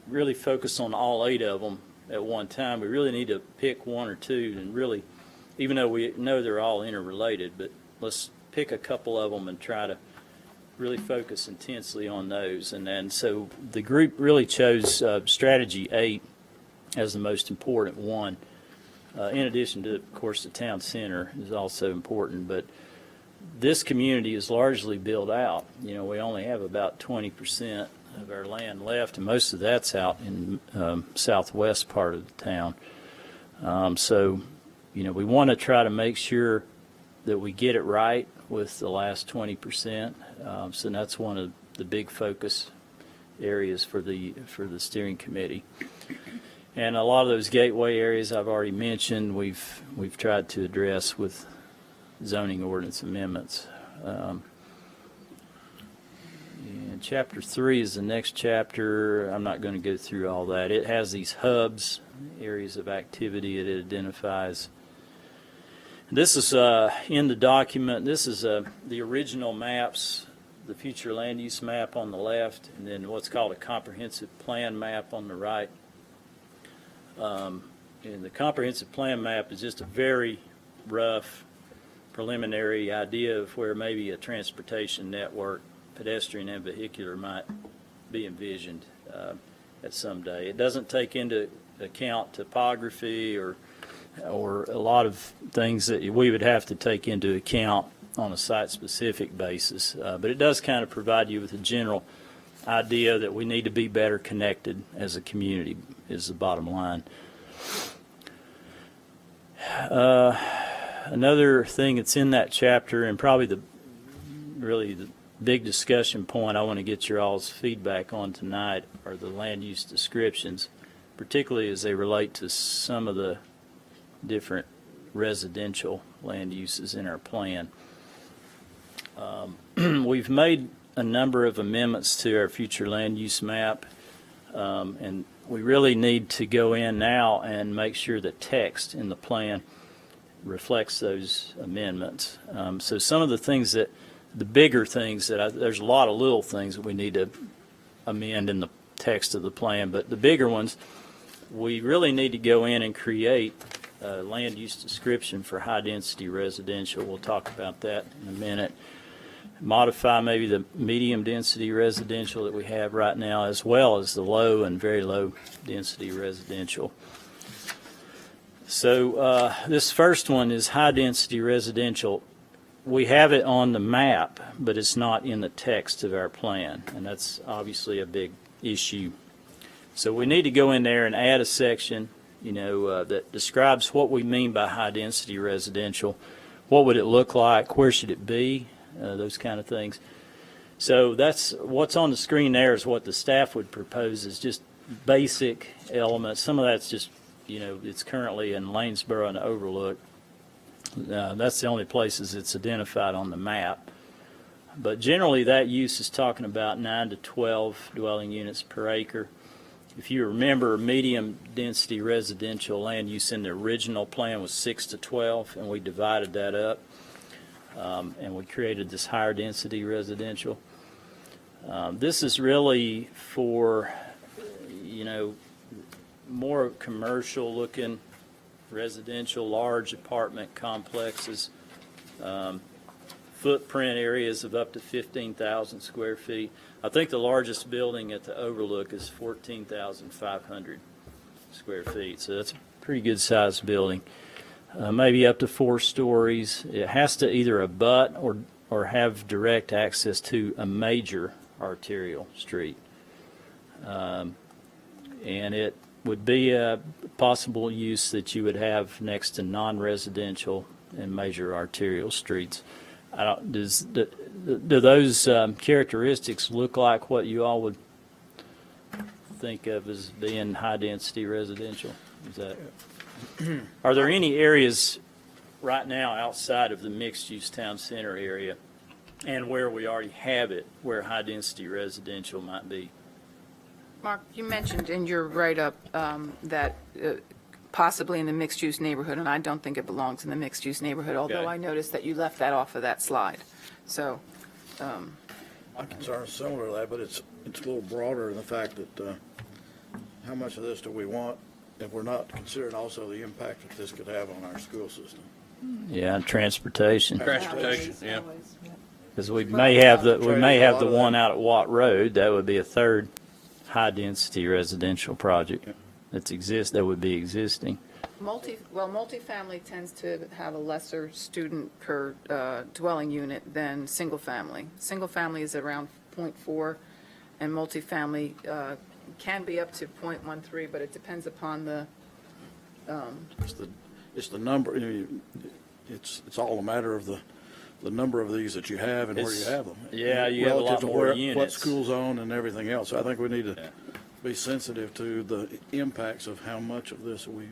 really focus on all 8 of them at one time. We really need to pick 1 or 2 and really, even though we know they're all interrelated, but let's pick a couple of them and try to really focus intensely on those. And then so the group really chose strategy 8 as the most important one. In addition to, of course, the town center is also important, but this community is largely built out. We only have about 20% of our land left, and most of that's out in southwest part of the town. So, we want to try to make sure that we get it right with the last 20%. So that's one of the big focus areas for the steering committee. And a lot of those gateway areas I've already mentioned, we've tried to address with zoning ordinance amendments. And Chapter 3 is the next chapter. I'm not going to go through all that. It has these hubs, areas of activity it identifies. This is in the document. This is the original maps, the future land use map on the left, and then what's called a comprehensive plan map on the right. And the comprehensive plan map is just a very rough preliminary idea of where maybe a transportation network, pedestrian and vehicular, might be envisioned at some day. It doesn't take into account topography or a lot of things that we would have to take into account on a site-specific basis. But it does kind of provide you with a general idea that we need to be better connected as a community is the bottom line. Another thing that's in that chapter, and probably the big discussion point I want to get your all's feedback on tonight, are the land use descriptions, particularly as they relate to some of the different residential land uses in our plan. We've made a number of amendments to our future land use map, and we really need to go in now and make sure the text in the plan reflects those amendments. So some of the things the bigger things there's a lot of little things that we need to amend in the text of the plan, but the bigger ones, we really need to go in and create a land use description for high density residential. We'll talk about that in a minute. Modify maybe the medium density residential that we have right now, as well as the low and very low density residential. So this first one is high density residential. We have it on the map, but it's not in the text of our plan, and that's obviously a big issue. So we need to go in there and add a section, that describes what we mean by high density residential. What would it look like? Where should it be? Those kind of things. So that's, what's on the screen there is what the staff would propose is just basic elements. Some of that's just, it's currently in Lanesboro and Overlook. That's the only places it's identified on the map. But generally, that use is talking about 9 to 12 dwelling units per acre. If you remember, medium-density residential land use in the original plan was 6 to 12, and we divided that up, and we created this higher-density residential. This is really for, more commercial-looking residential, large apartment complexes, footprint areas of up to 15,000 square feet. I think the largest building at the Overlook is 14,500 square feet, so that's a pretty good sized building. Maybe up to 4 stories. It has to either abut or have direct access to a major arterial street. And it would be a possible use that you would have next to non-residential and major arterial streets. Do those characteristics look like what you all would think of as being high-density residential? Are there any areas right now outside of the mixed-use town center area and where we already have it, where high-density residential might be? Mark, you mentioned in your write-up that possibly in the mixed-use neighborhood, and I don't think it belongs in the mixed-use neighborhood, although Okay. I noticed that you left that off of that slide. So, My concern is similar to that, but it's a little broader in the fact that how much of this do we want if we're not considering also the impact that this could have on our school system? Yeah, transportation. Transportation, yeah. Because we may have the one out at Watt Road. That would be a third high-density residential project that would be existing. multifamily tends to have a lesser student per dwelling unit than single-family. Single-family is around 0.4, and multifamily can be up to 0.13, but it depends upon the It's the number, it's all a matter of the number of these that you have and where you have them. Yeah, you have a lot Relative to more What units. school zone and everything else. So I think we need to be sensitive to the impacts of how much of this we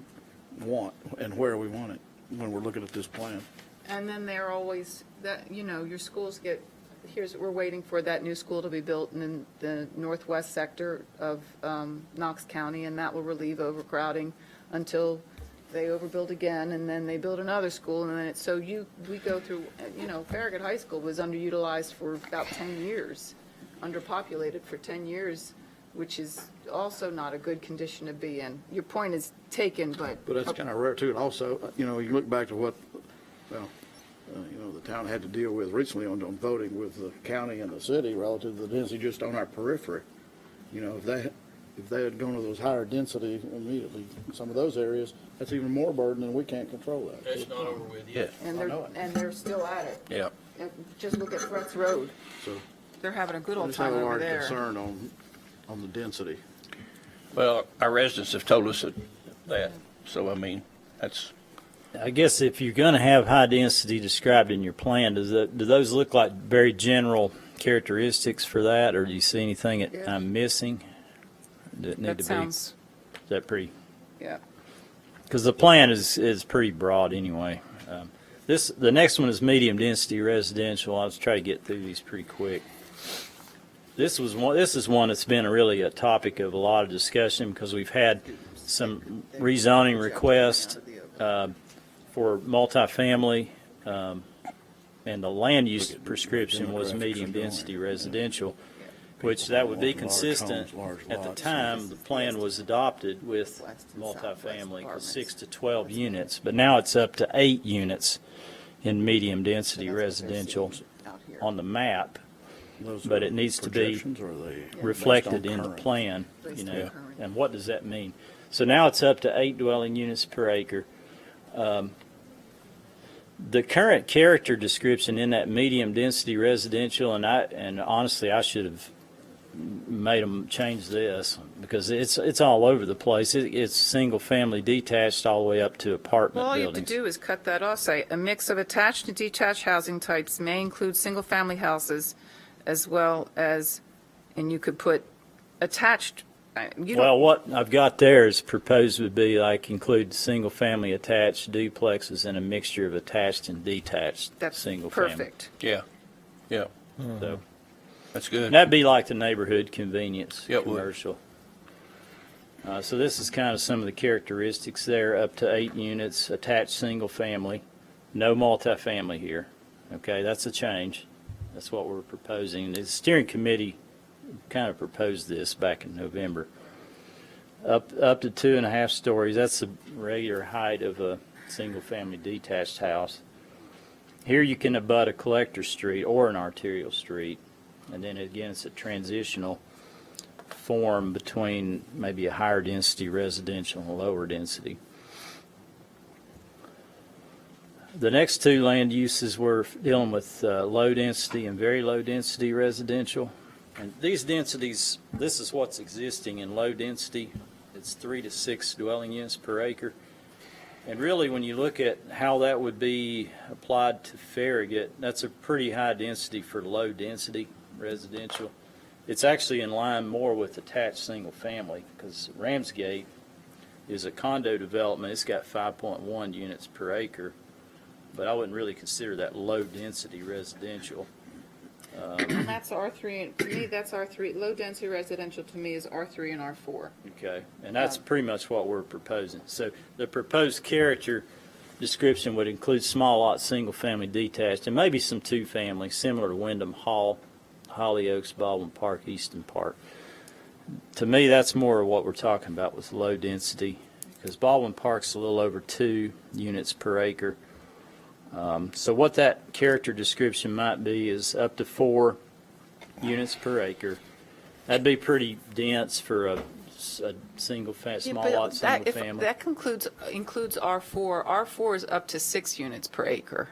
want and where we want it when we're looking at this plan. And then they're always, your schools we're waiting for that new school to be built in the northwest sector of Knox County, and that will relieve overcrowding until they overbuild again, and then they build another school, and then we go through, Farragut High School was underutilized for about 10 years, underpopulated for 10 years, which is also not a good condition to be in. Your point is taken, but that's kind of rare too. And also, you look back to what, the town had to deal with recently on voting with the county and the city relative to the density just on our periphery. If they had gone to those higher density immediately, some of those areas, that's even more burden and we can't control that. That's not over with yet. and they're still at it. Yeah. And just look at Threats Road. So They're having a good I old just have time a over large there. concern on the density. Well, our residents have told us that, so I mean, that's, I guess if you're going to have high density described in your plan, do those look like very general characteristics for that, or do you see anything that I'm missing that need That to sounds, be? Is that pretty? yeah. Because the plan is pretty broad anyway. The next one is medium density residential. I'll just try to get through these pretty quick. This is one that's been really a topic of a lot of discussion because we've had some rezoning requests for multifamily, and the land use prescription was medium density residential, which that would be consistent at the time the plan was adopted with multifamily, 6 to 12 units, but now it's up to 8 units in medium density residential on the map. But it needs to be reflected in the plan, and what does that mean? So now it's up to 8 dwelling units per acre. The current character description in that medium density residential, and honestly, I should have made them change this because it's all over the place. It's single family detached all the way up to apartment Well, all you buildings. have to do is cut that off, say, a mix of attached and detached housing types may include single-family houses, as well as, and you could put attached, you Well, don't, what I've got there is proposed would be like include single-family attached duplexes and a mixture of attached and detached that's single-family. perfect. Yeah, yeah, So, that's good. and that'd be like the neighborhood convenience Yeah, it would. commercial. So this is kind of some of the characteristics there, up to 8 units, attached single-family, no multifamily here. Okay, that's a change. That's what we're proposing. The steering committee kind of proposed this back in November. Up to 2.5 stories, that's the regular height of a single-family detached house. Here you can abut a collector street or an arterial street, and then again, it's a transitional form between maybe a higher density residential and a lower density. The next two land uses we're dealing with low density and very low density residential. And these densities, this is what's existing in low density. It's 3 to 6 dwelling units per acre. And really, when you look at how that would be applied to Farragut, that's a pretty high density for low density residential. It's actually in line more with attached single family, because Ramsgate is a condo development. It's got 5.1 units per acre, but I wouldn't really consider that low density residential. And that's R3, to me, that's R3, low density residential to me is R3 and R4. Okay, and that's pretty much what we're proposing. So the proposed character description would include small lot, single family detached, and maybe some two family, similar to Wyndham Hall, Holly Oaks, Baldwin Park, Easton Park. To me, that's more of what we're talking about with low density, because Baldwin Park's a little over 2 units per acre. So what that character description might be is up to 4 units per acre. That'd be pretty dense for a single small lot, single family. That includes R4. R4 is up to 6 units per acre.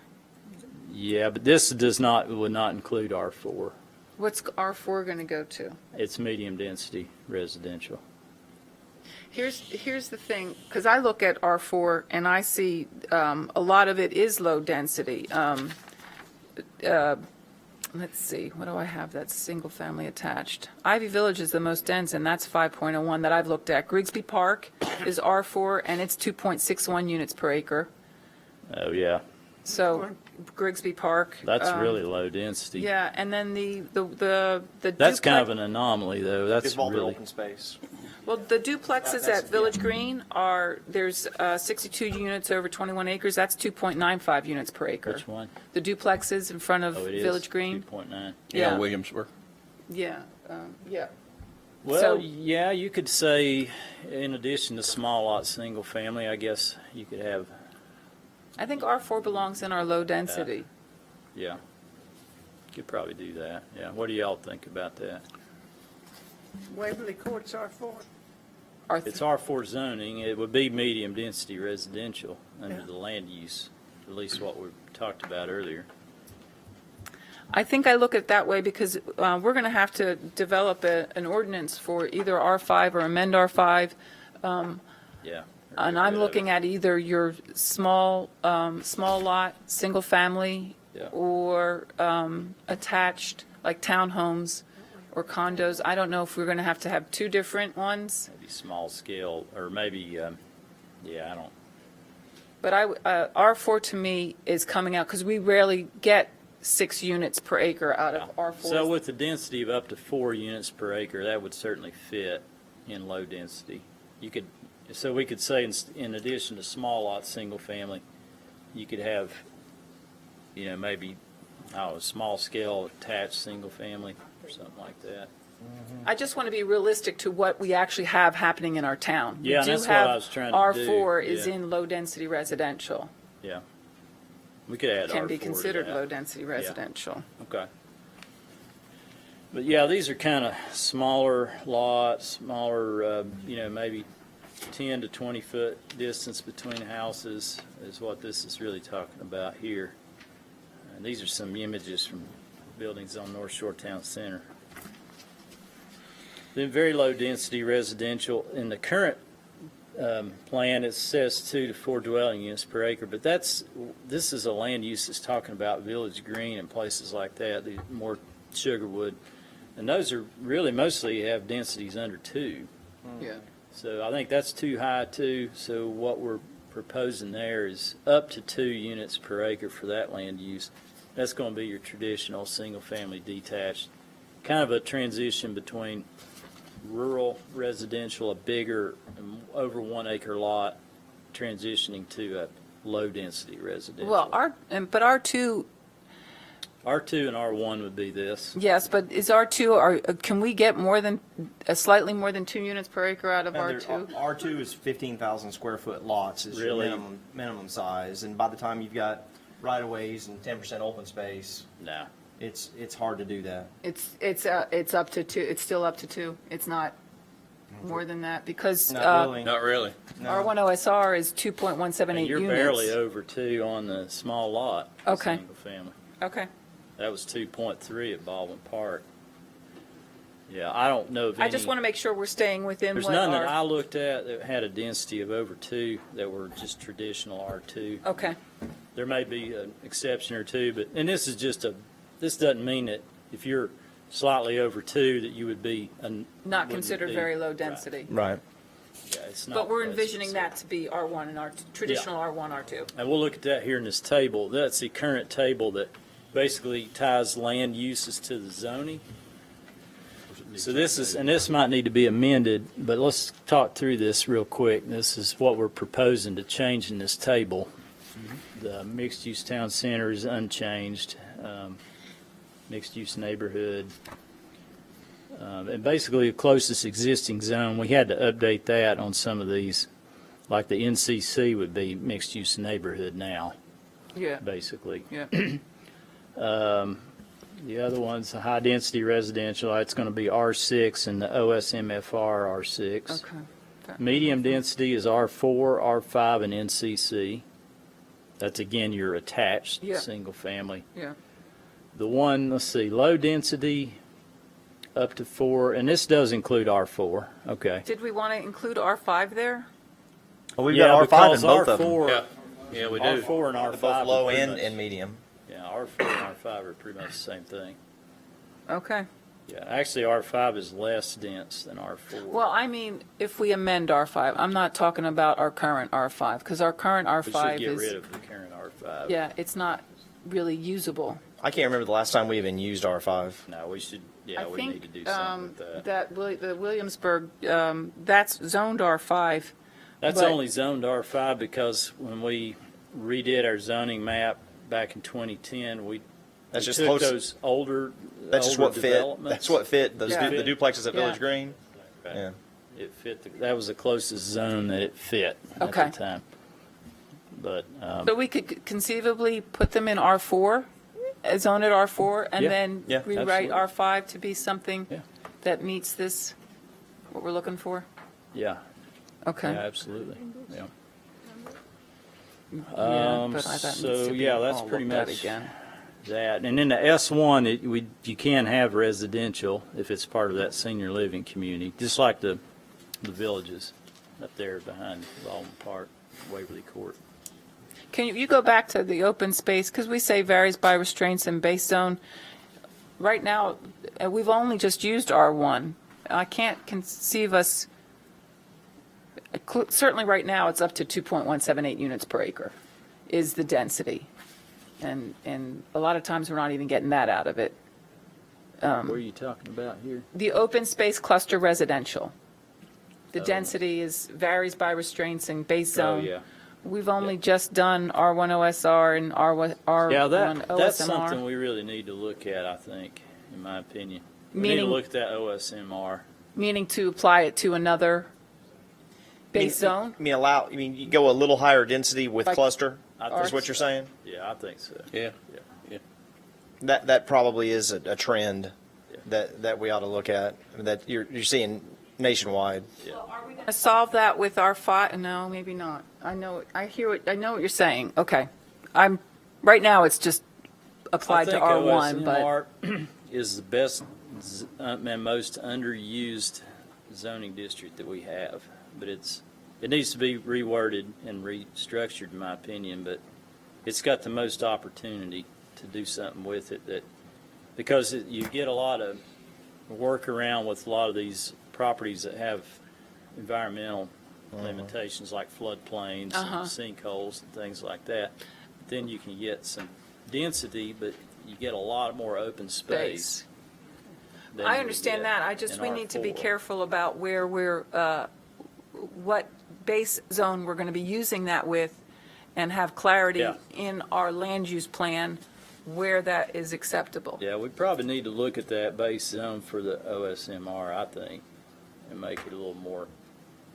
Yeah, but this would not include R4. What's R4 going to go to? It's medium density residential. Here's the thing, because I look at R4 and I see a lot of it is low density. Let's see, what do I have that's single family attached? Ivy Village is the most dense, and that's 5.01 that I've looked at. Grigsby Park is R4 and it's 2.61 units per acre. Oh, yeah. So Grigsby Park. That's really low density. Yeah, and then the That's kind of duplex- an anomaly, though. That's It's vaulted really, open space. Well, the duplexes at Village Green there's 62 units over 21 acres. That's 2.95 units per acre. which one? The duplexes in front of Oh, it is. Village Green. 2.9. Yeah. Williamsburg. Yeah, yeah. Well, So- yeah, you could say, in addition to small lot, single family, I guess you could have, I think R4 belongs in our low density. yeah. Could probably do that, yeah. What do y'all think about that? Waverly Courts R4. R3 It's R4 zoning, it would be medium density residential under Yeah. the land use, at least what we talked about earlier. I think I look at it that way because we're going to have to develop an ordinance for either R5 or amend R5. Yeah. And I'm looking at either your small lot, single family, Yeah. or attached, like townhomes or condos. I don't know if we're going to have 2 different ones, Maybe small scale, or maybe, yeah, I don't, but R4 to me is coming out because we rarely get 6 units per acre out of R4. So with the density of up to 4 units per acre, that would certainly fit in low density. So we could say in addition to small lots, single family, you could have, maybe, a small scale attached single family or something like that. I just want to be realistic to what we actually have happening in our town. We Yeah, do that's what have I was trying to do, R4 is yeah. in low-density residential, Yeah. We could add R4 can be to considered that. low-density residential. Okay. But yeah, these are kind of smaller lots, smaller, maybe 10 to 20 foot distance between houses is what this is really talking about here. And these are some images from buildings on North Shore Town Center. Then very low density residential. In the current plan, it says 2 to 4 dwelling units per acre, but this is a land use that's talking about Village Green and places like that, the more Sugarwood. And those are really mostly have densities under 2. Yeah. So I think that's too high too. So what we're proposing there is up to 2 units per acre for that land use. That's going to be your traditional single-family detached, kind of a transition between rural residential, a bigger, over 1 acre lot, transitioning to a low-density residential. Well, but R2, R2 and R1 would be this. yes, but is R2, can we get slightly more than 2 units per acre out of R2? R2 is 15,000 square foot lots is your Really? minimum size, and by the time you've got right of ways and 10% open space, No. it's hard to do that. It's up to 2, it's still up to 2. It's not more than that, because Not really. Not really. R1 OSR is 2.178 You're units. barely over 2 on the small lot. Okay. Single family. Okay. That was 2.3 at Baldwin Park. Yeah, I don't know of any. I just want to make sure we're staying within There's what none that our. I looked at that had a density of over 2 that were just traditional R2. Okay, There may be an exception or two, but, and this is just this doesn't mean that if you're slightly over 2 that you would be. not wouldn't considered be- very low right. density. Right. Yeah, it's not. But we're that's envisioning specific. that to be R1 and R2, traditional R1, R2. And we'll look at that here in this table. That's the current table that basically ties land uses to the zoning. So this might need to be amended, but let's talk through this real quick. This is what we're proposing to change in this table. The mixed-use town center is unchanged, mixed-use neighborhood. And basically the closest existing zone, we had to update that on some of these, like the NCC would be mixed-use neighborhood now, Yeah, basically. yeah. The other one's a high-density residential, it's going to be R6 and the OSMFR R6. Okay. Medium density is R4, R5, and NCC. That's, again, your attached, Yeah. single family. Yeah. The one, let's see, low density up to 4, and this does include R4, okay. Did we want to include R5 there? Well, we've Yeah, got R5 because in both of them. R4 Yeah, we do. R4 and They're R5 both low are pretty end much- and medium. Yeah, R4 and R5 are pretty much the same thing. Okay. Yeah, actually R5 is less dense than R4. Well, I mean, if we amend R5, I'm not talking about our current R5, because our current We should R5 get rid is, of the current R5. yeah, it's not really usable. I can't remember the last time we even used R5. No, we should, yeah, I we think need to do something with that. the Williamsburg, that's zoned R5. That's but- only zoned R5 because when we redid our zoning map back in 2010, we That's just took close. those older That's just older what fit. developments. That's what fit. Those Yeah. the duplexes at Yeah. Village Green. Right. Yeah. It fit, that was the closest zone that it fit at Okay. the time. But, So we could conceivably put them in R4, zone it R4, and Yeah. then Yeah, rewrite absolutely. R5 to be something Yeah. that meets this, what we're looking for? yeah, yeah, Okay. absolutely, yeah. Yeah, but that needs So, to be yeah, that's all pretty looked at much again. that. And in the S1, you can have residential if it's part of that senior living community, just like the villages up there behind Baldwin Park, Waverly Court. Can you go back to the open space, because we say varies by restraints and base zone. Right now, we've only just used R1. I can't conceive us, certainly right now, it's up to 2.178 units per acre is the density. And a lot of times, we're not even getting that out of it. What are you talking about here? The open space cluster residential. The density varies by restraints and base Oh, zone. yeah. We've only just done R1 OSR and R1 Yeah, OSMR. that's something we really need to look at, I think, in my opinion. We need to Meaning- look at that OSMR. Meaning to apply it to another base zone? I mean, you go a little higher density with Like cluster. I Is think what you're saying? Yeah, I think so. Yeah. That probably is a trend that we ought to look at. That you're seeing nationwide. Are we going to solve that with R5? No, maybe not. I know what you're saying. Okay. Right now, it's just applied to R1, but. I think OSMR is the best and most underused zoning district that we have, but it needs to be reworded and restructured, in my opinion, but it's got the most opportunity to do something with it that because you get a lot of workaround with a lot of these properties that have environmental limitations like floodplains and sinkholes and things like that. Then you can get some density, but you get a lot more open space. than I you understand get that. I just, in we need to be R4. careful about where we're, what base zone we're going to be using that with, and have clarity Yeah. in our land use plan where that is acceptable. Yeah, we probably need to look at that base zone for the OSMR, I think, and make it a little more,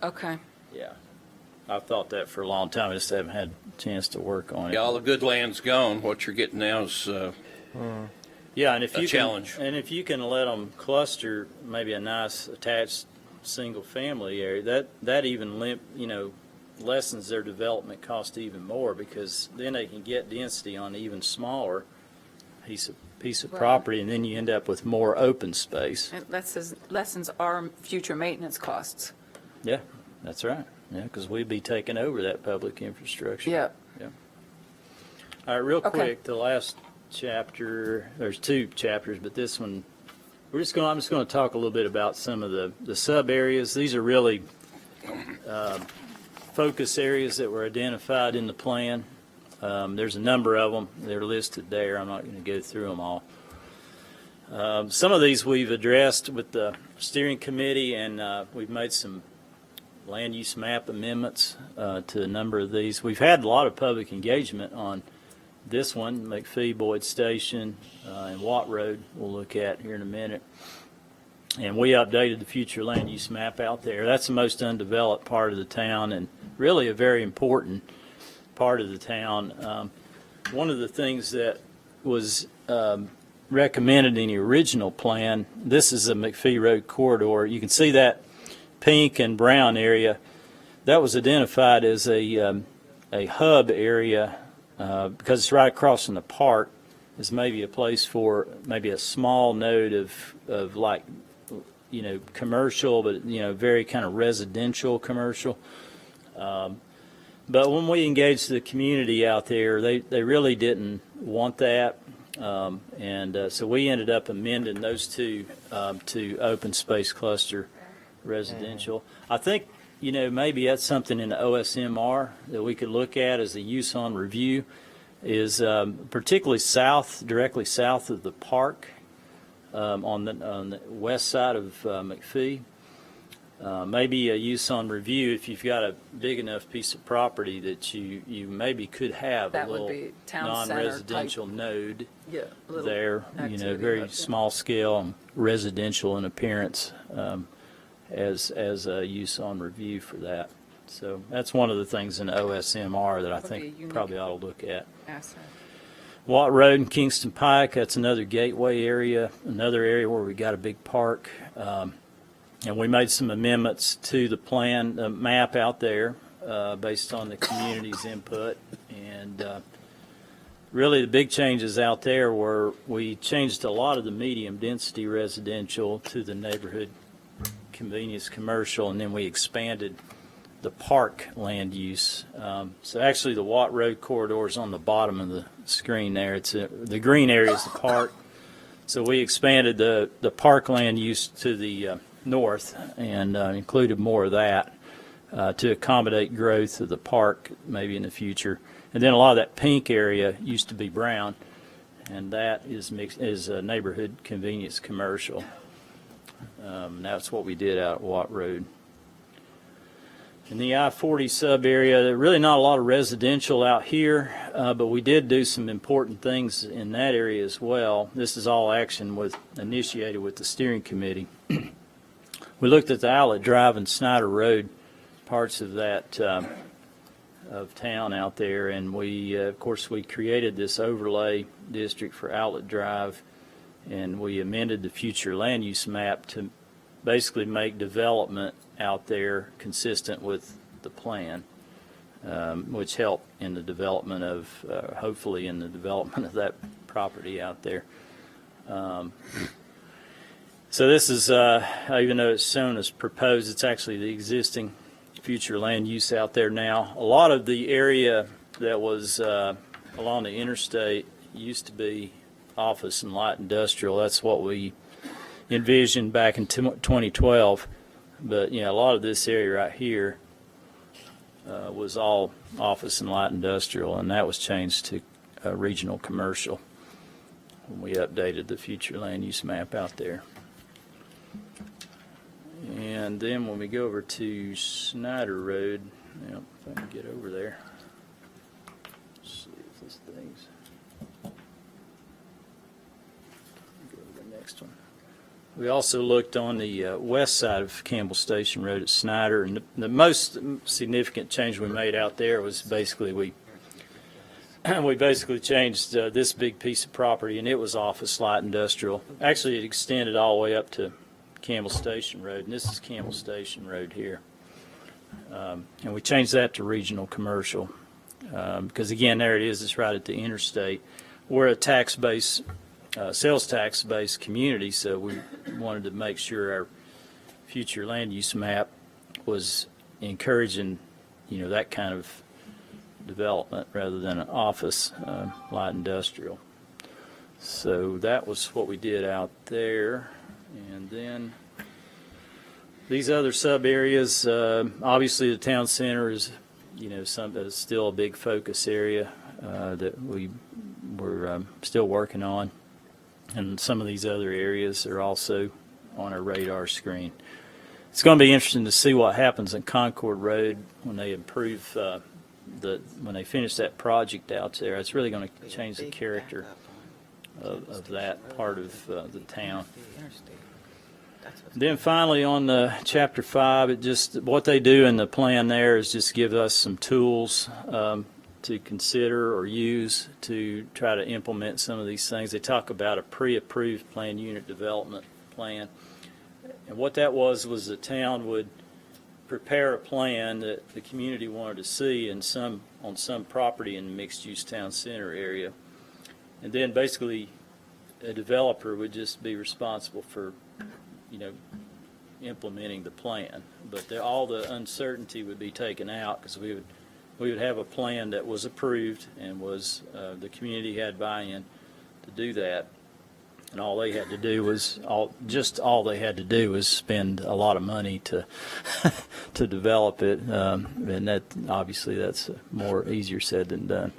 Okay. yeah. I've thought that for a long time, I just haven't had a chance to work on it. Yeah, all the good land's gone. What you're getting now is, Yeah, and if a you challenge. and if you can let them cluster maybe a nice attached single-family area, that even lessens their development cost even more, because then they can get density on an even smaller piece of Right. property, and then you end up with more open space. It lessens our future maintenance costs. Yeah, that's right. Yeah, because we'd be taking over that public infrastructure. Yeah. Yeah. All right, real Okay. quick, the last chapter, there's 2 chapters, but this one, I'm just going to talk a little bit about some of the sub areas. These are really focus areas that were identified in the plan. There's a number of them. They're listed there. I'm not going to go through them all. Some of these we've addressed with the steering committee, and we've made some land use map amendments to a number of these. We've had a lot of public engagement on this one, McPhee, Boyd Station, and Watt Road, we'll look at here in a minute. And we updated the future land use map out there. That's the most undeveloped part of the town, and really a very important part of the town. One of the things that was recommended in the original plan, this is a McPhee Road corridor. You can see that pink and brown area. That was identified as a hub area because it's right across from the park. Is maybe a place for maybe a small node of like, commercial, but, very kind of residential commercial. But when we engaged the community out there, they really didn't want that. So we ended up amending those 2 to open space cluster residential. I think, maybe that's something in the OSMR that we could look at as a use on review, is particularly directly south of the park, on the west side of McPhee. Maybe a use on review if you've got a big enough piece of property that you maybe could have That a would little be town center non-residential node Yeah. little there, activity very hub, yeah. small scale and residential in appearance, as a use on review for that. So that's one of the things in OSMR that I Would be a think unique- probably ought to look at. Asset. Watt Road and Kingston Pike, that's another gateway area, another area where we got a big park. And we made some amendments to the plan, the map out there, based on the community's input. And really the big changes out there were we changed a lot of the medium density residential to the neighborhood convenience commercial, and then we expanded the park land use. So actually the Watt Road corridor is on the bottom of the screen there. The green area is the park. So we expanded the park land use to the north and included more of that to accommodate growth of the park maybe in the future. And then a lot of that pink area used to be brown, and that is a neighborhood convenience commercial. That's what we did out at Watt Road. In the I-40 sub area, there really not a lot of residential out here, but we did do some important things in that area as well. This is all action initiated with the steering committee. We looked at the Outlet Drive and Snyder Road parts of that of town out there, and we, of course, we created this overlay district for Outlet Drive, and we amended the future land use map to basically make development out there consistent with the plan, which helped in the development of, hopefully in the development of that property out there. So this is, even though it's shown as proposed, it's actually the existing future land use out there now. A lot of the area that was along the interstate used to be office and light industrial. That's what we envisioned back in 2012. But, a lot of this area right here was all office and light industrial, and that was changed to regional commercial when we updated the future land use map out there. And then when we go over to Snyder Road, if I can get over there, let's see if this thing's, go to the next one. We also looked on the west side of Campbell Station Road at Snyder, and the most significant change we made out there was basically we basically changed this big piece of property, and it was office light industrial. Actually, it extended all the way up to Campbell Station Road, and this is Campbell Station Road here. And we changed that to regional commercial because, again, there it is. It's right at the interstate. We're a tax-based, sales tax-based community, so we wanted to make sure our future land use map was encouraging, that kind of development rather than an office light industrial. So that was what we did out there. And then these other sub areas, obviously the town center is, is still a big focus area that we're still working on. And some of these other areas are also on our radar screen. It's going to be interesting to see what happens in Concord Road when they improve when they finish that project out there. It's really going to change the character of that part of the town. Then finally on the Chapter 5, what they do in the plan there is just give us some tools to consider or use to try to implement some of these things. They talk about a pre-approved plan unit development plan. And what that was the town would prepare a plan that the community wanted to see on some property in the mixed-use town center area. And then basically a developer would just be responsible for implementing the plan, but all the uncertainty would be taken out because we would have a plan that was approved and was the community had buy-in to do that, and all they had to do was spend a lot of money to to develop it, and that obviously that's more easier said than done.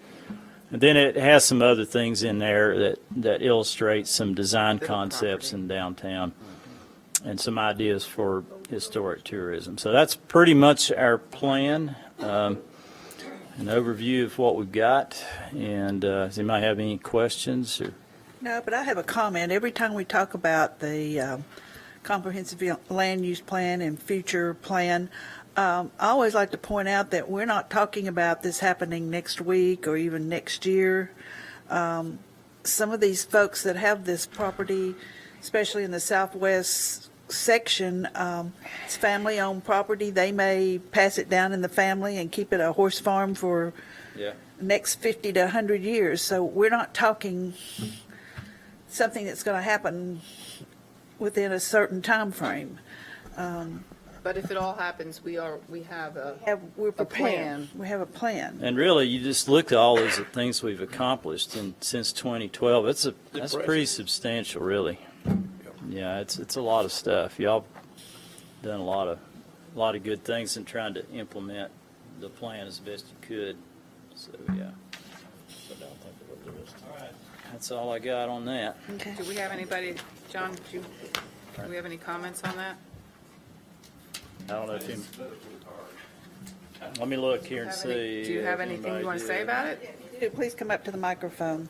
And then it has some other things in there that illustrate some design concepts in downtown and some ideas for historic tourism. So that's pretty much our plan, an overview of what we've got. And does anybody have any questions? No, but I have a comment. Every time we talk about the comprehensive land use plan and future plan, I always like to point out that we're not talking about this happening next week or even next year. Some of these folks that have this property, especially in the southwest section, it's family-owned property. They may pass it down in the family and keep it a horse farm for the next 50 to 100 years. So we're not talking something that's going to happen within a certain time frame. But if it all happens, we're prepared. a plan. We have a plan. And really, you just look at all those things we've accomplished since 2012. That's pretty substantial, really. Yeah, it's a lot of stuff. Y'all done a lot of good things in trying to implement the plan as best you could. So yeah. That's all I got on that. Okay. Do we have anybody, John, do we have any comments on that? I don't know if you. Let me look here and see. Do you have anything you want to say about it? Please come up to the microphone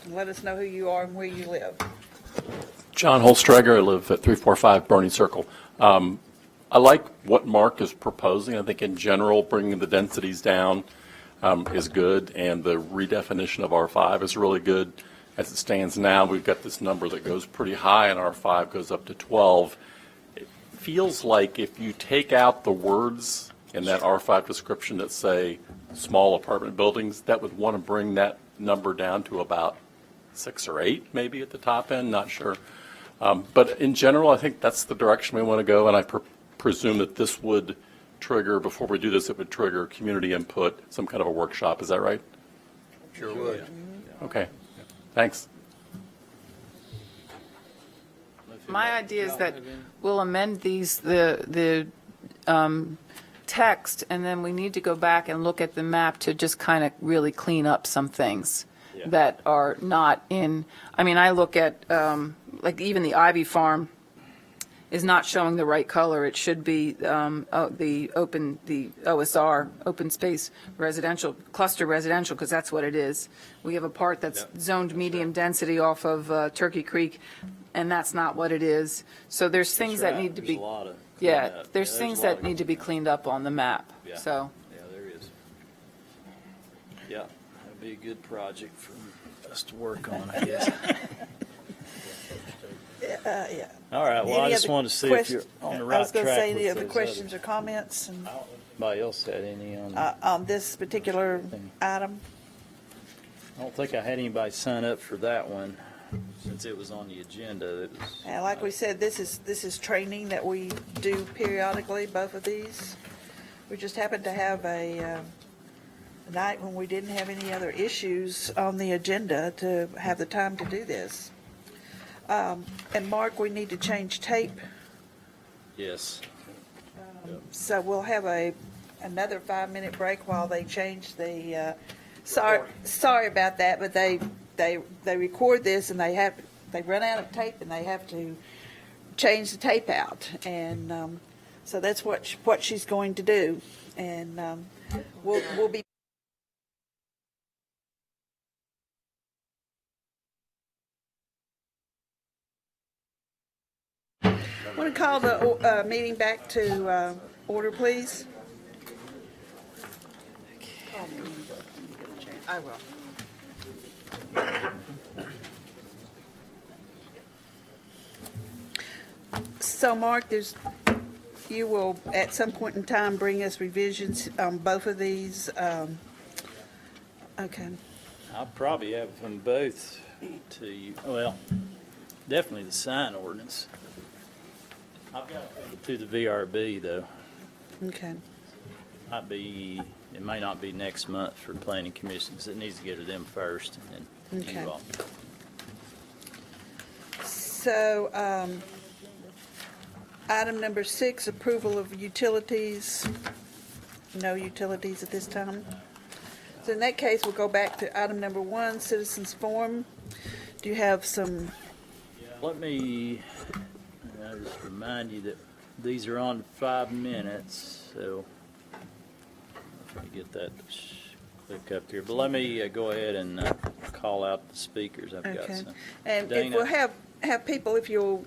and let us know who you are and where you live. John Holstrager. I live at 345 Burning Circle. I like what Mark is proposing. I think in general, bringing the densities down is good, and the redefinition of R5 is really good. As it stands now, we've got this number that goes pretty high, and R5 goes up to 12. It feels like if you take out the words in that R5 description that say small apartment buildings, that would want to bring that number down to about 6 or 8, maybe at the top end, not sure. But in general, I think that's the direction we want to go, and I presume that this would trigger, before we do this, it would trigger community input, some kind of a workshop. Is that right? Sure would. Okay. Thanks. My idea is that we'll amend the text, and then we need to go back and look at the map to just kind of really clean up some things that are not in, I mean, I look at, like even the Ivy Farm is not showing the right color. It should be the OSR, open space residential, cluster residential, because that's what it is. We have a part that's zoned medium density off of Turkey Creek, and that's not what it is. So there's things that need to be, there's things that need to be cleaned up on the map, so. Yeah, there is. Yeah, that'd be a good project for us to work on, I guess. Yeah. All right, well, I Any just other wanted to see if you're on the I right was track going to say, with any other those questions or comments and, Anybody else had any on? on this particular item? I don't think I had anybody sign up for that one, since it was on the agenda. It was, And like we said, this is training that we do periodically, both of these. We just happened to have a night when we didn't have any other issues on the agenda to have the time to do this. And Mark, we need to change tape, yes. so we'll have another 5-minute break while they change the, sorry about that, but they record this and they run out of tape and they have to change the tape out. And so that's what she's going to do. And we'll be. I want to call the meeting back to order, please. I will. So, Mark, you will at some point in time bring us revisions on both of these. Okay. I'll probably have them both to you. Well, definitely the sign ordinance. I've got it through the VRB, though. Okay. It may not be next month for planning commission, because it needs to go to them first, and then Okay. you all. So, item number 6, approval of utilities. No utilities at this time. So in that case, we'll go back to item number 1, citizens forum. Do you have some? Let me just remind you that these are on 5 minutes, so if I get that to click up here. But let me go ahead and call out the speakers. I've got Okay. some. And if Dana? we'll have people, if you'll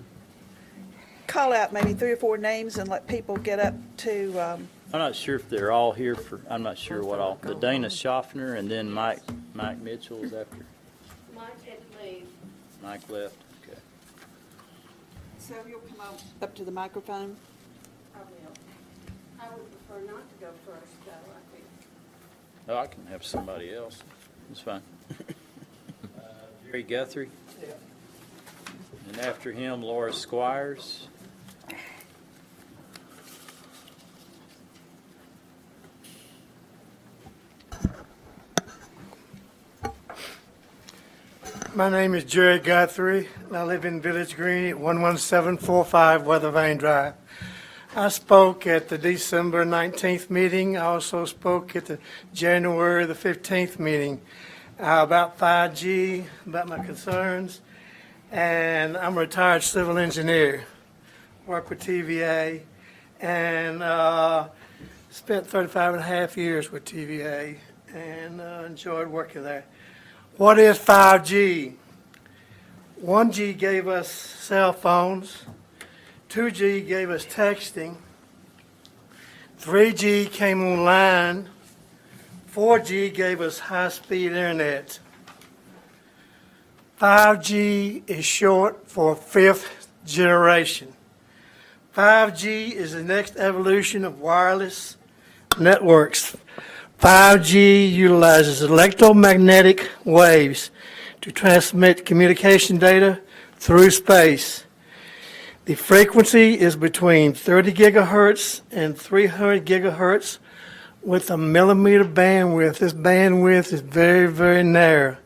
call out maybe 3 or 4 names and let people get up to, I'm not sure if they're all here for, I'm not sure what all, the Dana Schaffner and then Mike Mitchell is after. Mike had to leave. Mike left, okay. so you'll come up to the microphone. I will. I would prefer not to go first, though, I think. Oh, I can have somebody else. It's fine. Jerry Guthrie. And after him, Laura Squires. My name is Jerry Guthrie, and I live in Village Green at 11745 Weather Vane Drive. I spoke at the December 19th meeting. I also spoke at the January the 15th meeting about 5G, about my concerns. And I'm a retired civil engineer, work with TVA, and spent 35 and a half years with TVA, and enjoyed working there. What is 5G? 1G gave us cell phones. 2G gave us texting. 3G came online. 4G gave us high-speed internet. 5G is short for fifth generation. 5G is the next evolution of wireless networks. 5G utilizes electromagnetic waves to transmit communication data through space. The frequency is between 30 gigahertz and 300 gigahertz with a millimeter bandwidth. This bandwidth is very, very narrow.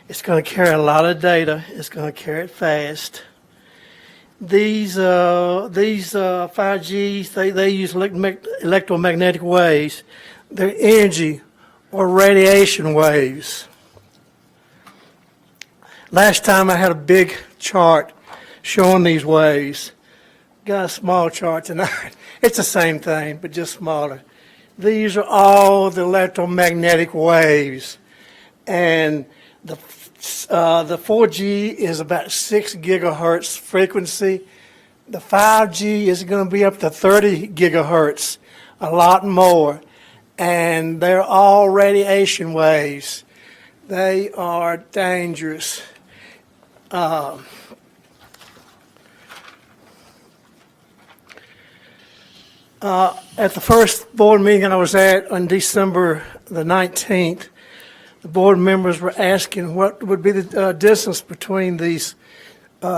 It's going to carry a lot of data. It's going to carry it fast. these 5Gs, they use electromagnetic waves. They're energy or radiation waves. Last time I had a big chart showing these waves. Got a small chart tonight. It's the same thing, but just smaller. These are all the electromagnetic waves. And the 4G is about 6 gigahertz frequency. The 5G is going to be up to 30 gigahertz, a lot more. And they're all radiation waves. They are dangerous. At the first board meeting I was at on December the 19th, the board members were asking what would be the distance between these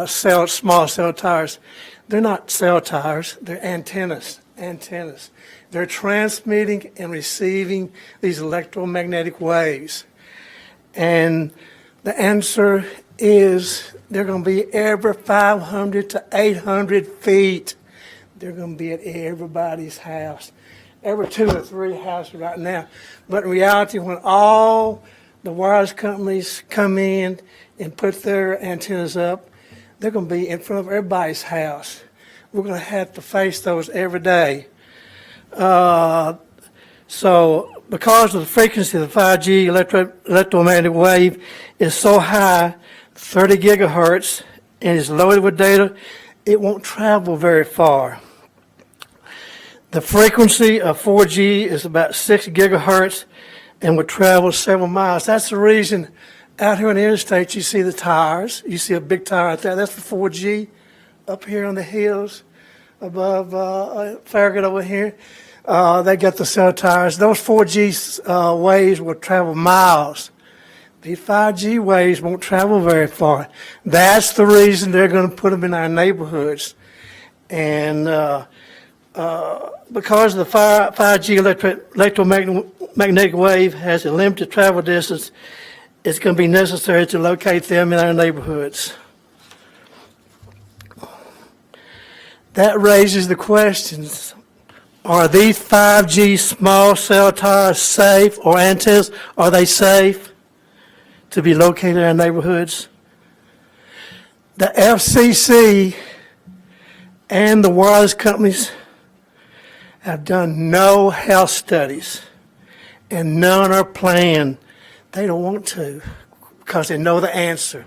small cell towers. They're not cell towers, they're antennas. They're transmitting and receiving these electromagnetic waves. And the answer is they're going to be every 500 to 800 feet. They're going to be at everybody's house, every 2 or 3 houses right now. But in reality, when all the wireless companies come in and put their antennas up, they're going to be in front of everybody's house. We're going to have to face those every day. So because of the frequency of the 5G electromagnetic wave is so high, 30 gigahertz, and is loaded with data, it won't travel very far. The frequency of 4G is about 6 gigahertz and would travel several miles. That's the reason out here on the interstate you see the towers. You see a big tower out there. That's the 4G up here on the hills above Farragut over here. They got the cell towers. Those 4G waves will travel miles. These 5G waves won't travel very far. That's the reason they're going to put them in our neighborhoods. And because the 5G electromagnetic wave has a limited travel distance, it's going to be necessary to locate them in our neighborhoods. That raises the questions. Are these 5G small cell towers safe, or antennas, are they safe to be located in our neighborhoods? The FCC and the wireless companies have done no health studies, and none are planned. They don't want to because they know the answer.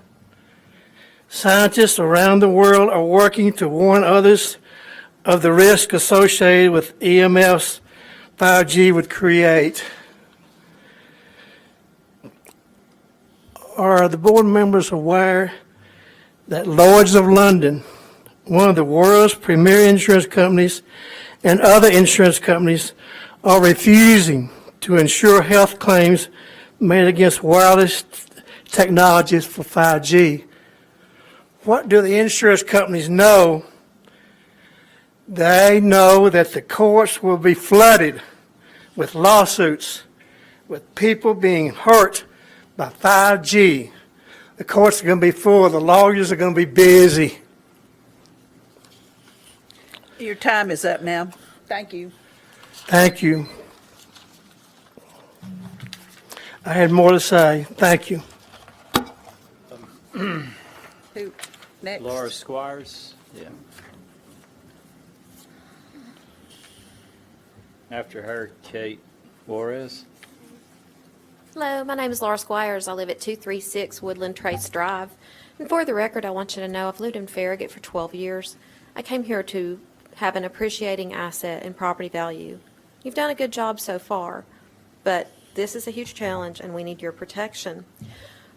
Scientists around the world are working to warn others of the risk associated with EMFs 5G would create. Are the board members aware that Lloyd's of London, one of the world's premier insurance companies, and other insurance companies are refusing to insure health claims made against wireless technologies for 5G? What do the insurance companies know? They know that the courts will be flooded with lawsuits, with people being hurt by 5G. The courts are going to be full. The lawyers are going to be busy. Your time is up, ma'am. Thank you. Thank you. I had more to say. Thank you. Who, next? Laura Squires? Yeah. After her, Kate Juarez. Hello, my name is Laura Squires. I live at 236 Woodland Trace Drive. And for the record, I want you to know I've lived in Farragut for 12 years. I came here to have an appreciating asset in property value. You've done a good job so far, but this is a huge challenge and we need your protection.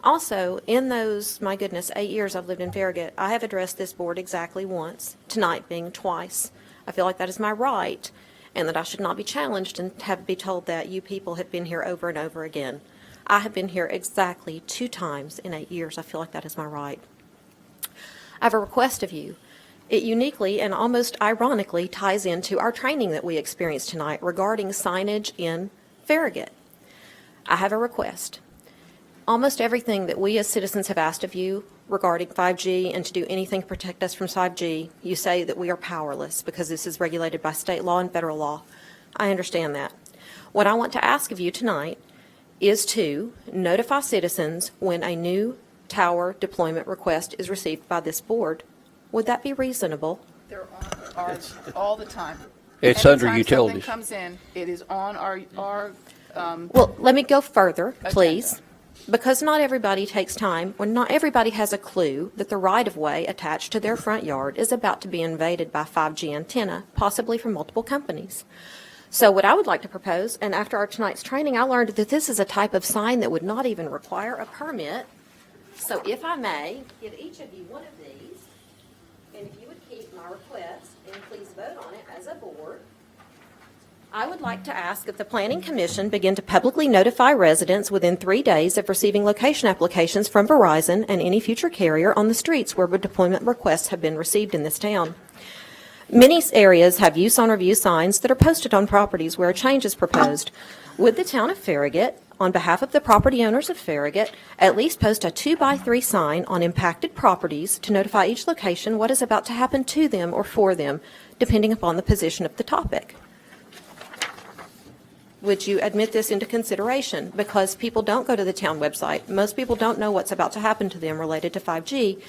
Also, in those, my goodness, 8 years I've lived in Farragut, I have addressed this board exactly once, tonight being twice. I feel like that is my right, and that I should not be challenged and be told that you people have been here over and over again. I have been here exactly 2 times in 8 years. I feel like that is my right. I have a request of you. It uniquely and almost ironically ties into our training that we experienced tonight regarding signage in Farragut. I have a request. almost everything that we as citizens have asked of you regarding 5G and to do anything to protect us from 5G, you say that we are powerless because this is regulated by state law and federal law. I understand that. What I want to ask of you tonight is to notify citizens when a new tower deployment request is received by this board. Would that be reasonable? They're on ours all the time. It's under Anytime utilities. something comes in, it is on our Well, let me go further, Agenda. please. Because not everybody takes time, or not everybody has a clue that the right-of-way attached to their front yard is about to be invaded by 5G antenna, possibly from multiple companies. So what I would like to propose, and after our tonight's training, I learned that this is a type of sign that would not even require a permit. So if I may, give each of you one of these, and if you would keep my request, and please vote on it as a board. I would like to ask that the Planning Commission begin to publicly notify residents within 3 days of receiving location applications from Verizon and any future carrier on the streets where deployment requests have been received in this town. Many areas have use on review signs that are posted on properties where a change is proposed. Would the town of Farragut, on behalf of the property owners of Farragut, at least post a 2x3 sign on impacted properties to notify each location what is about to happen to them or for them, depending upon the position of the topic? Would you admit this into consideration? Because people don't go to the town website. Most people don't know what's about to happen to them related to 5G.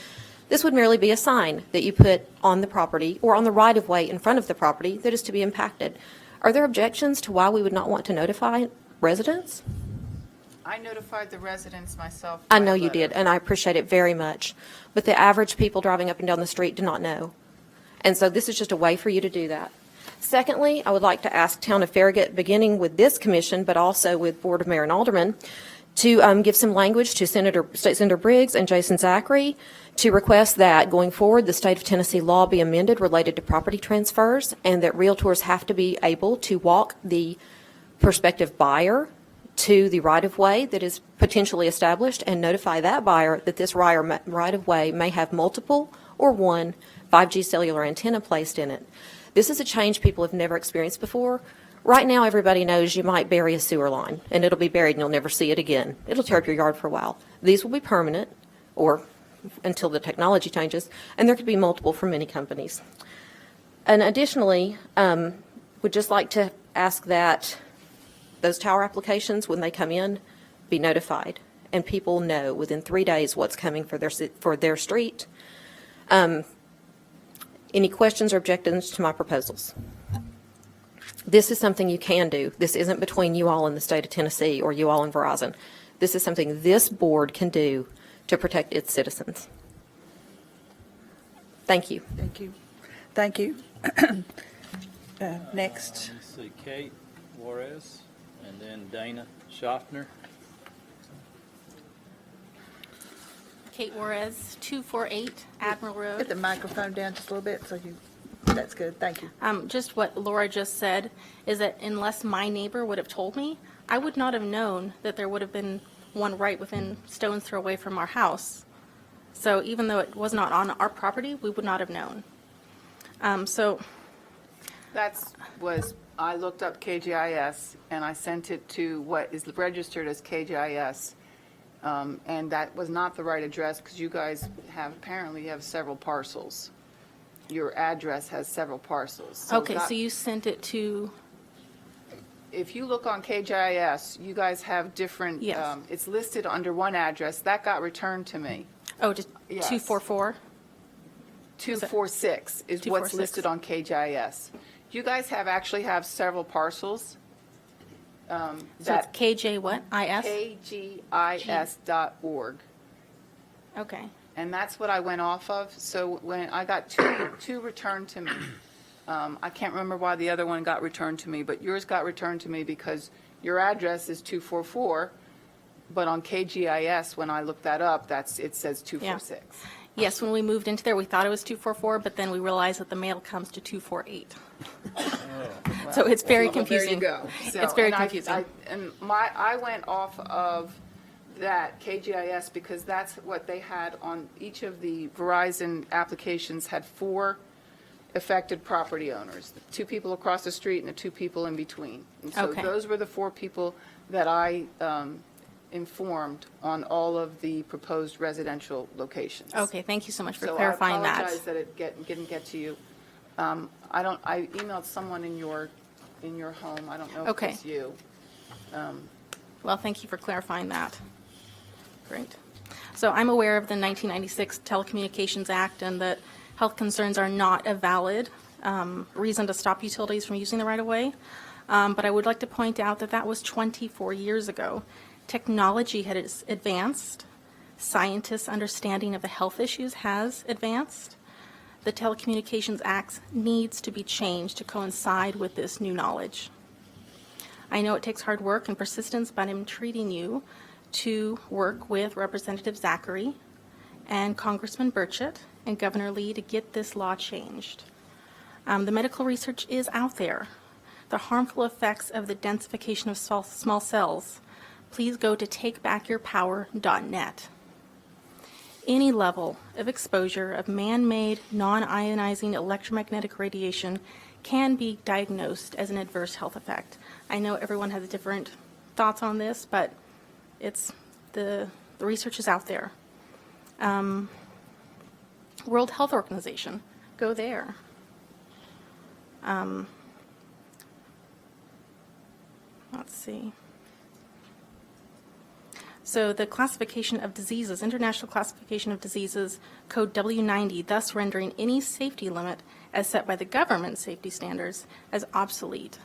This would merely be a sign that you put on the property or on the right-of-way in front of the property that is to be impacted. Are there objections to why we would not want to notify residents? I notified the residents myself. I by know you letter. did, and I appreciate it very much. But the average people driving up and down the street do not know. And so this is just a way for you to do that. Secondly, I would like to ask Town of Farragut, beginning with this commission, but also with Board of Mayor and Aldermen, to give some language to State Senator Briggs and Jason Zachary to request that going forward the state of Tennessee law be amended related to property transfers, and that realtors have to be able to walk the prospective buyer to the right-of-way that is potentially established and notify that buyer that this right-of-way may have multiple or one 5G cellular antenna placed in it. This is a change people have never experienced before. Right now, everybody knows you might bury a sewer line, and it'll be buried and you'll never see it again. It'll tear up your yard for a while. These will be permanent, or until the technology changes, and there could be multiple from many companies. And additionally, would just like to ask that those tower applications, when they come in, be notified, and people know within 3 days what's coming for their street. Any questions or objections to my proposals? This is something you can do. This isn't between you all in the state of Tennessee or you all in Verizon. This is something this board can do to protect its citizens. Thank you. Thank you. Thank you. Next. Let's see, Kate Juarez, and then Dana Schaffner. Kate Juarez, 248 Admiral Get Road. the microphone down just a little bit so you, that's good, thank you. Just what Laura just said is that unless my neighbor would have told me, I would not have known that there would have been one right within stone's throw away from our house. So even though it was not on our property, we would not have known. I looked up KGIS and I sent it to what is registered as KGIS. And that was not the right address because you guys apparently have several parcels. Your address has several parcels. Okay, so you sent it to, If you look on KGIS, you guys have different. Yes. It's listed under one address. That got returned to me. just Yes. 244? 246 is what's 246. listed on KGIS. You guys actually have several parcels. So it's KJ what? IS? KGIS.org. Okay. And that's what I went off of. So when I got two returned to me, I can't remember why the other one got returned to me, but yours got returned to me because your address is 244, but on KGIS, when I looked that up, it says 246. Yes, when we moved into there, we thought it was 244, but then we realized that the mail comes to 248. So it's very confusing. There you go. So, It's very and confusing. I went off of that KGIS because that's what they had on each of the Verizon applications had 4 affected property owners, the 2 people across the street and the 2 people in between. And so Okay. those were the 4 people that I informed on all of the proposed residential locations. Okay, thank you so much for So clarifying I that. apologize that it didn't get to you. I emailed someone in your home. I don't know if Okay. it's you. Well, thank you for clarifying that. Great. So I'm aware of the 1996 Telecommunications Act and that health concerns are not a valid reason to stop utilities from using the right-of-way. But I would like to point out that that was 24 years ago. Technology has advanced. Scientists' understanding of the health issues has advanced. The Telecommunications Act needs to be changed to coincide with this new knowledge. I know it takes hard work and persistence, but I'm treating you to work with Representative Zachary and Congressman Burchett and Governor Lee to get this law changed. The medical research is out there. The harmful effects of the densification of small cells. Please go to takebackyourpower.net. Any level of exposure of man-made, non-ionizing electromagnetic radiation can be diagnosed as an adverse health effect. I know everyone has different thoughts on this, but it's the research is out there. World Health Organization, go there. Let's see. So the classification of diseases, International Classification of Diseases, Code W90, thus rendering any safety limit as set by the government safety standards as obsolete.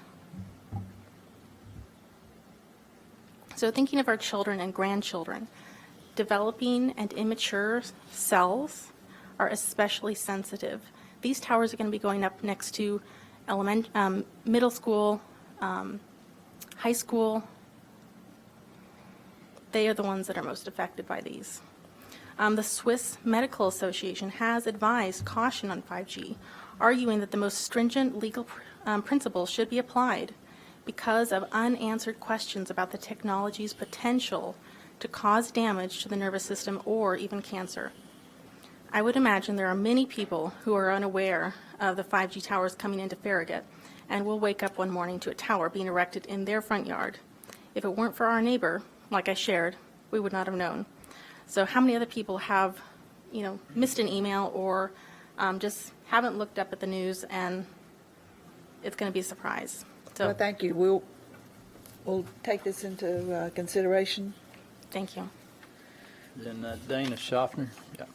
So thinking of our children and grandchildren, developing and immature cells are especially sensitive. These towers are going to be going up next to middle school, high school. They are the ones that are most affected by these. The Swiss Medical Association has advised caution on 5G, arguing that the most stringent legal principles should be applied because of unanswered questions about the technology's potential to cause damage to the nervous system or even cancer. I would imagine there are many people who are unaware of the 5G towers coming into Farragut and will wake up one morning to a tower being erected in their front yard. If it weren't for our neighbor, like I shared, we would not have known. So how many other people have, missed an email or just haven't looked up at the news, and it's going to be a surprise. So Well, thank you. We'll take this into consideration. thank you. Then Dana Schaffner. Yeah.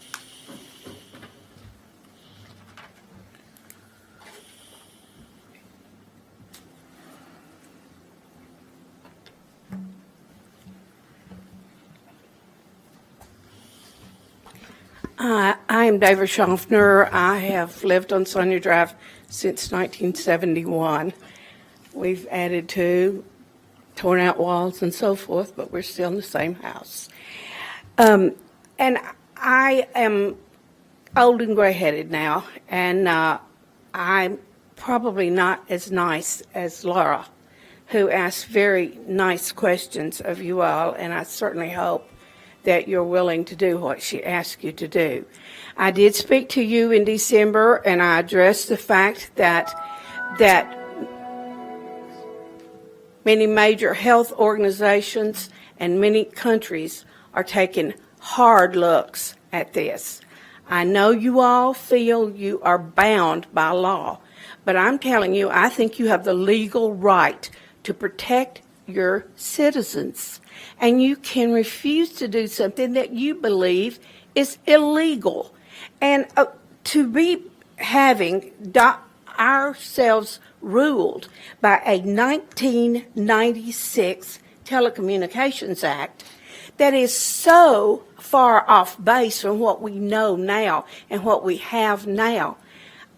I am David Schaffner. I have lived on Sonia Drive since 1971. We've added to, torn out walls and so forth, but we're still in the same house. And I am old and gray-headed now, and I'm probably not as nice as Laura, who asked very nice questions of you all, and I certainly hope that you're willing to do what she asked you to do. I did speak to you in December, and I addressed the fact that many major health organizations and many countries are taking hard looks at this. I know you all feel you are bound by law, but I'm telling you, I think you have the legal right to protect your citizens. And you can refuse to do something that you believe is illegal. And to be having ourselves ruled by a 1996 Telecommunications Act that is so far off base from what we know now and what we have now,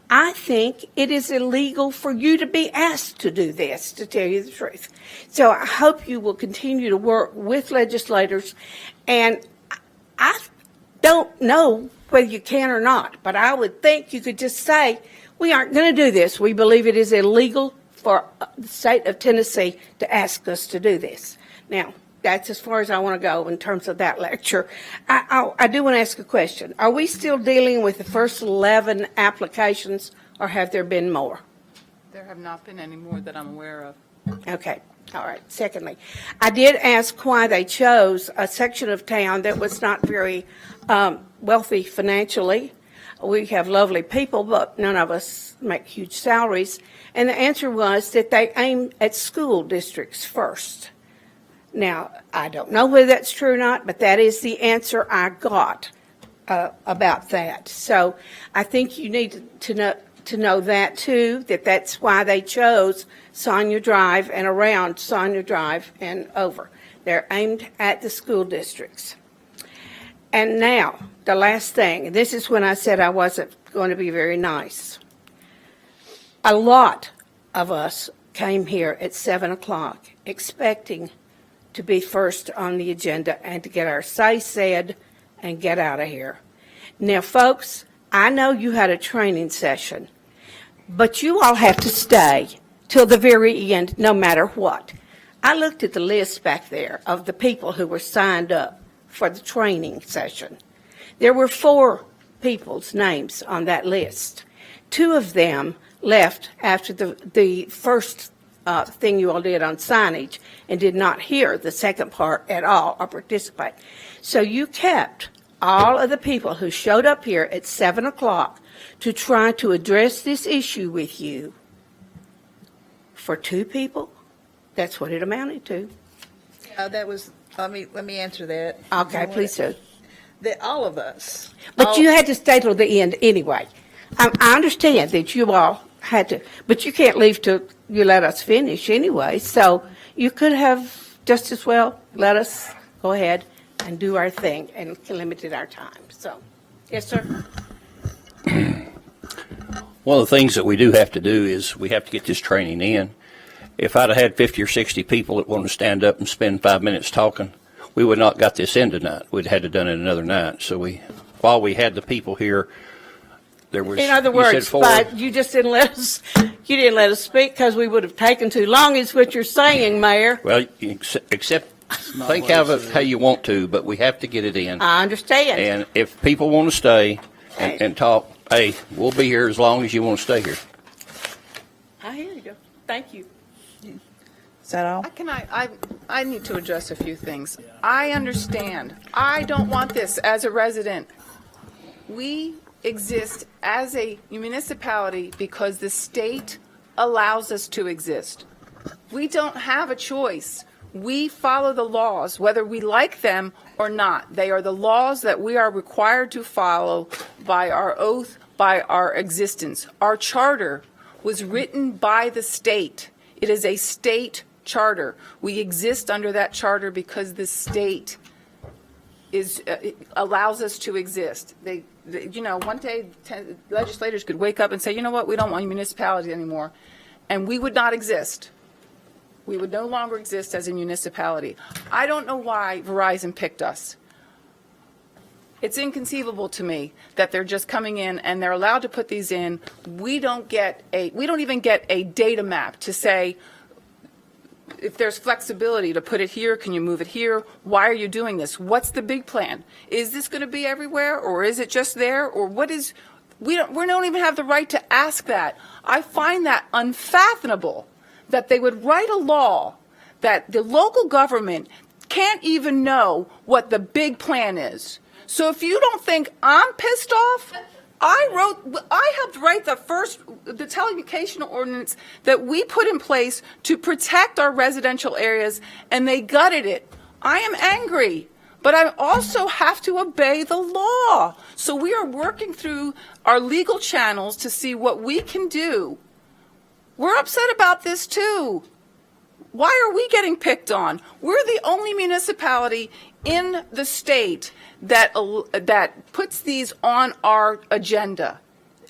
I think it is illegal for you to be asked to do this, to tell you the truth. So I hope you will continue to work with legislators. And I don't know whether you can or not, but I would think you could just say, we aren't going to do this. We believe it is illegal for the state of Tennessee to ask us to do this. Now, that's as far as I want to go in terms of that lecture. I do want to ask a question. Are we still dealing with the first 11 applications, or have there been more? There have not been any more that I'm aware of. Okay. All right. Secondly, I did ask why they chose a section of town that was not very wealthy financially. We have lovely people, but none of us make huge salaries. And the answer was that they aim at school districts first. Now, I don't know whether that's true or not, but that is the answer I got about that. So I think you need to know that too, that's why they chose Sonia Drive and around Sonia Drive and over. They're aimed at the school districts. And now, the last thing, and this is when I said I wasn't going to be very nice. A lot of us came here at 7 o'clock expecting to be first on the agenda and to get our say said and get out of here. Now, folks, I know you had a training session, but you all have to stay till the very end, no matter what. I looked at the list back there of the people who were signed up for the training session. There were 4 people's names on that list. 2 of them left after the first thing you all did on signage and did not hear the second part at all or participate. So you kept all of the people who showed up here at 7 o'clock to try to address this issue with you for 2 people? That's what it amounted to. That was, let me answer that. Okay, please do. That all of us. But you had to stay till the end anyway. I understand that you all had to, but you can't leave till you let us finish anyway. So you could have just as well let us go ahead and do our thing and limited our time. So, yes, sir. One of the things that we do have to do is we have to get this training in. If I'd have had 50 or 60 people that want to stand up and spend 5 minutes talking, we would not got this in tonight. We'd had to done it another night. So while we had the people here, there was. In other words, but you just didn't let us. You didn't let us speak because we would have taken too long. Is what you're saying, Mayor? Well, except think of it how you want to, but we have to get it in. I understand. And if people want to stay and talk, hey, we'll be here as long as you want to stay here. I hear you. Thank you. Is that all? I need to address a few things. I understand. I don't want this as a resident. We exist as a municipality because the state allows us to exist. We don't have a choice. We follow the laws, whether we like them or not. They are the laws that we are required to follow by our oath, by our existence. Our charter was written by the state. It is a state charter. We exist under that charter because the state allows us to exist. One day legislators could wake up and say, you know what, we don't want municipalities anymore, and we would not exist. We would no longer exist as a municipality. I don't know why Verizon picked us. It's inconceivable to me that they're just coming in and they're allowed to put these in. We don't even get a data map to say, if there's flexibility to put it here, can you move it here? Why are you doing this? What's the big plan? Is this going to be everywhere, or is it just there, or what is? We don't even have the right to ask that. I find that unfathomable that they would write a law that the local government can't even know what the big plan is. So if you don't think I'm pissed off, I helped write the telecommunication ordinance that we put in place to protect our residential areas, and they gutted it. I am angry, but I also have to obey the law. So we are working through our legal channels to see what we can do. We're upset about this too. Why are we getting picked on? We're the only municipality in the state that puts these on our agenda.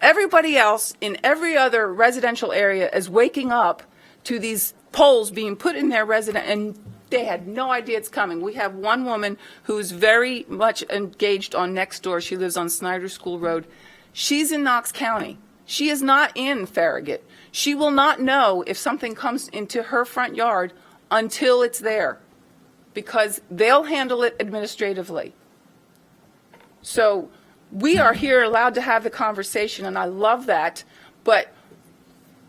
Everybody else in every other residential area is waking up to these poles being put in their resident, and they had no idea it's coming. We have one woman who's very much engaged on Nextdoor. She lives on Snyder School Road. She's in Knox County. She is not in Farragut. She will not know if something comes into her front yard until it's there, because they'll handle it administratively. So we are here allowed to have the conversation, and I love that, but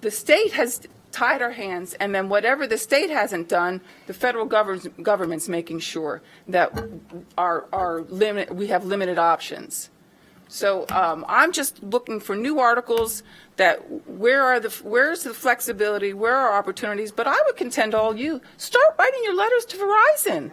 the state has tied our hands, and then whatever the state hasn't done, the federal government's making sure that we have limited options. So I'm just looking for new articles that where's the flexibility, where are opportunities? But I would contend all you start writing your letters to Verizon.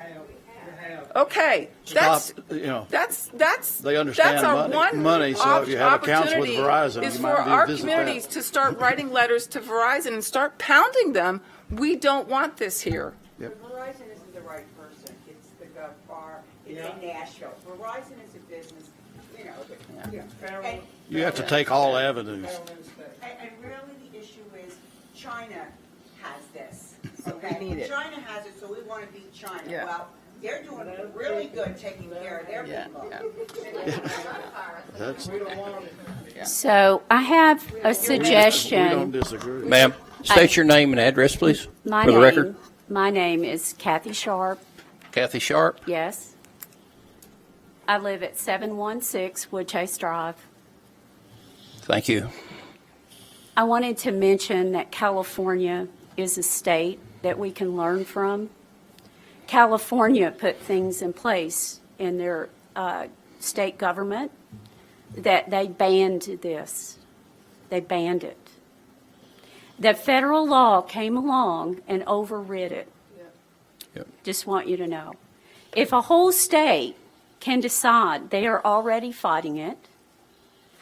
Okay, that's They understand that's our money, so if you have accounts with opportunity Verizon, is you for might our visit communities that. to start writing letters to Verizon and start pounding them. We don't want this here. Verizon isn't the right person. It's the GovFar. It's in Nashville. Verizon is a business, and You have to take all avenues. And really the issue is China has this, okay? We need it. China has it, so we want to beat China. Yeah. Well, they're doing really good taking care of their people. So I have a We don't suggestion. disagree. Ma'am, state your name and address, please, My for the name, record. my name is Kathy Sharp. Kathy Sharp. Yes. I live at 716 Woodchase Drive. Thank you. I wanted to mention that California is a state that we can learn from. California put things in place in their state government that they banned this. They banned it. The federal law came along and overrid it. Yep. Just want you to know. If a whole state can decide, they are already fighting it,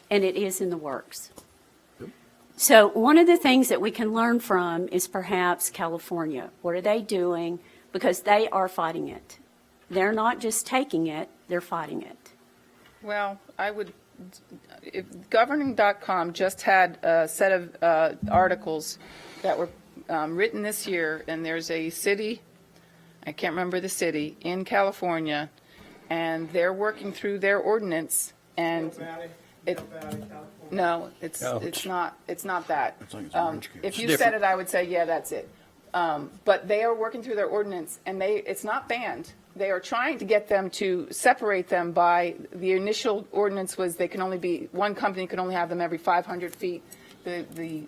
and it is in the works. So one of the things that we can learn from is perhaps California. What are they doing? Because they are fighting it. They're not just taking it, they're fighting it. Well, if governing.com just had a set of articles that were written this year, and there's a city, I can't remember the city, in California, and they're working through their ordinance, and no, it's not that. If you said it, I would say, yeah, that's it. But they are working through their ordinance, and it's not banned. They are trying to get them to separate them by, the initial ordinance was one company could only have them every 500 feet. The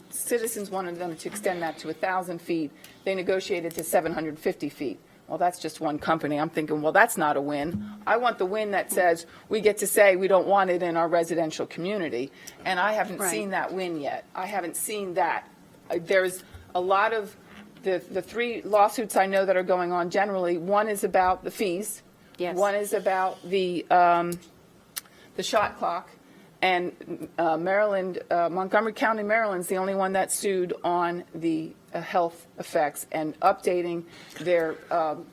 citizens wanted them to extend that to 1,000 feet. They negotiated to 750 feet. Well, that's just one company. I'm thinking, well, that's not a win. I want the win that says we get to say we don't want it in our residential community. And I haven't seen that win yet. I haven't seen that. There's a lot of the three lawsuits I know that are going on generally. One is about the fees. Yes. One is about the shot clock. And Montgomery County, Maryland's the only one that sued on the health effects and updating their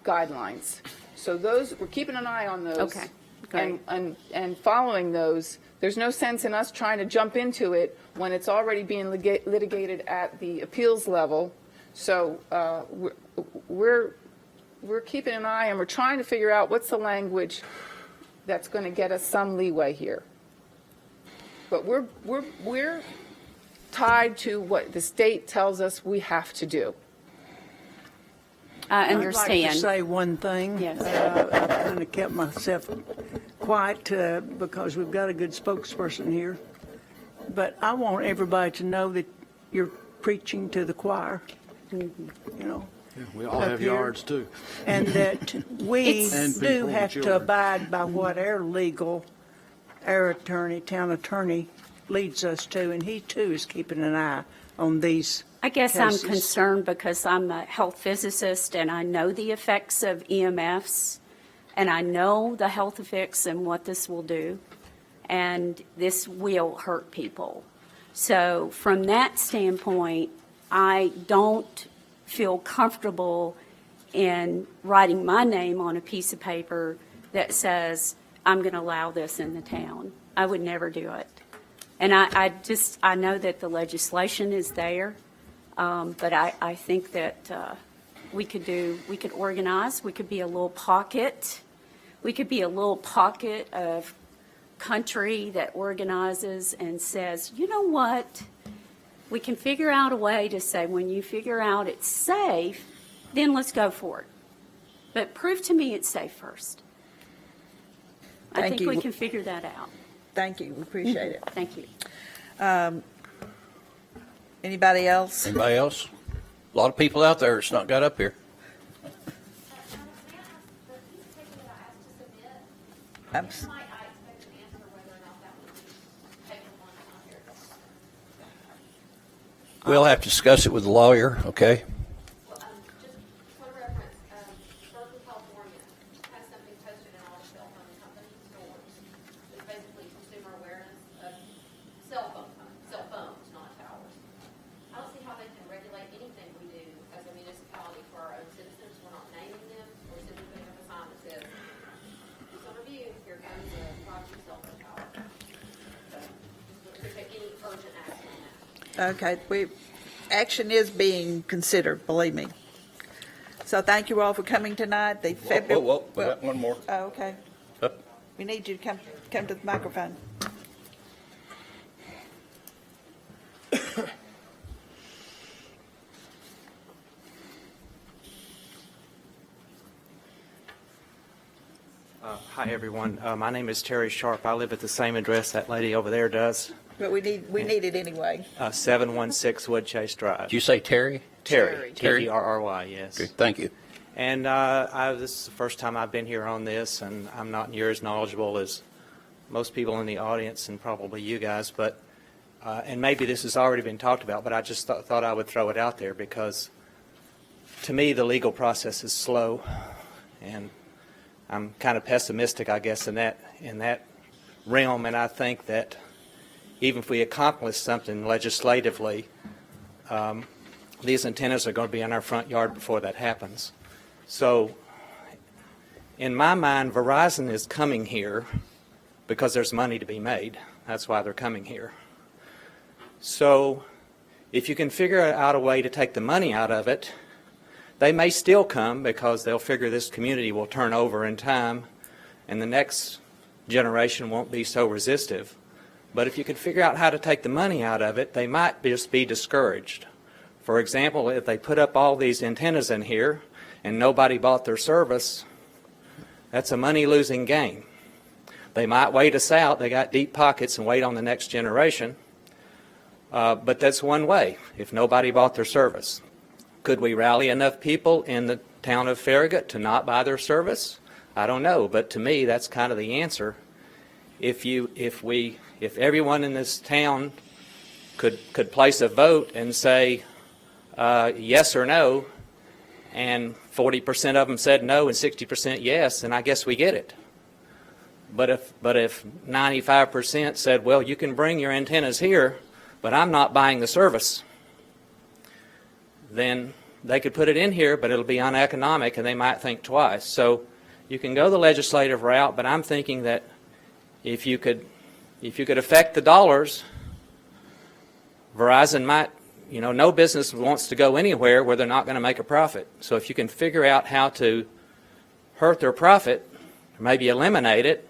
guidelines. So we're keeping an eye on those. Okay, great. And following those. There's no sense in us trying to jump into it when it's already being litigated at the appeals level. So we're keeping an eye, and we're trying to figure out what's the language that's going to get us some leeway here. But we're tied to what the state tells us we have to do. I understand. I'd like to say one thing. Yes. I've kind of kept myself quiet because we've got a good spokesperson here. But I want everybody to know that you're preaching to the choir, you know. Yeah, we all up have here. yards too. And that we And do people, have to children. abide by what our attorney, town attorney, leads us to, and he too is keeping an eye on these I guess cases. I'm concerned because I'm a health physicist and I know the effects of EMFs and I know the health effects and what this will do, and this will hurt people. So from that standpoint, I don't feel comfortable in writing my name on a piece of paper that says I'm going to allow this in the town. I would never do it. And I know that the legislation is there, but I think that we could organize, we could be a little pocket. We could be a little pocket of country that organizes and says, you know what? We can figure out a way to say, when you figure out it's safe, then let's go for it. But prove to me it's safe first. I Thank think you. we can figure that out. Thank you, we appreciate it. Thank you. Anybody else? Anybody else? A lot of people out there that's not got up here. We'll have to discuss it with the lawyer, okay? Okay, action is being considered, believe me. So thank you all for coming tonight. The February. Whoa, we got one more. Oh, okay. Up. We need you to come to the microphone. Hi, everyone. My name is Terry Sharp. I live at the same address that lady over there does, But we need it anyway. 716 Woodchase Drive. Did you say Terry? Terry. Terry. Terry, yes. Good, thank you. And this is the first time I've been here on this, and I'm not near as knowledgeable as most people in the audience and probably you guys, but, and maybe this has already been talked about, but I just thought I would throw it out there because to me, the legal process is slow, and I'm kind of pessimistic, I guess, in that realm, and I think that even if we accomplish something legislatively, these antennas are going to be in our front yard before that happens. So in my mind, Verizon is coming here because there's money to be made. That's why they're coming here. So if you can figure out a way to take the money out of it, they may still come because they'll figure this community will turn over in time and the next generation won't be so resistive. But if you could figure out how to take the money out of it, they might just be discouraged. For example, if they put up all these antennas in here and nobody bought their service, that's a money-losing game. They might wait us out. They got deep pockets and wait on the next generation. But that's one way, if nobody bought their service. Could we rally enough people in the town of Farragut to not buy their service? I don't know, but to me, that's kind of the answer. If everyone in this town could place a vote and say yes or no, and 40% of them said no and 60% yes, then I guess we get it. But if 95% said, well, you can bring your antennas here, but I'm not buying the service, then they could put it in here, but it'll be uneconomic and they might think twice. So you can go the legislative route, but I'm thinking that if you could affect the dollars, Verizon might, no business wants to go anywhere where they're not going to make a profit. So if you can figure out how to hurt their profit, or maybe eliminate it,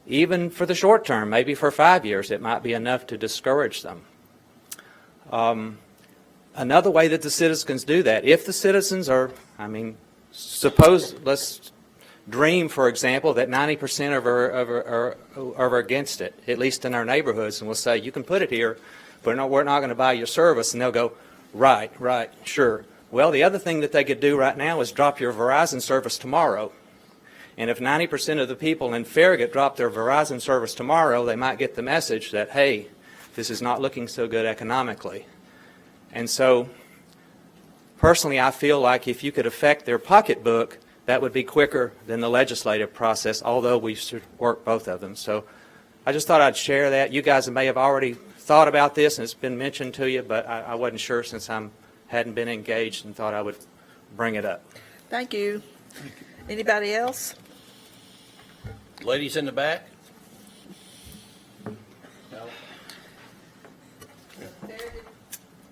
even for the short term, maybe for 5 years, it might be enough to discourage them. Another way that the citizens do that, if the citizens are, let's dream, for example, that 90% are against it, at least in our neighborhoods, and we'll say, you can put it here, but we're not going to buy your service, and they'll go, right, sure. Well, the other thing that they could do right now is drop your Verizon service tomorrow. And if 90% of the people in Farragut drop their Verizon service tomorrow, they might get the message that, hey, this is not looking so good economically. And so, personally, I feel like if you could affect their pocketbook, that would be quicker than the legislative process, although we should work both of them. So I just thought I'd share that. You guys may have already thought about this, and it's been mentioned to you, but I wasn't sure since I hadn't been engaged and thought I would bring it up. Thank you. Anybody else? Ladies in the back?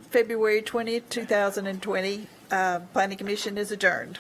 February 20th, 2020, Planning Commission is adjourned.